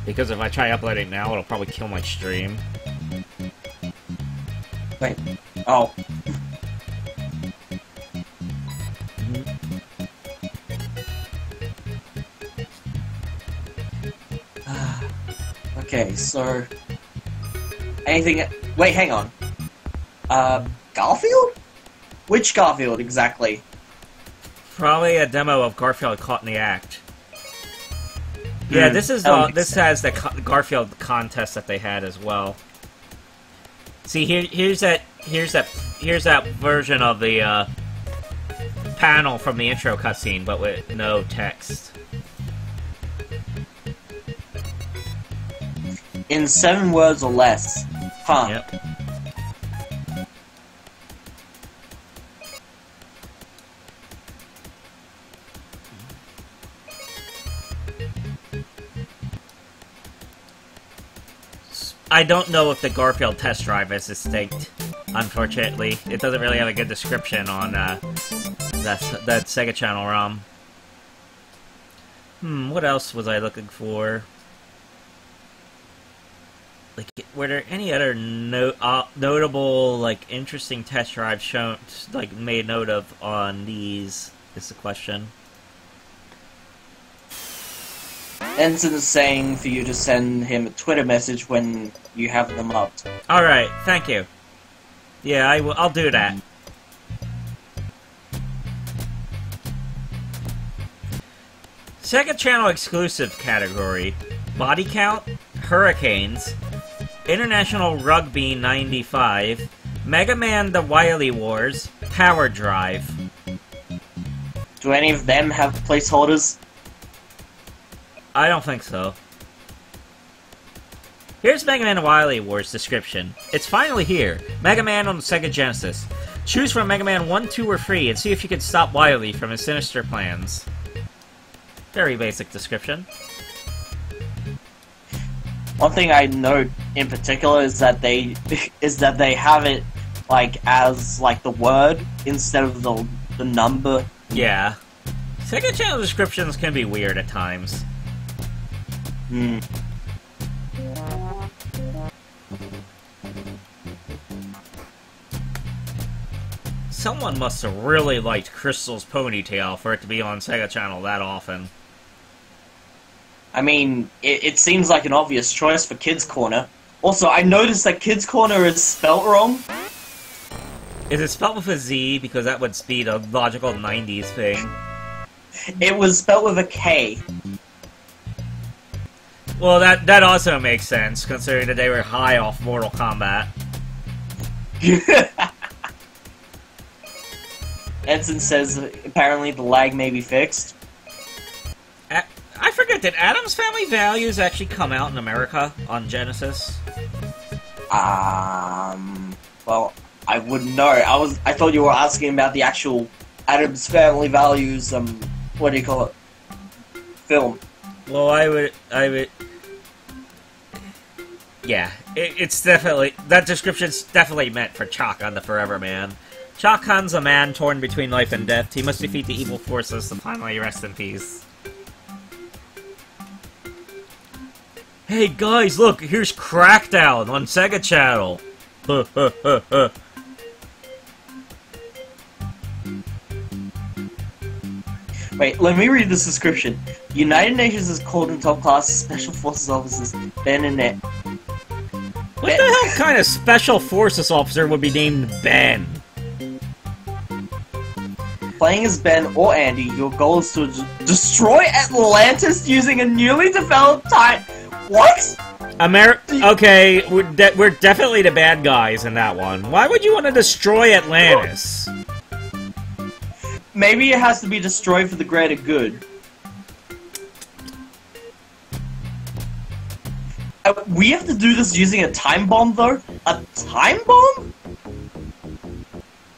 Because if I try uploading now, it'll probably kill my stream. Wait. Oh. Okay, so... Anything... Wait, hang on. Garfield? Which Garfield, exactly? Probably a demo of Garfield Caught in the Act. Yeah, this is this has the Garfield contest that they had as well. See, here's that version of the panel from the intro cutscene, but with no text. In 7 words or less. Huh. Yep. I don't know if the Garfield test drive is distinct, unfortunately. It doesn't really have a good description on that Sega Channel ROM. What else was I looking for? Like, were there any other notable, like, interesting test drives shown, like, made note of on these, is the question. Ensign is saying for you to send him a Twitter message when you have them up. Alright, thank you. Yeah, I'll do that. Sega Channel exclusive category. Body count, Hurricanes, International Rugby 95, Mega Man The Wily Wars, Power Drive. Do any of them have placeholders? I don't think so. Here's Mega Man Wily Wars description. It's finally here. Mega Man on the Sega Genesis. Choose from Mega Man 1, 2, or 3 and see if you can stop Wily from his sinister plans. Very basic description. One thing I note in particular is that they have it like as like the word instead of the number. Yeah. Sega Channel descriptions can be weird at times. Someone must have really liked Crystal's ponytail for it to be on Sega Channel that often. I mean, it seems like an obvious choice for Kids Corner. Also, I noticed that Kids Corner is spelt wrong. Is it spelled with a Z? Because that would be the logical 90s thing. It was spelled with a K. Well, that also makes sense, considering that they were high off Mortal Kombat. Ensign says apparently the lag may be fixed. I forget, did Addams Family Values actually come out in America on Genesis? Well, I wouldn't know. I thought you were asking about the actual Adam's Family Values, what do you call it? Film. Well, I would... Yeah, it's definitely... That description's definitely meant for Chakan the Forever Man. Chakan's a man torn between life and death. He must defeat the evil forces to finally rest in peace. Hey guys, look, here's Crackdown on Sega Channel. Wait, let me read this description. United Nations has called in top class Special Forces officers Ben and Net. What the hell kind of Special Forces officer would be named Ben? Playing as Ben or Andy, your goal is to destroy Atlantis using a newly developed type. What? Okay, we're definitely the bad guys in that one. Why would you want to destroy Atlantis? Maybe it has to be destroyed for the greater good. We have to do this using a time bomb, though? A time bomb?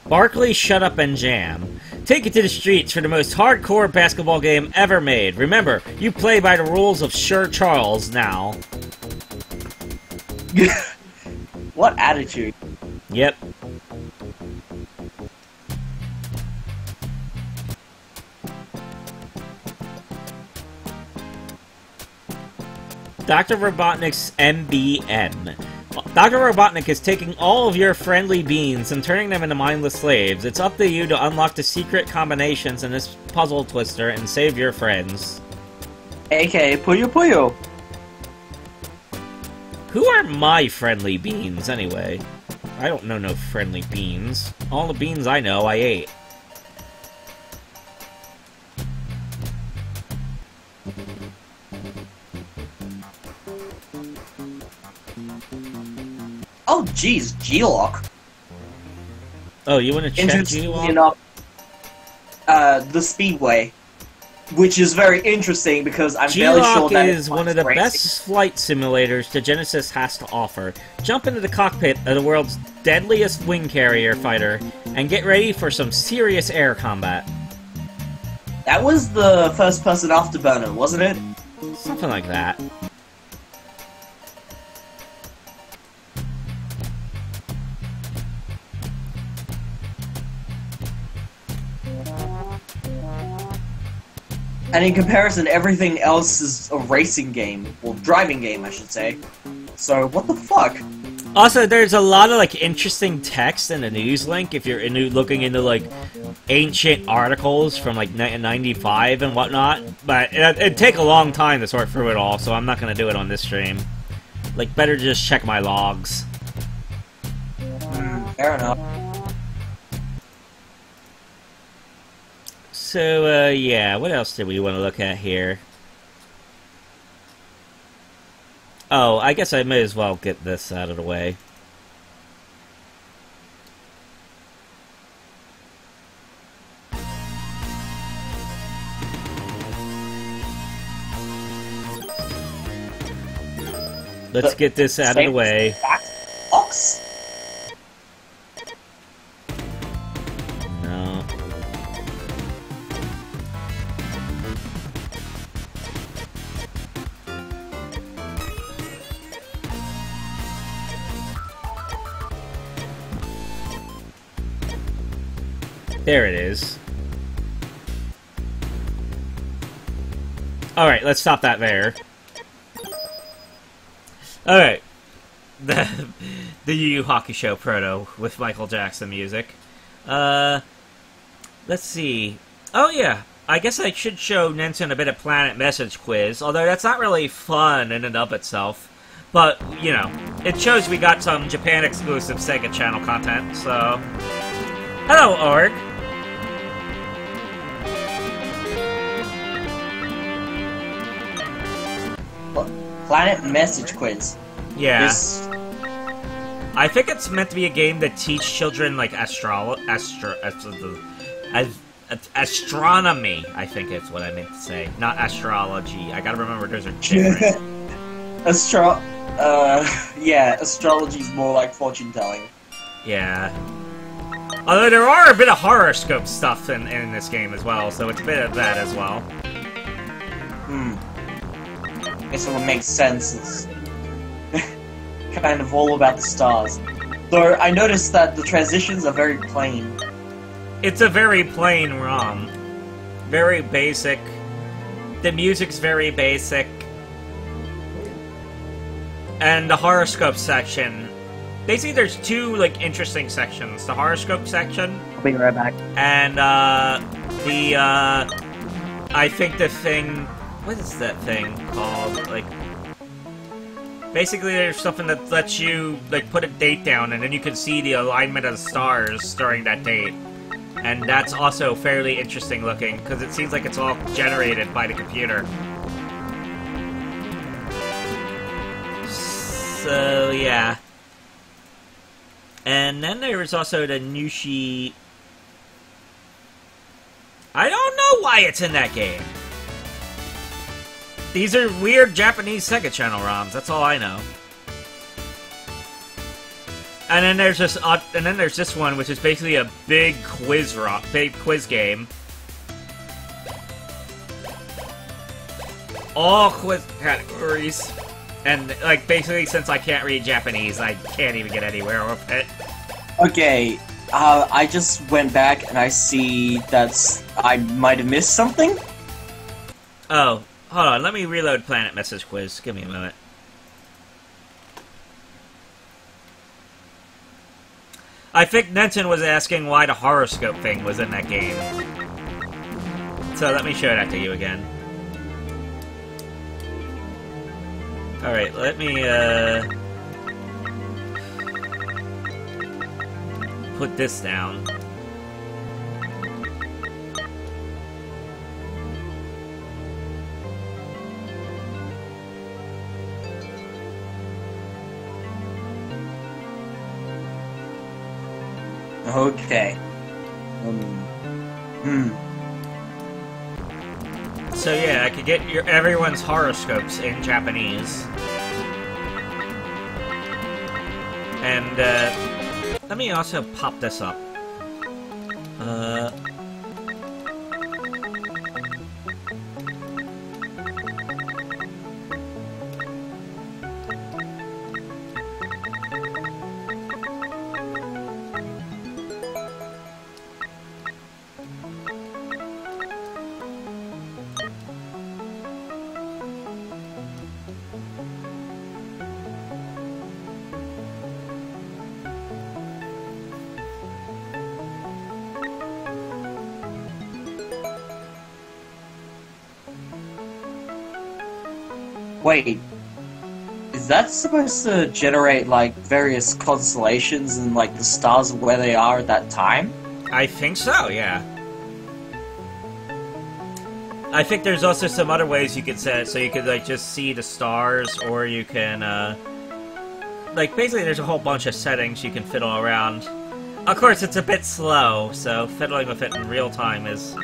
Barkley, shut up and jam. Take it to the streets for the most hardcore basketball game ever made. Remember, you play by the rules of Sir Charles now. What attitude? Yep. Dr. Robotnik's MBN. Dr. Robotnik is taking all of your friendly beans and turning them into mindless slaves. It's up to you to unlock the secret combinations in this puzzle twister and save your friends. AKA Puyo Puyo. Who are my friendly beans, anyway? I don't know no friendly beans. All the beans I know, I ate. Oh, jeez, G-Lock. Oh, you want to check Interestingly enough, the Speedway, which is very interesting because I'm fairly sure that is one of the best flight simulators the Genesis has to offer. Jump into the cockpit of the world's deadliest wing carrier fighter and get ready for some serious air combat. That was the first-person afterburner, wasn't it? Something like that. And in comparison, everything else is a racing game. Well, driving game, I should say. So, what the fuck? Also, there's a lot of, like, interesting text in the news link if you're looking into, like, ancient articles from, like, 95 and whatnot. But it'd take a long time to sort through it all, so I'm not gonna do it on this stream. Like, better just check my logs. Fair enough. So, yeah, what else did we want to look at here? Oh, I guess I may as well get this out of the way. Let's get this out of the way. Box? No. There it is. Alright, let's stop that there. Alright. The Yu Yu Hakusho proto with Michael Jackson music. Let's see. Oh yeah, I guess I should show Nenson a bit of Planet Message Quiz, although that's not really fun in and of itself. But, you know, it shows we got some Japan-exclusive Sega Channel content, so... Hello, Org! Planet Message Quiz. Yeah. This... I think it's meant to be a game that teach children, like, astronomy, I think is what I meant to say. Not astrology. I gotta remember those are different. yeah, astrology's more like fortune-telling. Yeah. Although there are a bit of horoscope stuff in this game as well, so it's a bit of that as well. Guess it would make sense. It's kind of all about the stars. Though I noticed that the transitions are very plain. It's a very plain ROM. Very basic. The music's very basic. And the horoscope section. Basically, there's two, like, interesting sections. The horoscope section. I'll be right back. And, I think the thing... What is that thing called? Like... Basically, there's something that lets you, like, put a date down, and then you can see the alignment of the stars during that date. And that's also fairly interesting looking, because it seems like it's all generated by the computer. So, yeah. And then there was also the Nushi... I don't know why it's in that game. These are weird Japanese Sega Channel ROMs, that's all I know. And then there's this one, which is basically a big quiz game. All quiz categories. And, like, basically, since I can't read Japanese, I can't even get anywhere with it. Okay, I just went back and I see that I might have missed something. Oh, hold on, let me reload Planet Message Quiz. Give me a moment. I think Nenton was asking why the horoscope thing was in that game. So let me show that to you again. Alright, let me, put this down. Okay. So yeah, I could get everyone's horoscopes in Japanese. And, let me also pop this up. Wait, is that supposed to generate, like, various constellations and, like, the stars of where they are at that time? I think so, yeah. I think there's also some other ways you could set it, so you could, like, just see the stars, or you can, like, basically there's a whole bunch of settings you can fiddle around. Of course, it's a bit slow, so fiddling with it in real time is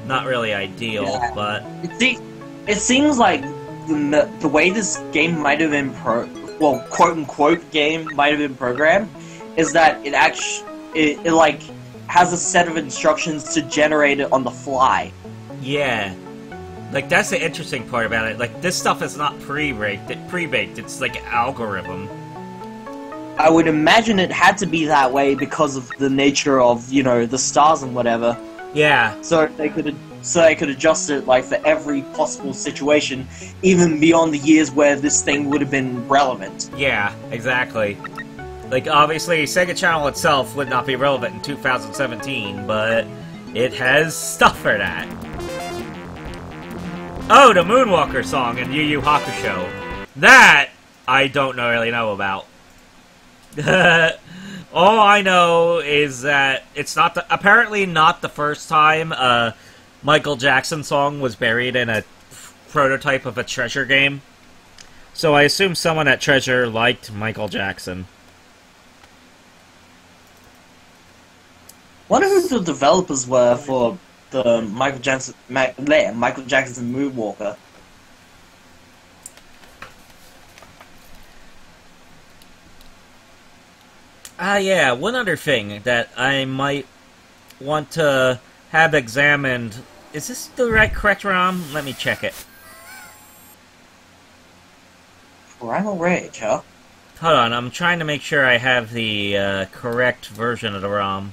not really ideal, Yeah. but... It seems like the way this game might have been quote-unquote game might have been programmed is that it actually, it like, has a set of instructions to generate it on the fly. Yeah. Like, that's the interesting part about it. Like, this stuff is not pre-baked, it's like algorithm. I would imagine it had to be that way because of the nature of, you know, the stars and whatever. Yeah. So they could adjust it, like, for every possible situation, even beyond the years where this thing would have been relevant. Yeah, exactly. Like, obviously, Sega Channel itself would not be relevant in 2017, but it has stuff for that. Oh, the Moonwalker song in Yu Yu Hakusho. That, I don't really know about. All I know is that it's not apparently not the first time Michael Jackson song was buried in a prototype of a Treasure game. So I assume someone at Treasure liked Michael Jackson. Wonder who the developers were for the Michael Jackson Moonwalker. Yeah, one other thing that I might want to have examined. Is this the correct ROM? Let me check it. Primal Rage, huh? Hold on, I'm trying to make sure I have the correct version of the ROM.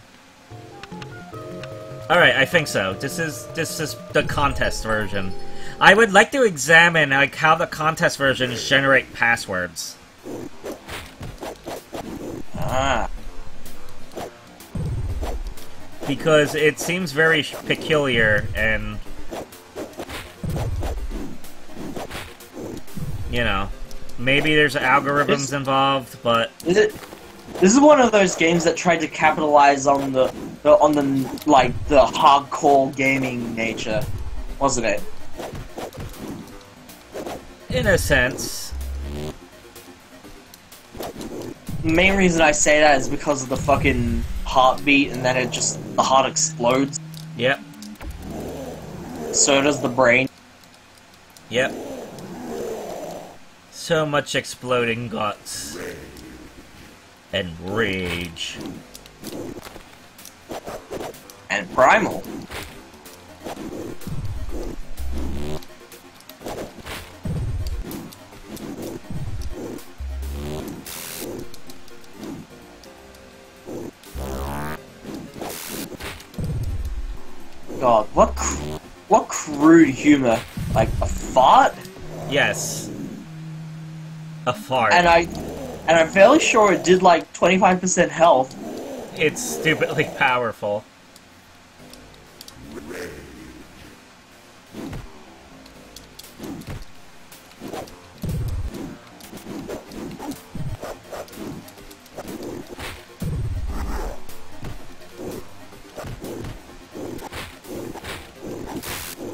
Alright, I think so. This is the contest version. I would like to examine like how the contest versions generate passwords. Ah. Because it seems very peculiar and... You know, maybe there's algorithms involved, but... This is one of those games that tried to capitalize on the hardcore gaming nature, wasn't it? In a sense. The main reason I say that is because of the fucking heartbeat, and then the heart explodes. Yep. So does the brain. Yep. So much exploding guts. And rage. And primal. God, what crude humor. Like, a fart? Yes. A fart. And I'm fairly sure it did like 25% health. It's stupidly powerful.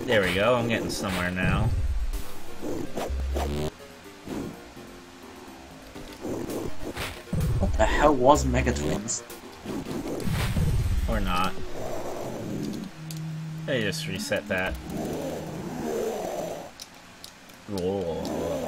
There we go, I'm getting somewhere now. What the hell was Mega Twins? Or not. Let me just reset that. Whoa.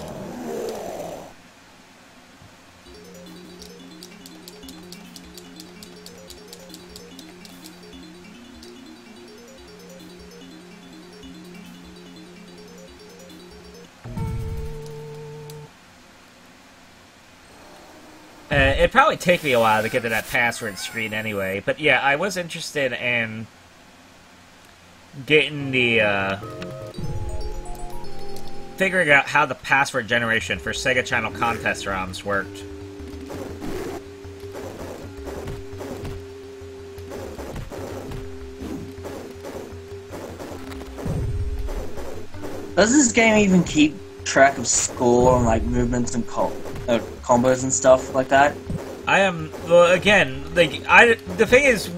It'd probably take me a while to get to that password screen anyway, but yeah, I was interested in getting the, figuring out how the password generation for Sega Channel contest ROMs worked. Does this game even keep track of score and like movements and combos and stuff like that? Well, again, the thing is,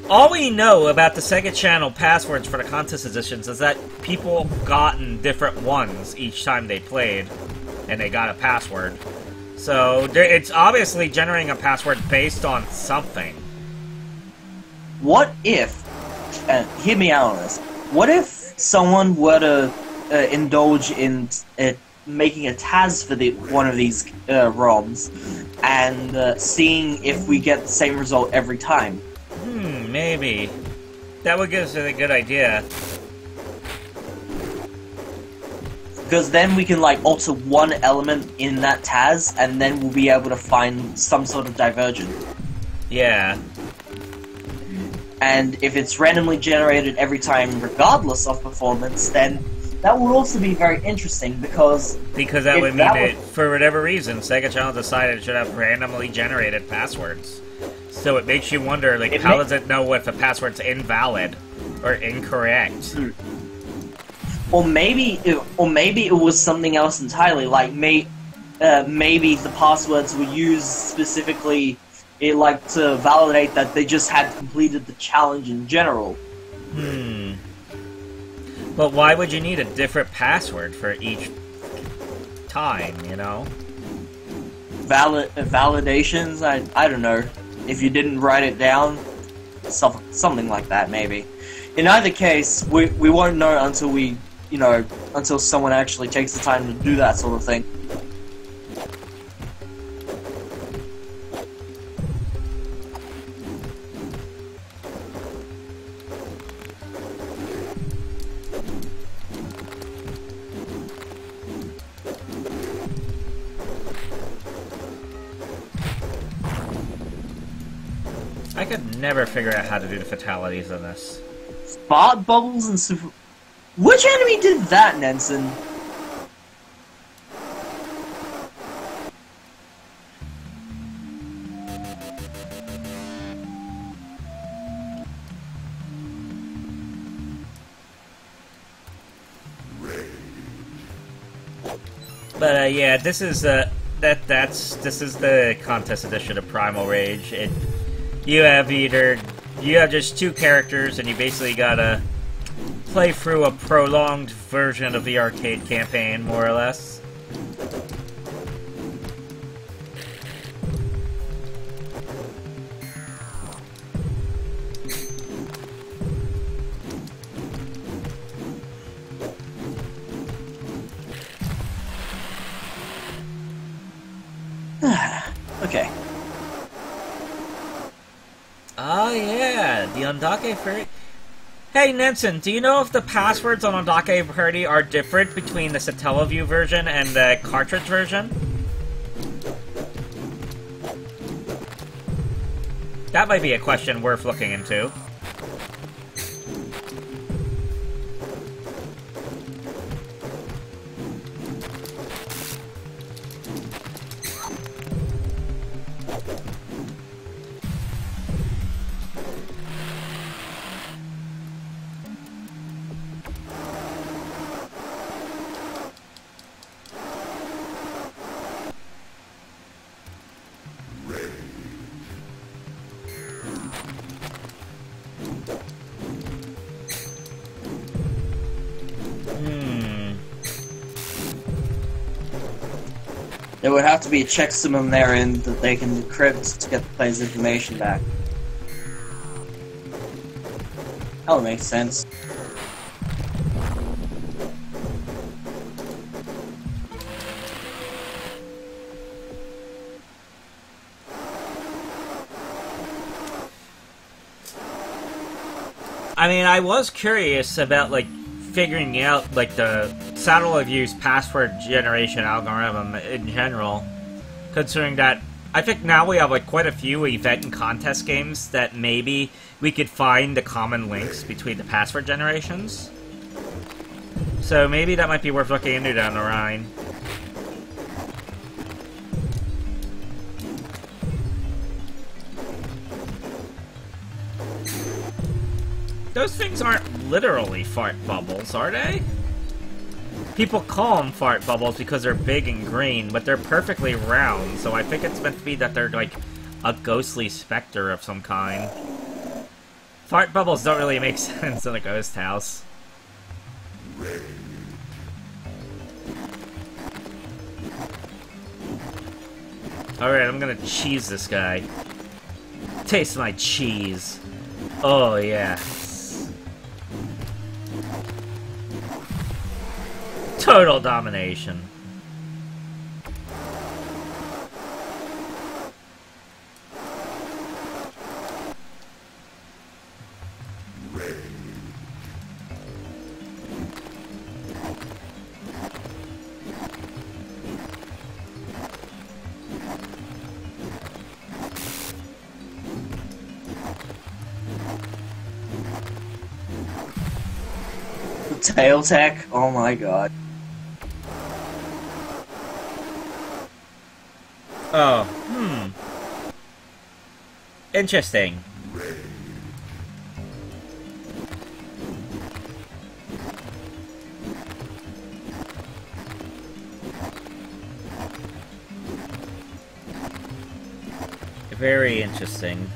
all we know about the Sega Channel passwords for the contest editions is that people gotten different ones each time they played, and they got a password. So, it's obviously generating a password based on something. What if, and hear me out on this, what if someone were to indulge in making a TAS for one of these ROMs, and seeing if we get the same result every time? Maybe. That would give us a good idea. Because then we can, like, alter one element in that TAS, and then we'll be able to find some sort of divergent. Yeah. And if it's randomly generated every time regardless of performance, then that would also be very interesting, because that would mean that, for whatever reason, Sega Channel decided it should have randomly generated passwords. So it makes you wonder, like, how does it know if a password's invalid or incorrect? Or maybe it was something else entirely. Like maybe the passwords were used specifically, to validate that they just had completed the challenge in general. But why would you need a different password for each time, you know? Validations? I don't know. If you didn't write it down, something like that, maybe. In either case, we won't know until someone actually takes the time to do that sort of thing. could never figure out how to do the fatalities in this. Fart bubbles and super... Which enemy did that, Nenson? But yeah, this is this is the contest edition of Primal Rage. You have just two characters, and you basically gotta play through a prolonged version of the arcade campaign, more or less. Okay. Oh yeah, the Ondake Party. Hey Nenson, do you know if the passwords on Ondake Party are different between the Satellaview version and the cartridge version? That might be a question worth looking into. There would have to be a checksum on their end that they can decrypt to get the player's information back. That would make sense. I mean, I was curious about, like, figuring out, like, the Satellaview's password generation algorithm in general, considering that I think now we have, like, quite a few event and contest games that maybe we could find the common links between the password generations. So maybe that might be worth looking into down the line. Those things aren't literally fart bubbles, are they? People call them fart bubbles because they're big and green, but they're perfectly round, so I think it's meant to be that they're like a ghostly specter of some kind. Fart bubbles don't really make sense in a ghost house. Alright, I'm gonna cheese this guy. Taste my cheese. Oh, yeah. Total domination. Tail tech? Oh my god. Oh, interesting. Very interesting.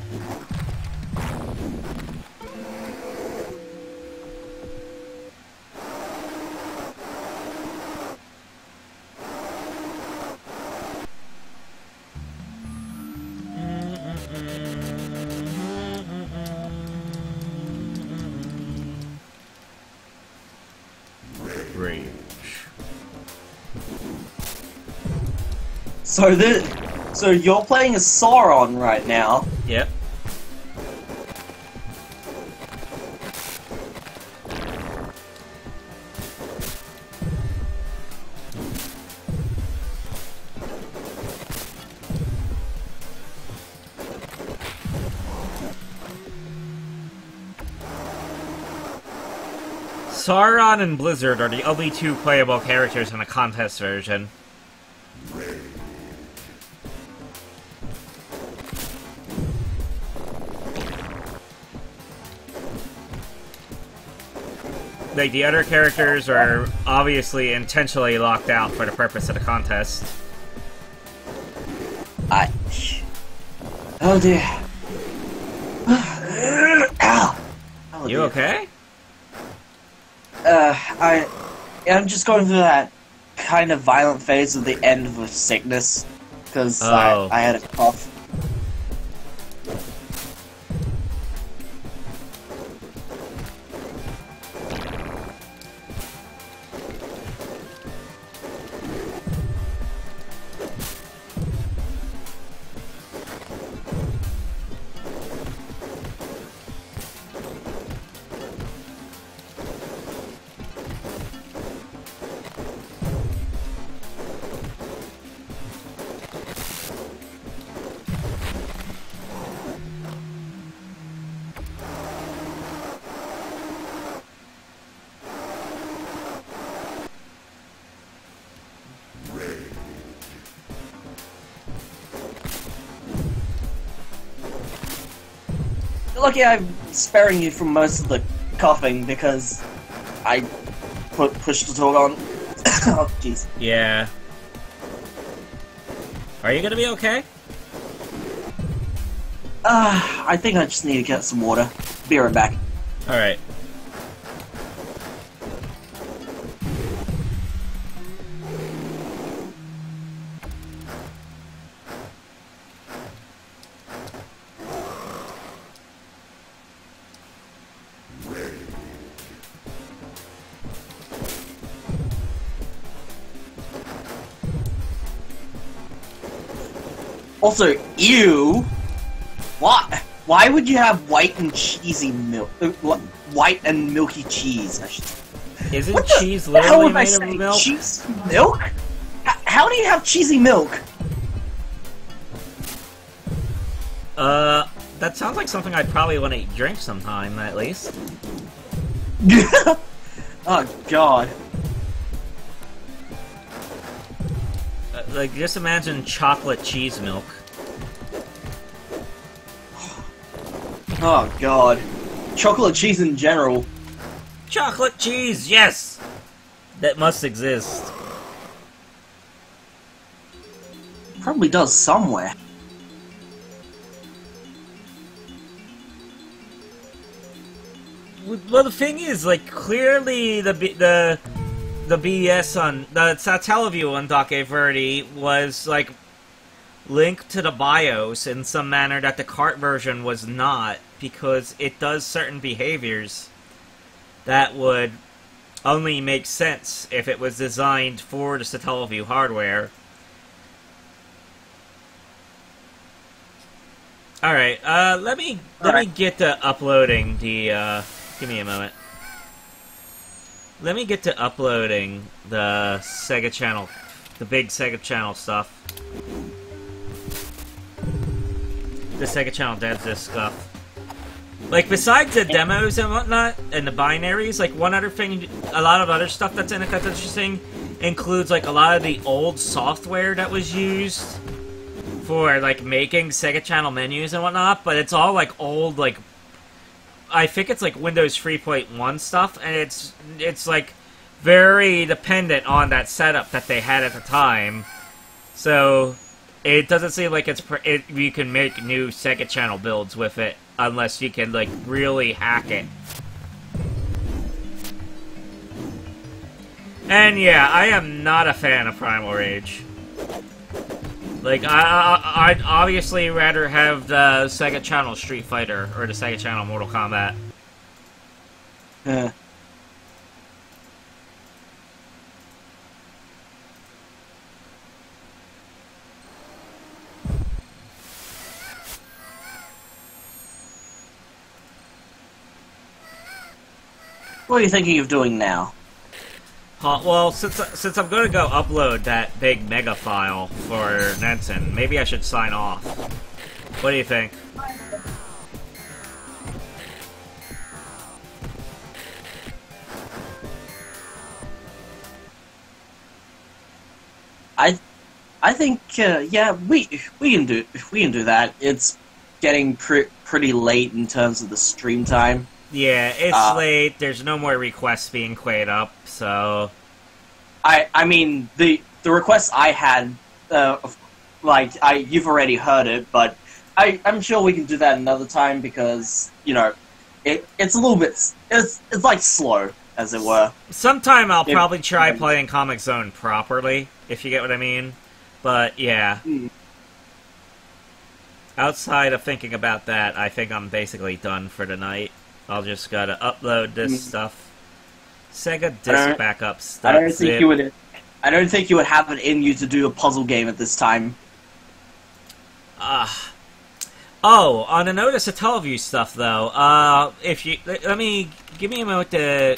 So you're playing as Sauron right now. Yep. Sauron and Blizzard are the only two playable characters in the contest version. Like, the other characters are obviously intentionally locked out for the purpose of the contest. Oh dear. Ow! Oh, You dear. okay? I'm just going through that kind of violent phase of the end of a sickness, because I had a cough. Lucky I'm sparing you from most of the coughing because I pushed the talk on. Oh, jeez. Yeah. Are you gonna be okay? I think I just need to get some water. Be right back. Alright. Also, ew! What? Why would you have white and cheesy milk? White and milky cheese, I should say. Isn't What cheese the hell literally would I made say? of milk? Cheese milk? How do you have cheesy milk? That sounds like something I'd probably want to drink sometime, at least. Oh, God. Like, just imagine chocolate cheese milk. Oh, God. Chocolate cheese in general. Chocolate cheese, yes! That must exist. Probably does somewhere. Well, the thing is, like, clearly the BS on the Satellaview on Doc Verde was like linked to the BIOS in some manner that the cart version was not, because it does certain behaviors that would only make sense if it was designed for the Satellaview hardware. Alright, let me get to uploading the, give me a moment. Let me get to uploading the Sega Channel, the big Sega Channel stuff. The Sega Channel Dead Disc stuff. Like, besides the demos and whatnot, and the binaries, like, one other thing, a lot of other stuff that's in it that's interesting includes, like, a lot of the old software that was used for, like, making Sega Channel menus and whatnot, but it's all, like, old, like, I think it's, like, Windows 3.1 stuff, and it's, like, very dependent on that setup that they had at the time. So, it doesn't seem like you can make new Sega Channel builds with it, unless you can, like, really hack it. And yeah, I am not a fan of Primal Rage. Like, I'd obviously rather have the Sega Channel Street Fighter or the Sega Channel Mortal Kombat. What are you thinking of doing now? Well, since I'm going to go upload that big mega file for Nenson, maybe I should sign off. What do you think? I think yeah, we can do that. It's getting pretty late in terms of the stream time. Yeah, it's late. There's no more requests being queued up, so I mean the requests I had, you've already heard it, but I'm sure we can do that another time because it's a little bit it's like slow, as it were. Sometime I'll probably try playing Comic Zone properly, if you get what I mean. But yeah. Outside of thinking about that, I think I'm basically done for tonight. I'll just gotta upload this stuff. Sega disc backups. I don't think you would have it in you to do a puzzle game at this time. Oh, on a note of Satellaview stuff though, if you give me a moment to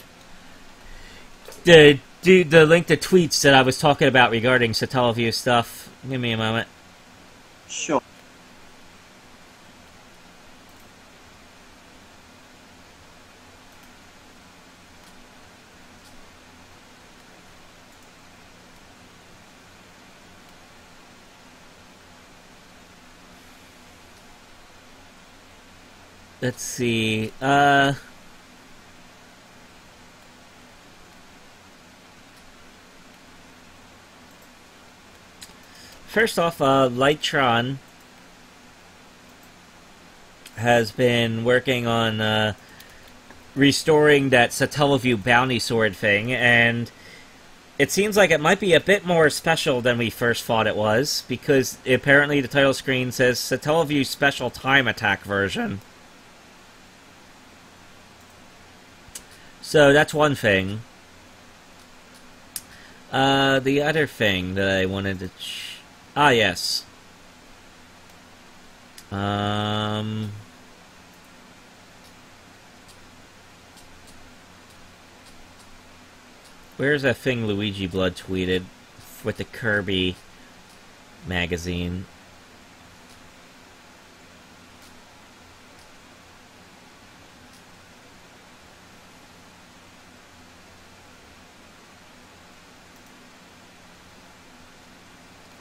do the link to tweets that I was talking about regarding Satellaview stuff. Give me a moment. Sure. Let's see. First off, Lightron has been working on restoring that Satellaview bounty sword thing, and it seems like it might be a bit more special than we first thought it was, because apparently the title screen says Satellaview Special Time Attack version. So that's one thing. The other thing that I wanted to... yes. Where's that thing Luigi Blood tweeted with the Kirby magazine?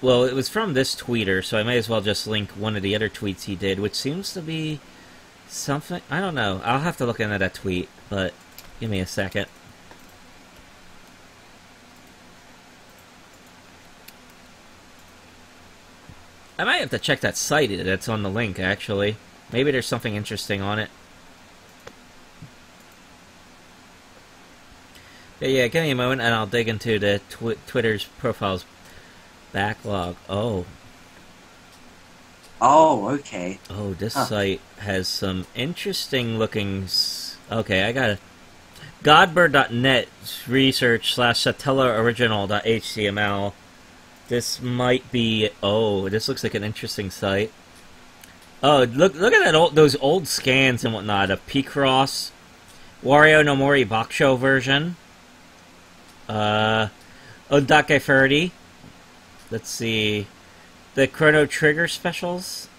Well, it was from this tweeter, so I may as well just link one of the other tweets he did, which seems to be something... I don't know. I'll have to look into that tweet, but give me a second. I might have to check that site that's on the link, actually. Maybe there's something interesting on it. Yeah, give me a moment, and I'll dig into the Twitter's profiles backlog. Oh, okay. Oh, this site has some interesting looking... Okay, I got it. Godbird.net research / Satella original.html. This might be... Oh, this looks like an interesting site. Oh, look at that those old scans and whatnot. A Picross, Wario no Mori Bakusho version. Odake 30. Let's see. The Chrono Trigger specials.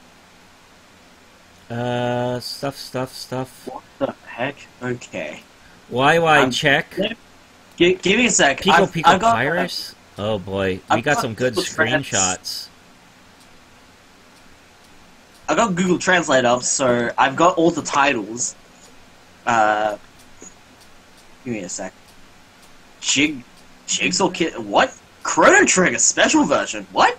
Stuff. What the heck? Okay. YY check. Give me a sec. Pico Virus? Oh boy, we got some good screenshots. I got Google Translate up, so I've got all the titles. Give me a sec. Jigsaw Kid. What? Chrono Trigger special version. What?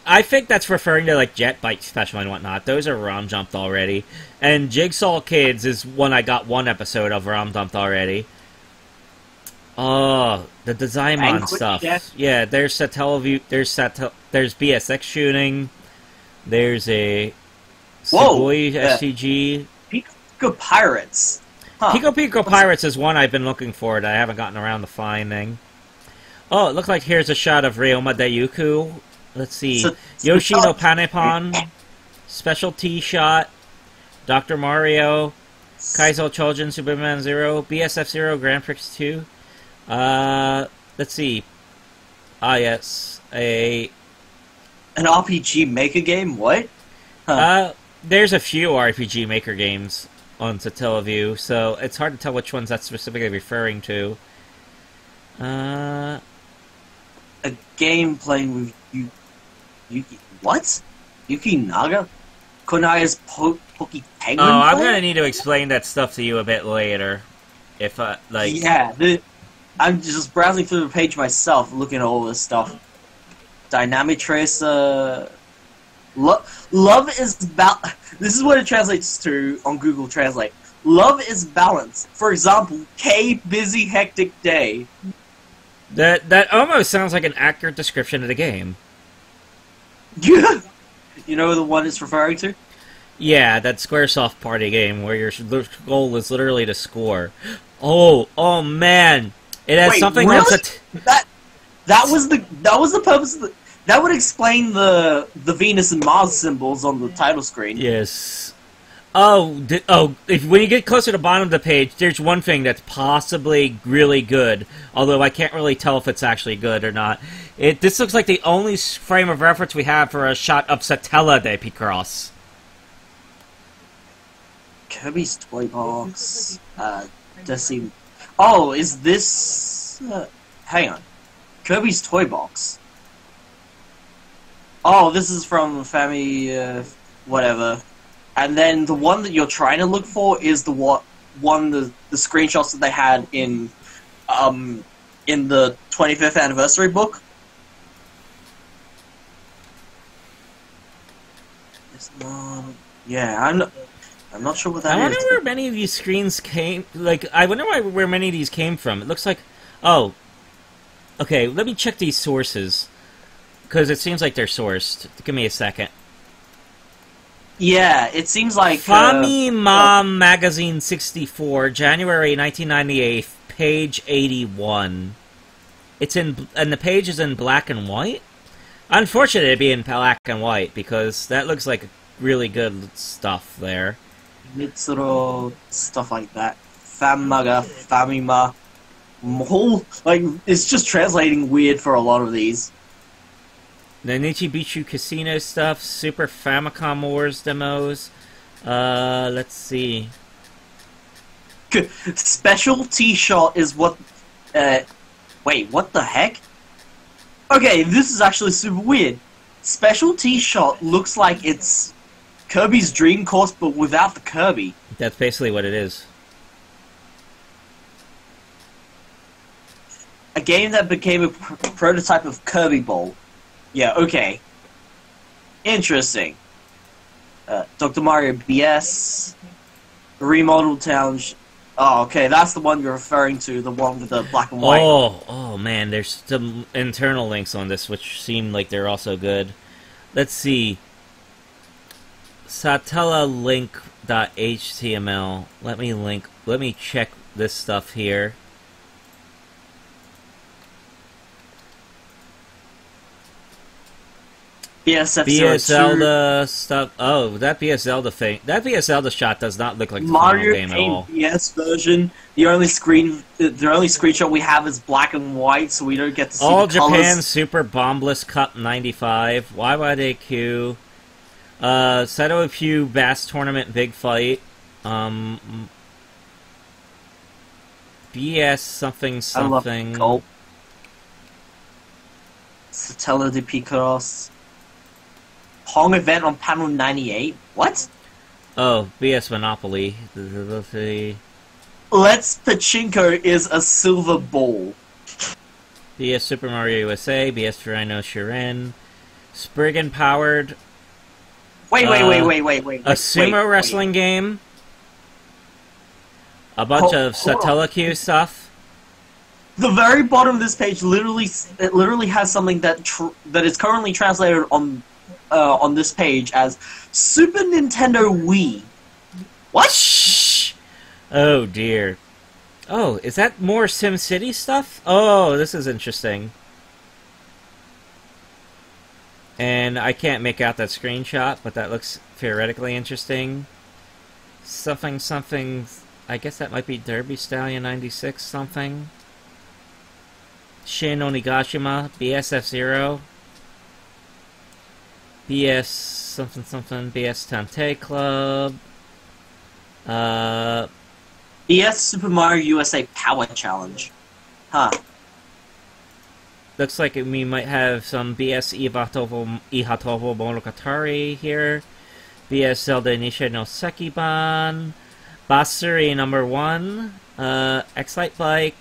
I think that's referring to like Jet Bike special and whatnot. Those are ROM jumped already. And Jigsaw Kids is one I got one episode of ROM dumped already. Oh, the Desigmon stuff. Yeah, there's Satellaview. There's BSX shooting. There's a Sugoi SCG. Pico Pirates. Huh. Pico Pirates is one I've been looking for that I haven't gotten around to finding. Oh, it looks like here's a shot of Ryoma Dayuku. Let's see. Yoshino Panepon. Special T shot. Dr. Mario. Kaizo Chojin Superman 0. BSF 0 Grand Prix 2. Let's see. Yes. An RPG Maker game? What? There's a few RPG Maker games on Satellaview, so it's hard to tell which ones that's specifically referring to. A game playing with Yuki. What? Yuki Naga? Konaya's Pokey Penguin? Oh, I'm player? gonna need to explain that stuff to you a bit later. If, like... Yeah, I'm just browsing through the page myself, looking at all this stuff. Dynamic Tracer... Love is this is what it translates to on Google Translate. Love is balance. For example, K busy hectic day. That almost sounds like an accurate description of the game. You know the one it's referring to? Yeah, that Squaresoft party game where your goal is literally to score. Oh man! It has something really? that's that was the purpose of that would explain the Venus and Mars symbols on the title screen. Yes. When you get closer to the bottom of the page, there's one thing that's possibly really good, although I can't really tell if it's actually good or not. This looks like the only frame of reference we have for a shot of Satella de Picross. Kirby's Toy Box. Does seem. Oh, is this? Hang on. Kirby's Toy Box. Oh, this is from Fami, whatever. And then the one that you're trying to look for is the screenshots that they had in the 25th anniversary book. It's not. Yeah, I'm not sure what that is. I wonder where many of these screens came. Like, I wonder where many of these came from. It looks like. Oh. Okay, let me check these sources. Because it seems like they're sourced. Give me a second. Yeah, it seems like... Mom Magazine 64, January 1998, page 81. It's and the page is in black and white? Unfortunate it'd be in black and white, because that looks like really good stuff there. Mitsuro, stuff like that. Fammaga, Famima... Like, it's just translating weird for a lot of these. The Nichibichu Casino stuff, Super Famicom Wars demos. Let's see. Special T-Shot is what... wait, what the heck? Okay, this is actually super weird. Special T-Shot looks like it's Kirby's Dream Course, but without the Kirby. That's basically what it is. A game that became a prototype of Kirby Bowl. Yeah, okay. Interesting. Dr. Mario BS. Remodeled Town. Oh, okay, that's the one you're referring to, the one with the black and white. Oh man, there's some internal links on this, which seem like they're also good. Let's see. Satellalink.html. Let me check this stuff here. BS Zelda stuff. Oh, that BS Zelda thing. That BS Zelda shot does not look like the Mario final game at all. BS version. The only screenshot we have is black and white, so we don't get to see All the colors. Japan Super Bombless Cup 95. YYDQ. Seto Few Bass Tournament Big Fight. BS something something. I love Satella de Picross. Pong event on panel 98. What? Oh, BS Monopoly. Let's Pachinko is a silver ball. BS Super Mario USA. BS Rhino Shiren. Spriggan Powered. Wait. A sumo wrestling game. A bunch of Satella Q stuff. The very bottom of this page literally has something that is currently translated on this page as Super Nintendo Wii. What? Shh. Oh dear. Oh, is that more SimCity stuff? Oh, this is interesting. And I can't make out that screenshot, but that looks theoretically interesting. Something. I guess that might be Derby Stallion 96 something. Shin Onigashima, BSF0. BS something, BS Tante Club. BS Super Mario USA Power Challenge. Huh. looks like we might have some BS Ihatovo Monogatari here. BS Zelda Nisha no Sekiban. Basuri #1. X-Light Bike.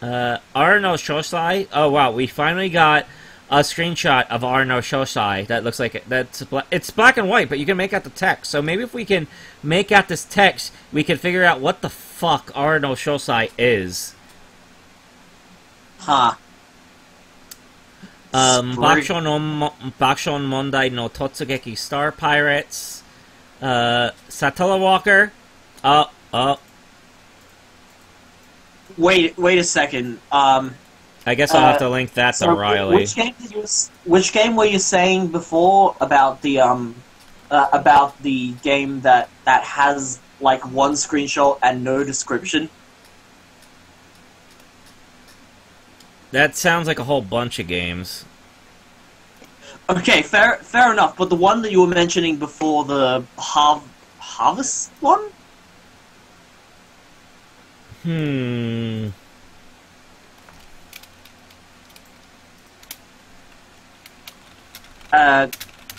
Arno Shosai. Oh wow, we finally got a screenshot of Arno Shosai. That looks like it's black and white, but you can make out the text. So maybe if we can make out this text, we can figure out what the fuck Arno Shosai is. Huh. Bakshon Mondai no Totsugeki Star Pirates. Satella Walker. Wait a second. I guess I'll have to link that to Riley. Which game were you saying before about the game that has like one screenshot and no description? That sounds like a whole bunch of games. Okay, fair enough. But the one that you were mentioning before, the Harvest one?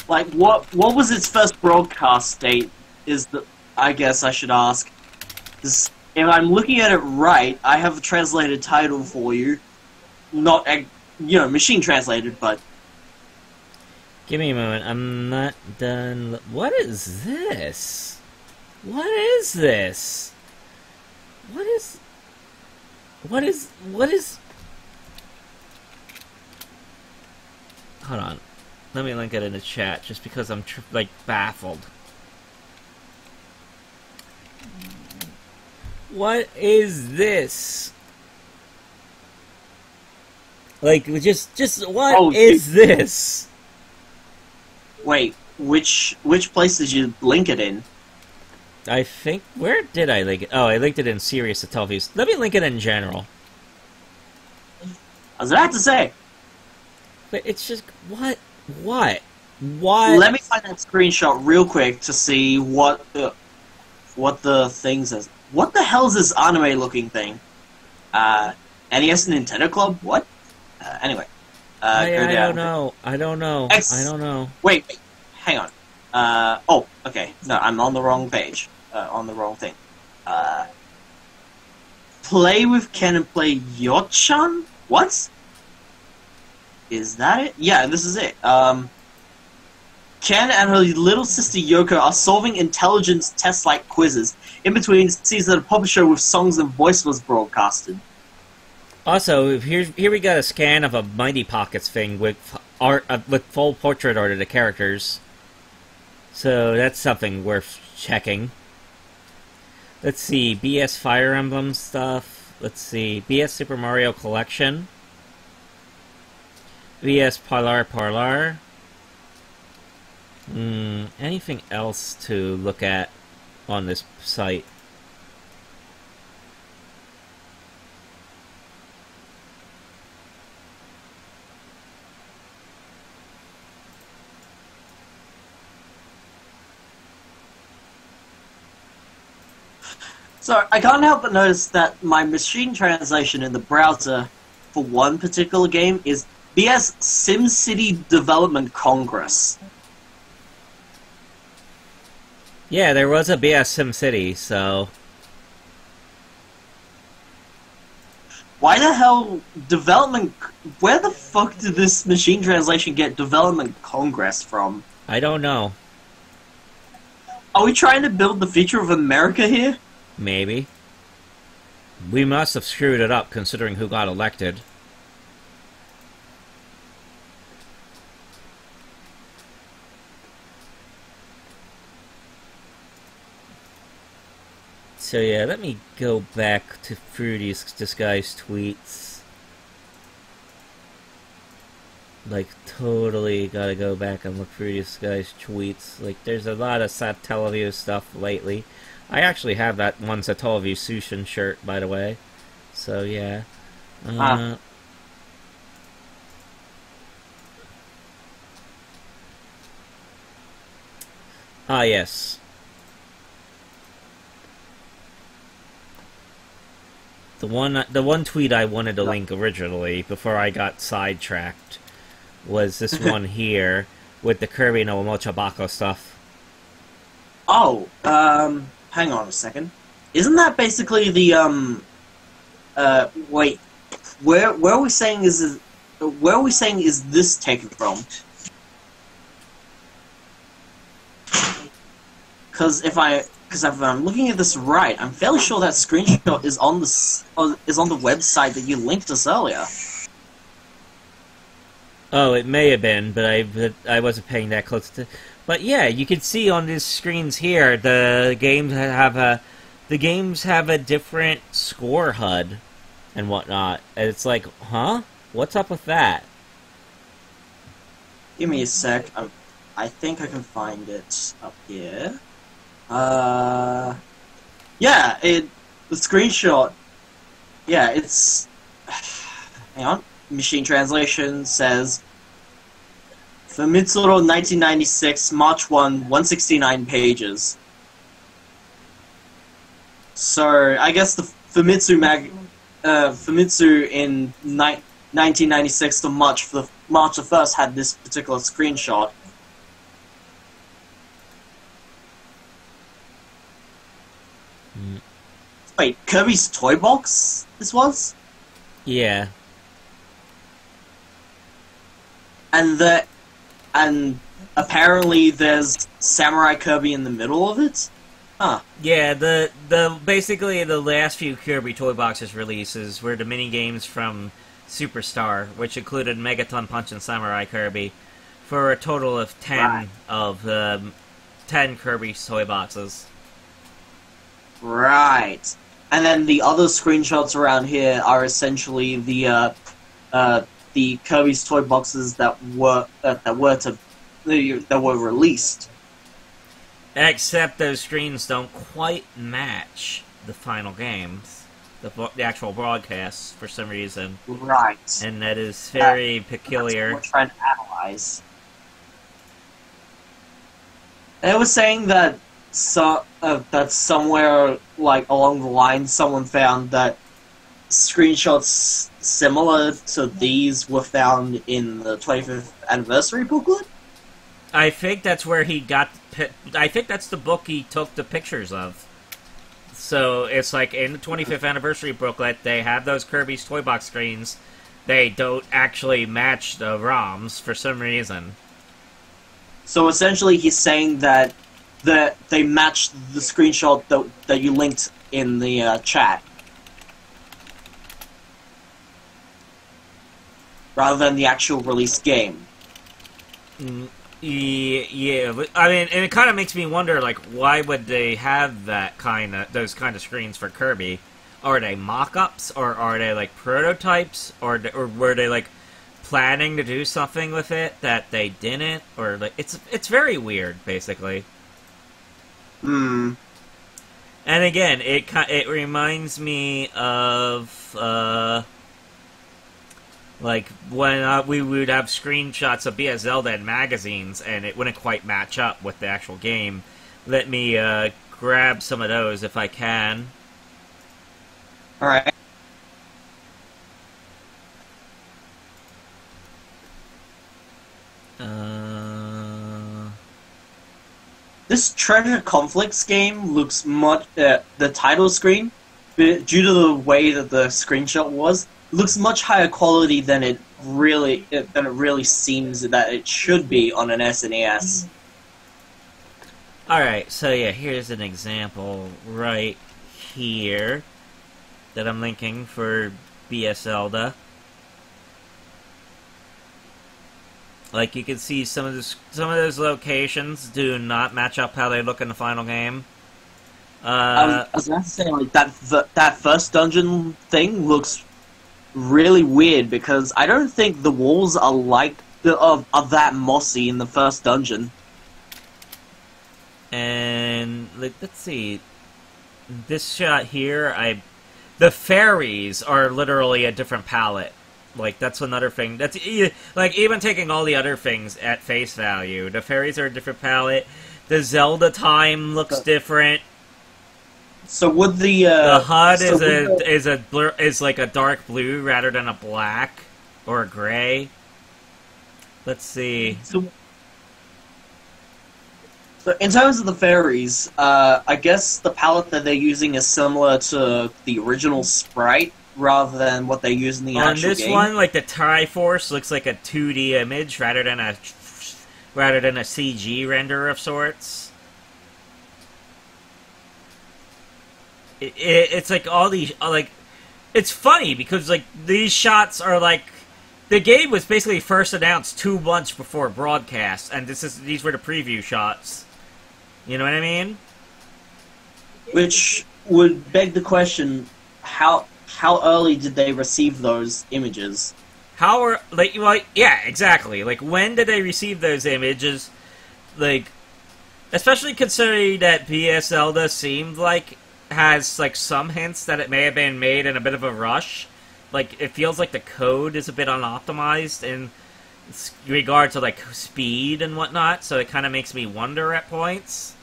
Like what was its first broadcast date? I guess I should ask. If I'm looking at it right, I have a translated title for you. Not, machine translated, but... Give me a moment, I'm not done... What is this? What is this? What is... Hold on. Let me link it in the chat, just because I'm, baffled. What is this? Like, just what is this? Wait, which place did you link it in? I think, where did I link it? Oh, I linked it in Serious Satellaviews. Let me link it in general. I was about to say. But it's just, what? Let me find that screenshot real quick to see what the thing says. What the hell is this anime-looking thing? NES Nintendo Club? What? Anyway. I don't know. I don't know. Wait. Hang on. Okay. No, I'm on the wrong page. On the wrong thing. Play with Ken and play Yochan? What? Is that it? Yeah, this is it. Ken and her little sister Yoko are solving intelligence test-like quizzes in between scenes at a puppet show with songs and voiceless broadcasted. Also, here we got a scan of a Mighty Pockets thing with art with full portrait art of the characters. So that's something worth checking. Let's see, BS Fire Emblem stuff. Let's see, BS Super Mario Collection. BS Parlar. Anything else to look at on this site? So, I can't help but notice that my machine translation in the browser for one particular game is BS SimCity Development Congress. Yeah, there was a BS SimCity, so... Why the hell development... Where the fuck did this machine translation get Development Congress from? I don't know. Are we trying to build the future of America here? Maybe. We must have screwed it up, considering who got elected. So yeah, let me go back to Fruity's disguised tweets. Like, totally gotta go back and look through these guys' tweets. Like, there's a lot of Satellaview stuff lately. I actually have that one Satellaview Sushin shirt, by the way. So, yeah. The one tweet I wanted to link originally, before I got sidetracked, was this one here, with the Kirby no Mochobako stuff. Oh, hang on a second. Isn't that basically the, wait, where are we saying is this taken from? Because if I'm looking at this right, I'm fairly sure that screenshot is on the website that you linked us earlier. Oh, it may have been, but I wasn't paying that close to. But yeah, you can see on these screens here the games have a different score HUD and whatnot. And it's like, huh? What's up with that? Give me a sec. I think I can find it up here. Yeah, the screenshot. Yeah, it's. Hang on. Machine translation says Famitsu 1996, March 1, 169 pages. So I guess the Famitsu in 1996 to March the 1st had this particular screenshot. Wait, Kirby's Toy Box? This was? Yeah. And apparently there's Samurai Kirby in the middle of it? Huh. Yeah, basically the last few Kirby Toy Boxes releases were the mini games from Superstar, which included Megaton Punch and Samurai Kirby, for a total of 10 of the 10 Kirby Toy Boxes. Right. And then the other screenshots around here are essentially the Kirby's Toy Boxes that were released. Except those screens don't quite match the final games, the actual broadcasts, for some reason. Right. And that is very peculiar. That's what we're trying to analyze. And it was saying that that somewhere like along the line, someone found that screenshots similar to these were found in the 25th anniversary booklet. I think that's where he got. I think that's the book he took the pictures of. So it's like in the 25th anniversary booklet, they have those Kirby's Toy Box screens. They don't actually match the ROMs for some reason. So essentially, he's saying that they matched the screenshot that you linked in the chat, rather than the actual release game. Yeah, I mean, and it kind of makes me wonder, like, why would they have those kind of screens for Kirby? Are they mock-ups, or are they like prototypes, or were they like planning to do something with it that they didn't, or like it's very weird, basically. Hmm. And again, it reminds me of like when we would have screenshots of BS Zelda in magazines, and it wouldn't quite match up with the actual game. Let me grab some of those if I can. All right. This Treasure Conflicts game looks much. The title screen, due to the way that the screenshot was, looks much higher quality than it really seems that it should be on an SNES. Alright, so yeah, here's an example right here that I'm linking for BS Zelda. Like, you can see some of those locations do not match up how they look in the final game. I was going to say, like, that first dungeon thing looks really weird, because I don't think the walls are like are that mossy in the first dungeon. And let's see, this shot here, the fairies are literally a different palette. Like, that's another thing. That's like, even taking all the other things at face value, the fairies are a different palette. The Zelda time looks different. So would the HUD so is like a dark blue rather than a black or a gray. Let's see. So in terms of the fairies, I guess the palette that they're using is similar to the original sprite rather than what they use in the actual game. On this one, like the Triforce looks like a 2D image rather than a CG render of sorts. It's like all these like, it's funny because like these shots are like, the game was basically first announced 2 months before broadcast, and these were the preview shots. You know what I mean? Which would beg the question: how early did they receive those images? Yeah, exactly. Like, when did they receive those images? Like, especially considering that PS Zelda seemed like has like some hints that it may have been made in a bit of a rush. Like, it feels like the code is a bit unoptimized in regard to like speed and whatnot, so it kind of makes me wonder at points.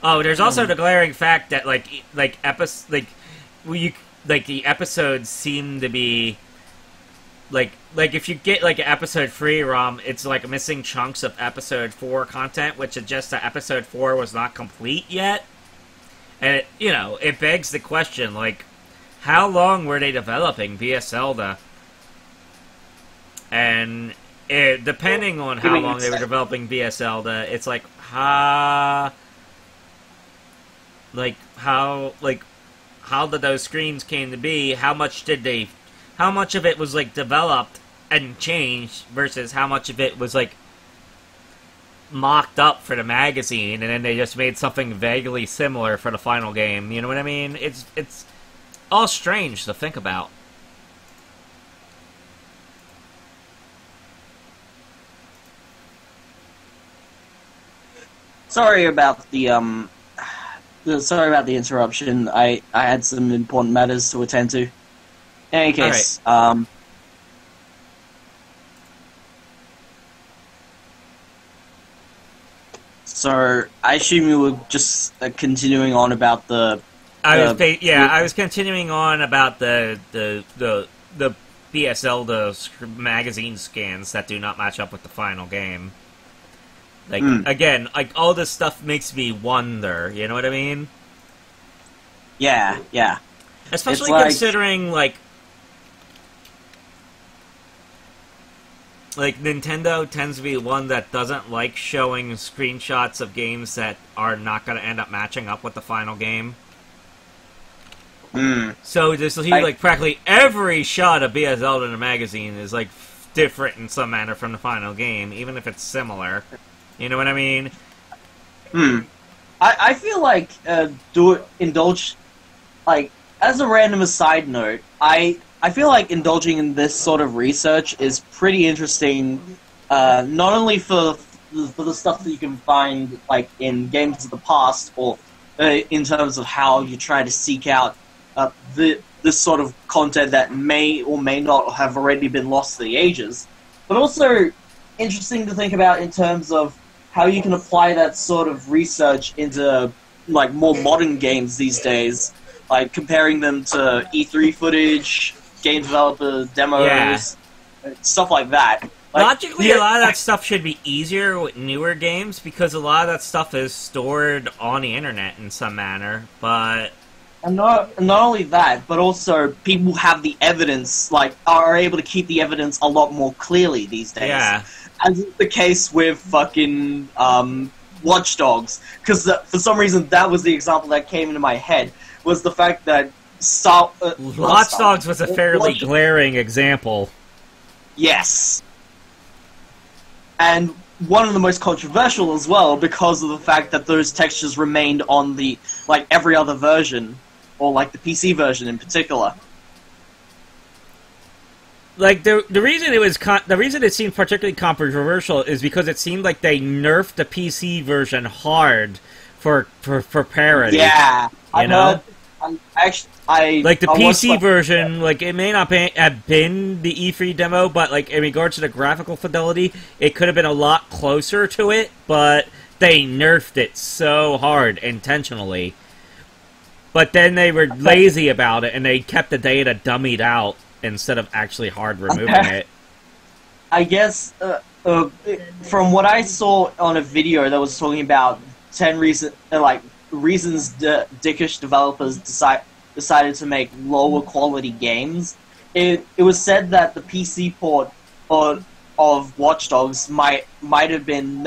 Oh, there's also the glaring fact that the episodes seem to be like if you get like an episode 3 ROM, it's like missing chunks of episode 4 content, which suggests that episode 4 was not complete yet. And it begs the question, like, how long were they developing PS Zelda? And depending on how long they were developing PS Zelda, it's like how did those screens came to be? How much of it was like developed and changed versus how much of it was like mocked up for the magazine and then they just made something vaguely similar for the final game. You know what I mean? It's all strange to think about. Sorry about the interruption. I had some important matters to attend to. In any case, right. So I assume you were just continuing on about I was continuing on about the PS Zelda magazine scans that do not match up with the final game. Like, again, like, all this stuff makes me wonder, you know what I mean? Yeah. Especially considering, like, Nintendo tends to be one that doesn't like showing screenshots of games that are not going to end up matching up with the final game. So just like practically every shot of PS Zelda in a magazine is, like, different in some manner from the final game, even if it's similar. You know what I mean? I feel like indulge, like, as a random aside note, I feel like indulging in this sort of research is pretty interesting, not only for the stuff that you can find like in games of the past, or in terms of how you try to seek out this sort of content that may or may not have already been lost to the ages, but also interesting to think about in terms of how you can apply that sort of research into like more modern games these days, like comparing them to E3 footage, game developer demos, stuff like that. Like, logically, a lot of that stuff should be easier with newer games because a lot of that stuff is stored on the internet in some manner, but... And not only that, but also people have the evidence, like, are able to keep the evidence a lot more clearly these days. Yeah. As is the case with fucking Watch Dogs, because for some reason that was the example that came into my head, was the fact that Watch Dogs was a fairly glaring example. Yes. And one of the most controversial as well, because of the fact that those textures remained on the, like, every other version, or like the PC version in particular. Like, the reason it seemed particularly controversial is because it seemed like they nerfed the PC version hard for parity. Yeah, you know? Like, the PC version, version, like, it may not have been the E3 demo, but, like, in regards to the graphical fidelity, it could have been a lot closer to it, but they nerfed it so hard, intentionally. But then they were lazy about it, and they kept the data dummied out instead of actually hard removing it. I guess, from what I saw on a video that was talking about 10 reasons dickish developers decided to make lower quality games, it was said that the PC port of Watch Dogs might have been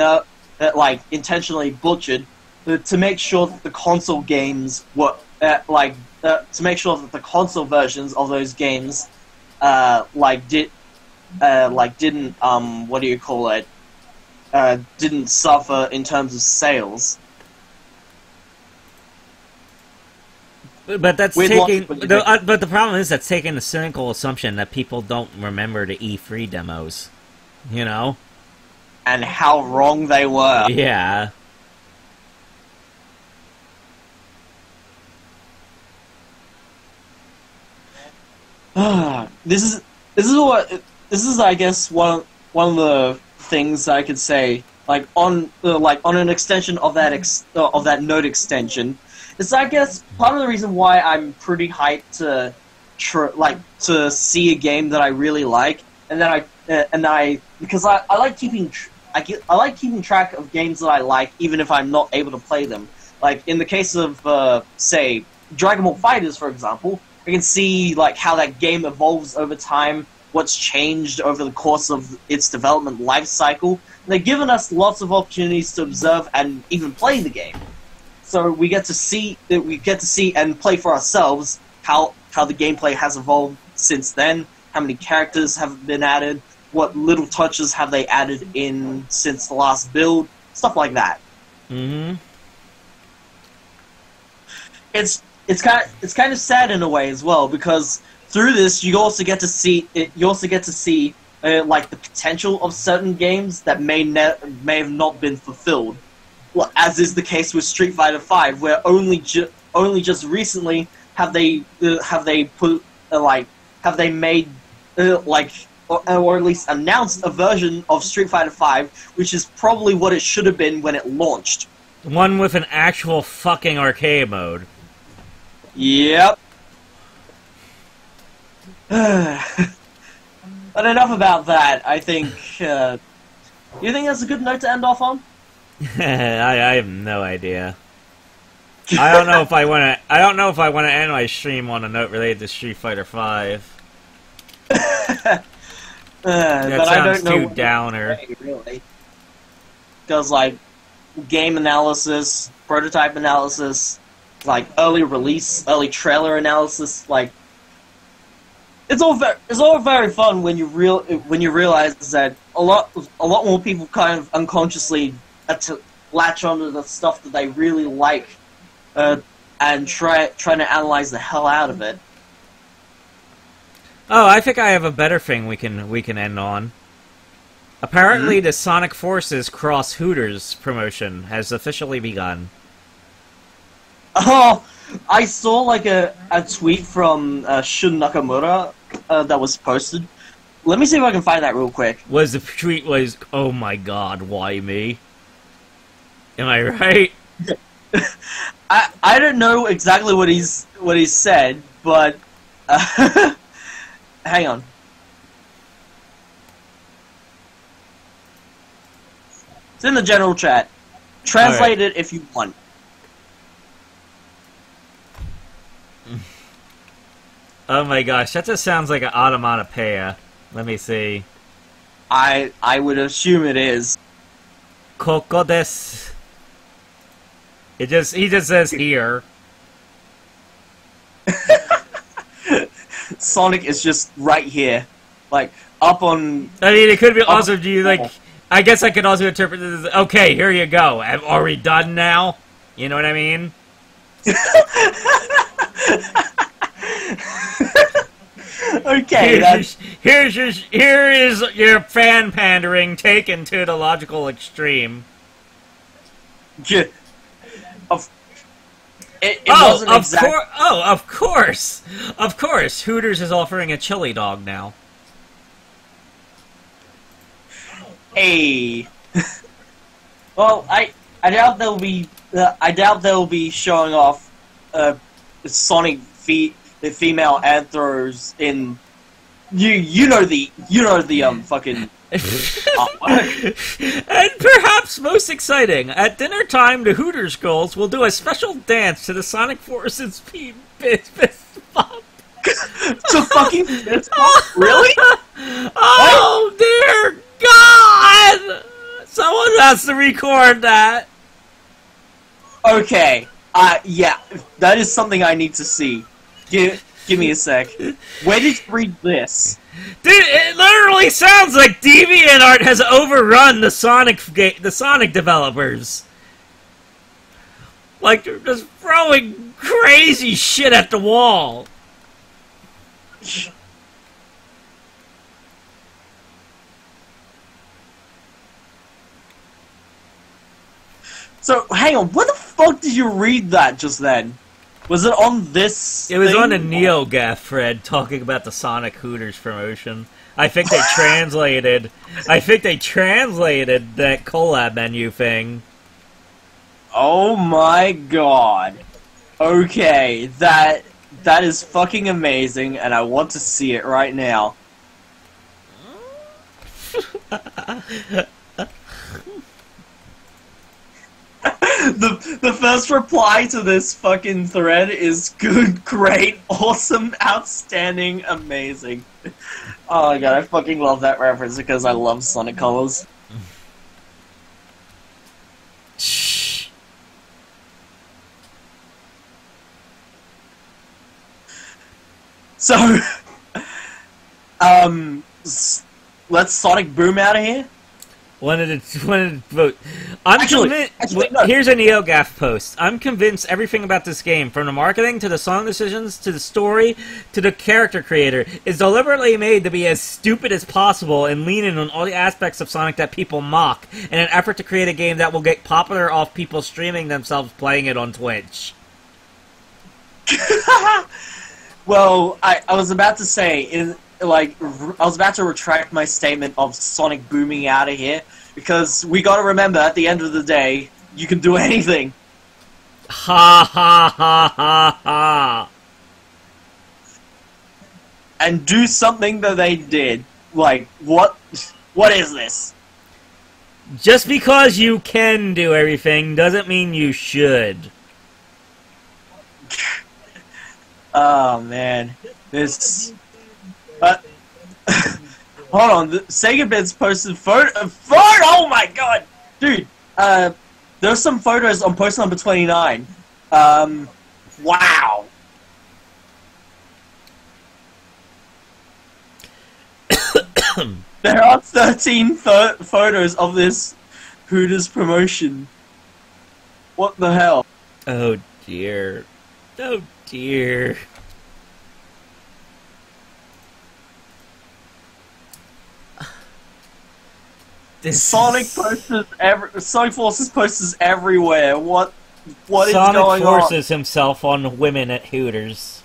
intentionally butchered to make sure that the console games were to make sure that the console versions of those games didn't didn't suffer in terms of sales. But that's taking. But the problem is that's taking the cynical assumption that people don't remember the E3 demos. You know? And how wrong they were. Yeah. This is I guess one of the things I could say on an extension of that Note extension. It's I guess part of the reason why I'm pretty hyped to see a game that I really like, because I like keeping track of games that I like even if I'm not able to play them. Like in the case of say Dragon Ball FighterZ, for example, I can see how that game evolves over time, what's changed over the course of its development life cycle. They've given us lots of opportunities to observe and even play the game. So we get to see and play for ourselves how the gameplay has evolved since then, how many characters have been added, what little touches have they added in since the last build, stuff like that. Mm-hmm. It's kind of sad in a way as well, because through this you also get to see the potential of certain games that may have not been fulfilled. Well, as is the case with Street Fighter V, where only just recently have they made or at least announced a version of Street Fighter V, which is probably what it should have been when it launched. One with an actual fucking arcade mode. Yep. But enough about that. I think. You think that's a good note to end off on? I have no idea. I don't know if I want to. I don't know if I want to end my stream on a note related to Street Fighter V. That but sounds I don't know too downer. Really, because game analysis, prototype analysis, early release, early trailer analysis, it's all very fun when you realize that a lot more people kind of unconsciously latch onto the stuff that they really like, and trying to analyze the hell out of it. Oh, I think I have a better thing we can end on. Apparently, the Sonic Forces Cross Hooters promotion has officially begun. Oh, I saw a tweet from Shun Nakamura that was posted. Let me see if I can find that real quick. The tweet was, "Oh my God, why me?" Am I right? I don't know exactly what he's said, but hang on. It's in the general chat. Translate it if you want. Oh my gosh, that just sounds like an onomatopoeia. Let me see. I would assume it is. Koko desu. He just says here. Sonic is just right here, up on. I mean, it could be also. Do you I guess I could also interpret this as, okay, here you go. Are we done now? You know what I mean? Okay. Here is your fan pandering taken to the logical extreme. Of course! Hooters is offering a chili dog now. Hey. Well, I doubt they'll be showing off Sonic the female anthros in you know the fucking And perhaps most exciting, at dinner time, the Hooters girls will do a special dance to the Sonic Forces fist bump. To fucking fist bump? Really? Oh dear God! Someone has to record that. Okay. Yeah, that is something I need to see. Give me a sec. Where did you read this? Dude, it literally sounds like DeviantArt has overrun the Sonic developers. Like, they're just throwing crazy shit at the wall. So, hang on, where the fuck did you read that just then? Was it on this It was thing? on a NeoGaf thread talking about the Sonic Hooters promotion. I think they translated that collab menu thing. Oh my god. Okay, that is fucking amazing, and I want to see it right now. The first reply to this fucking thread is good, great, awesome, outstanding, amazing. Oh my god, I fucking love that reference because I love Sonic Colors. So, let's Sonic Boom out of here. Wanted to vote. Here's a NeoGaf post. I'm convinced everything about this game, from the marketing to the song decisions to the story to the character creator, is deliberately made to be as stupid as possible and lean in on all the aspects of Sonic that people mock in an effort to create a game that will get popular off people streaming themselves playing it on Twitch. Well, I was about to say, I was about to retract my statement of Sonic booming out of here, because we gotta remember, at the end of the day, you can do anything. Ha ha ha ha ha. And do something that they did. Like, what is this? Just because you can do everything doesn't mean you should. Oh, man. This... hold on, Sega Bits posted photo. Oh my god, dude! There's some photos on post number 29. Wow. There are 13 photos of this Hooters promotion. What the hell? Oh dear. Oh dear. Sonic Forces posters everywhere. What is going on? Sonic forces himself on women at Hooters.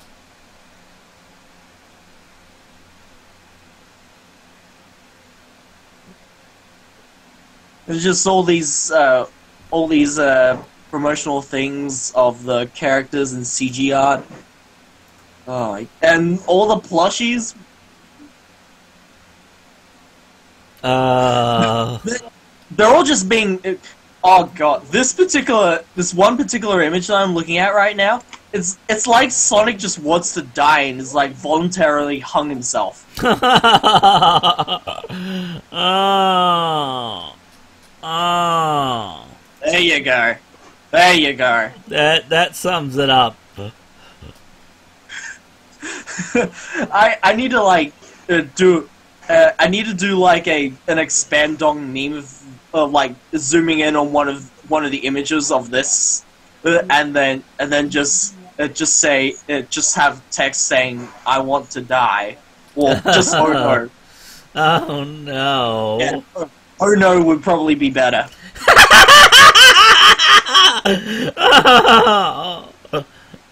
There's just all these promotional things of the characters and CG art. Oh, and all the plushies. They're all just being... Oh god, this one particular image that I'm looking at right now, it's like Sonic just wants to die and is like voluntarily hung himself. Oh. There you go. There you go. That sums it up. I need to like do like an expandong meme of like zooming in on one of the images of this, and then just have text saying "I want to die," or just "Oh no." Oh no. Yeah, "Oh no" would probably be better.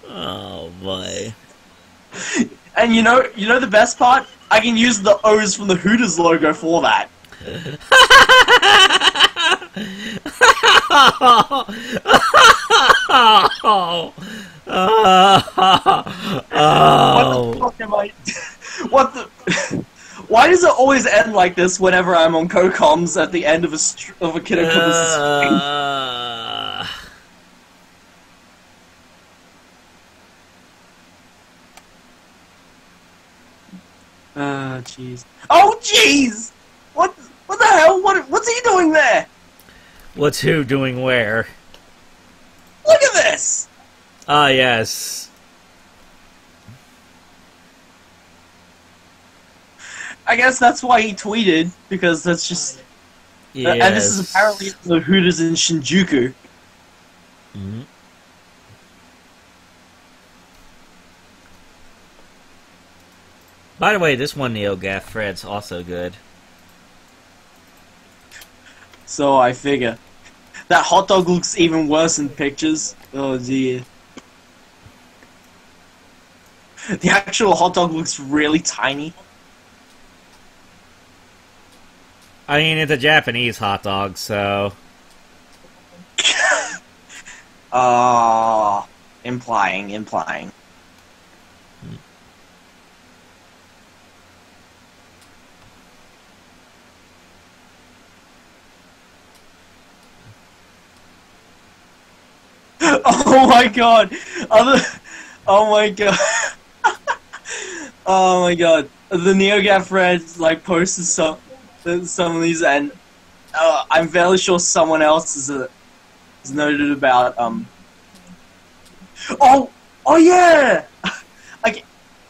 Oh boy. And you know the best part? I can use the O's from the Hooters logo for that. Oh. What the fuck am I? What the? Why does it always end like this whenever I'm on co-coms at the end of a Kid stream? Jeez. Oh, jeez! What the hell? What's he doing there? What's who doing where? Look at this! Ah, yes. I guess that's why he tweeted, because that's just... Yes. And this is apparently the Hooters in Shinjuku. Mm-hmm. By the way, this one NeoGaf thread's also good. So I figure. That hot dog looks even worse in pictures. Oh dear. The actual hot dog looks really tiny. I mean, it's a Japanese hot dog, so... Implying. Oh my god! Oh my god! Oh my god! The NeoGaf Reds like posted some of these, and I'm fairly sure someone else is noted about Oh yeah!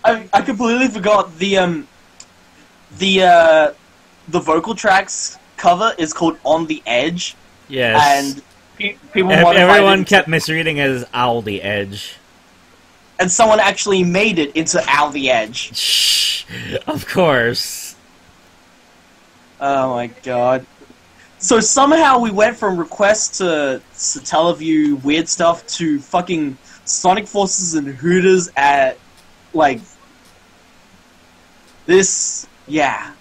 I completely forgot the vocal tracks cover is called On the Edge. Yes. And people everyone kept misreading it as Owl the Edge. And someone actually made it into Owl the Edge. Shh. Of course. Oh my god. So somehow we went from requests to Satellaview weird stuff to fucking Sonic Forces and Hooters at, like... This... yeah.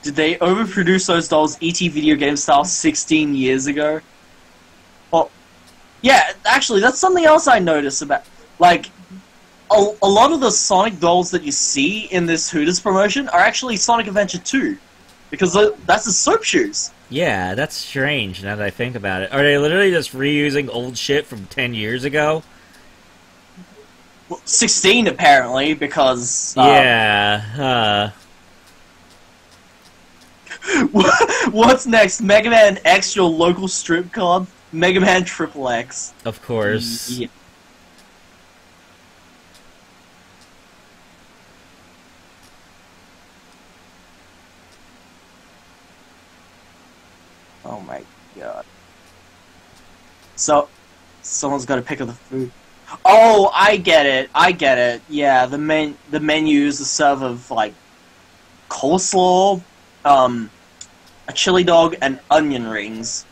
Did they overproduce those dolls ET video game style 16 years ago? Well, yeah, actually, that's something else I noticed about... Like, a lot of the Sonic dolls that you see in this Hooters promotion are actually Sonic Adventure 2. Because that's the soap shoes. Yeah, that's strange now that I think about it. Are they literally just reusing old shit from 10 years ago? Well, 16 apparently, because... yeah, What's next? Mega Man X, your local strip club? Mega Man Triple X. Of course. Yeah. Oh my god. So, someone's got to pick up the food. Oh, I get it. Yeah, the menu is a serve of, like, coleslaw, a chili dog, and onion rings.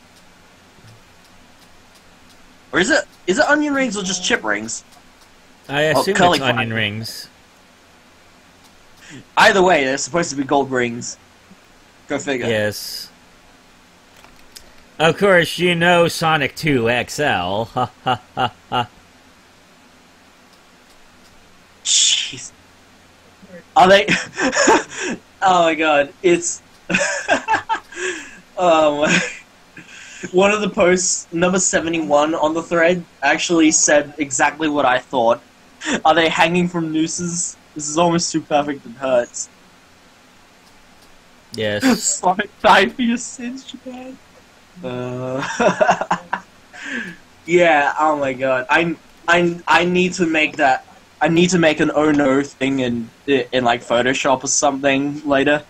Or is it onion rings or just chip rings? I assume it's curly onion fry. rings. Either way, they're supposed to be gold rings. Go figure. Yes. Of course, you know Sonic 2 XL. Ha ha ha ha. Jeez. Are they... Oh my god, it's... Oh my... One of the posts, number 71 on the thread, actually said exactly what I thought. Are they hanging from nooses? This is almost too perfect it hurts. Yes. Sonic, die for your sins, Japan. Yeah, oh my god. I need to make that... I need to make an oh no thing in like Photoshop or something later.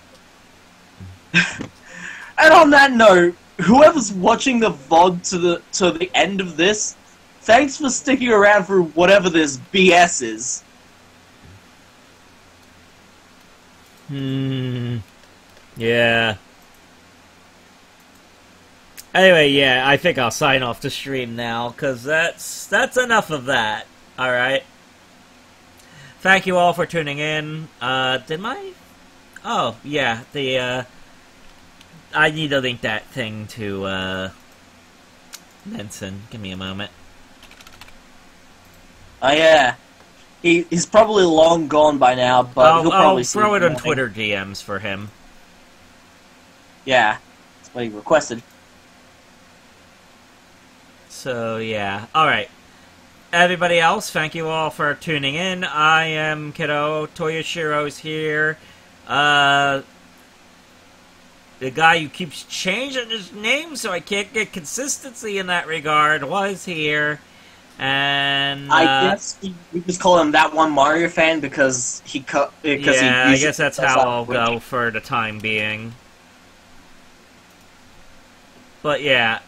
And on that note, whoever's watching the VOD to the end of this, thanks for sticking around for whatever this BS is. Yeah. Anyway, yeah, I think I'll sign off the stream now, because that's enough of that. Alright. Thank you all for tuning in. Oh, yeah, I need to link that thing to, Benson. Give me a moment. Oh, yeah. He's probably long gone by now, but he'll probably see throw it on morning. Twitter DMs for him. Yeah. That's what he requested. So, yeah. Alright. Everybody else, thank you all for tuning in. I am Kiddo. Toyoshiro's here. The guy who keeps changing his name so I can't get consistency in that regard was here. And I guess we just call him that one Mario fan because he I guess that's how I'll go for the time being. But yeah,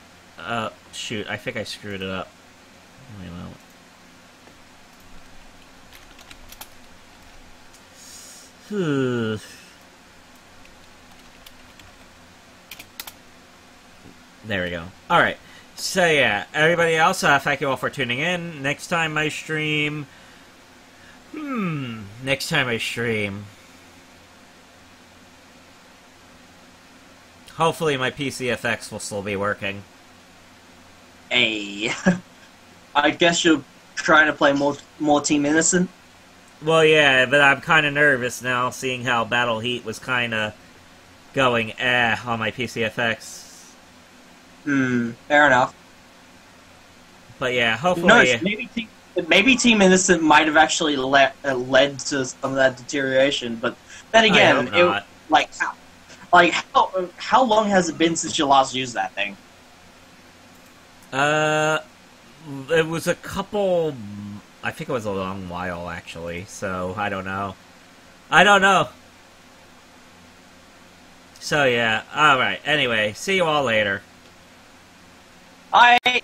shoot, I think I screwed it up. Wait a moment. There we go. Alright. So yeah, everybody else, thank you all for tuning in. Next time I stream... Hopefully my PCFX will still be working. Hey. I guess you're trying to play more Team Innocent? Well, yeah, but I'm kind of nervous now, seeing how Battle Heat was kind of going on my PCFX. Fair enough. But yeah, hopefully... No, maybe Team Innocent might have actually led to some of that deterioration, but then again, how long has it been since you last used that thing? It was a couple... I think it was a long while, actually, so I don't know. So yeah, alright, anyway, see you all later. Bye!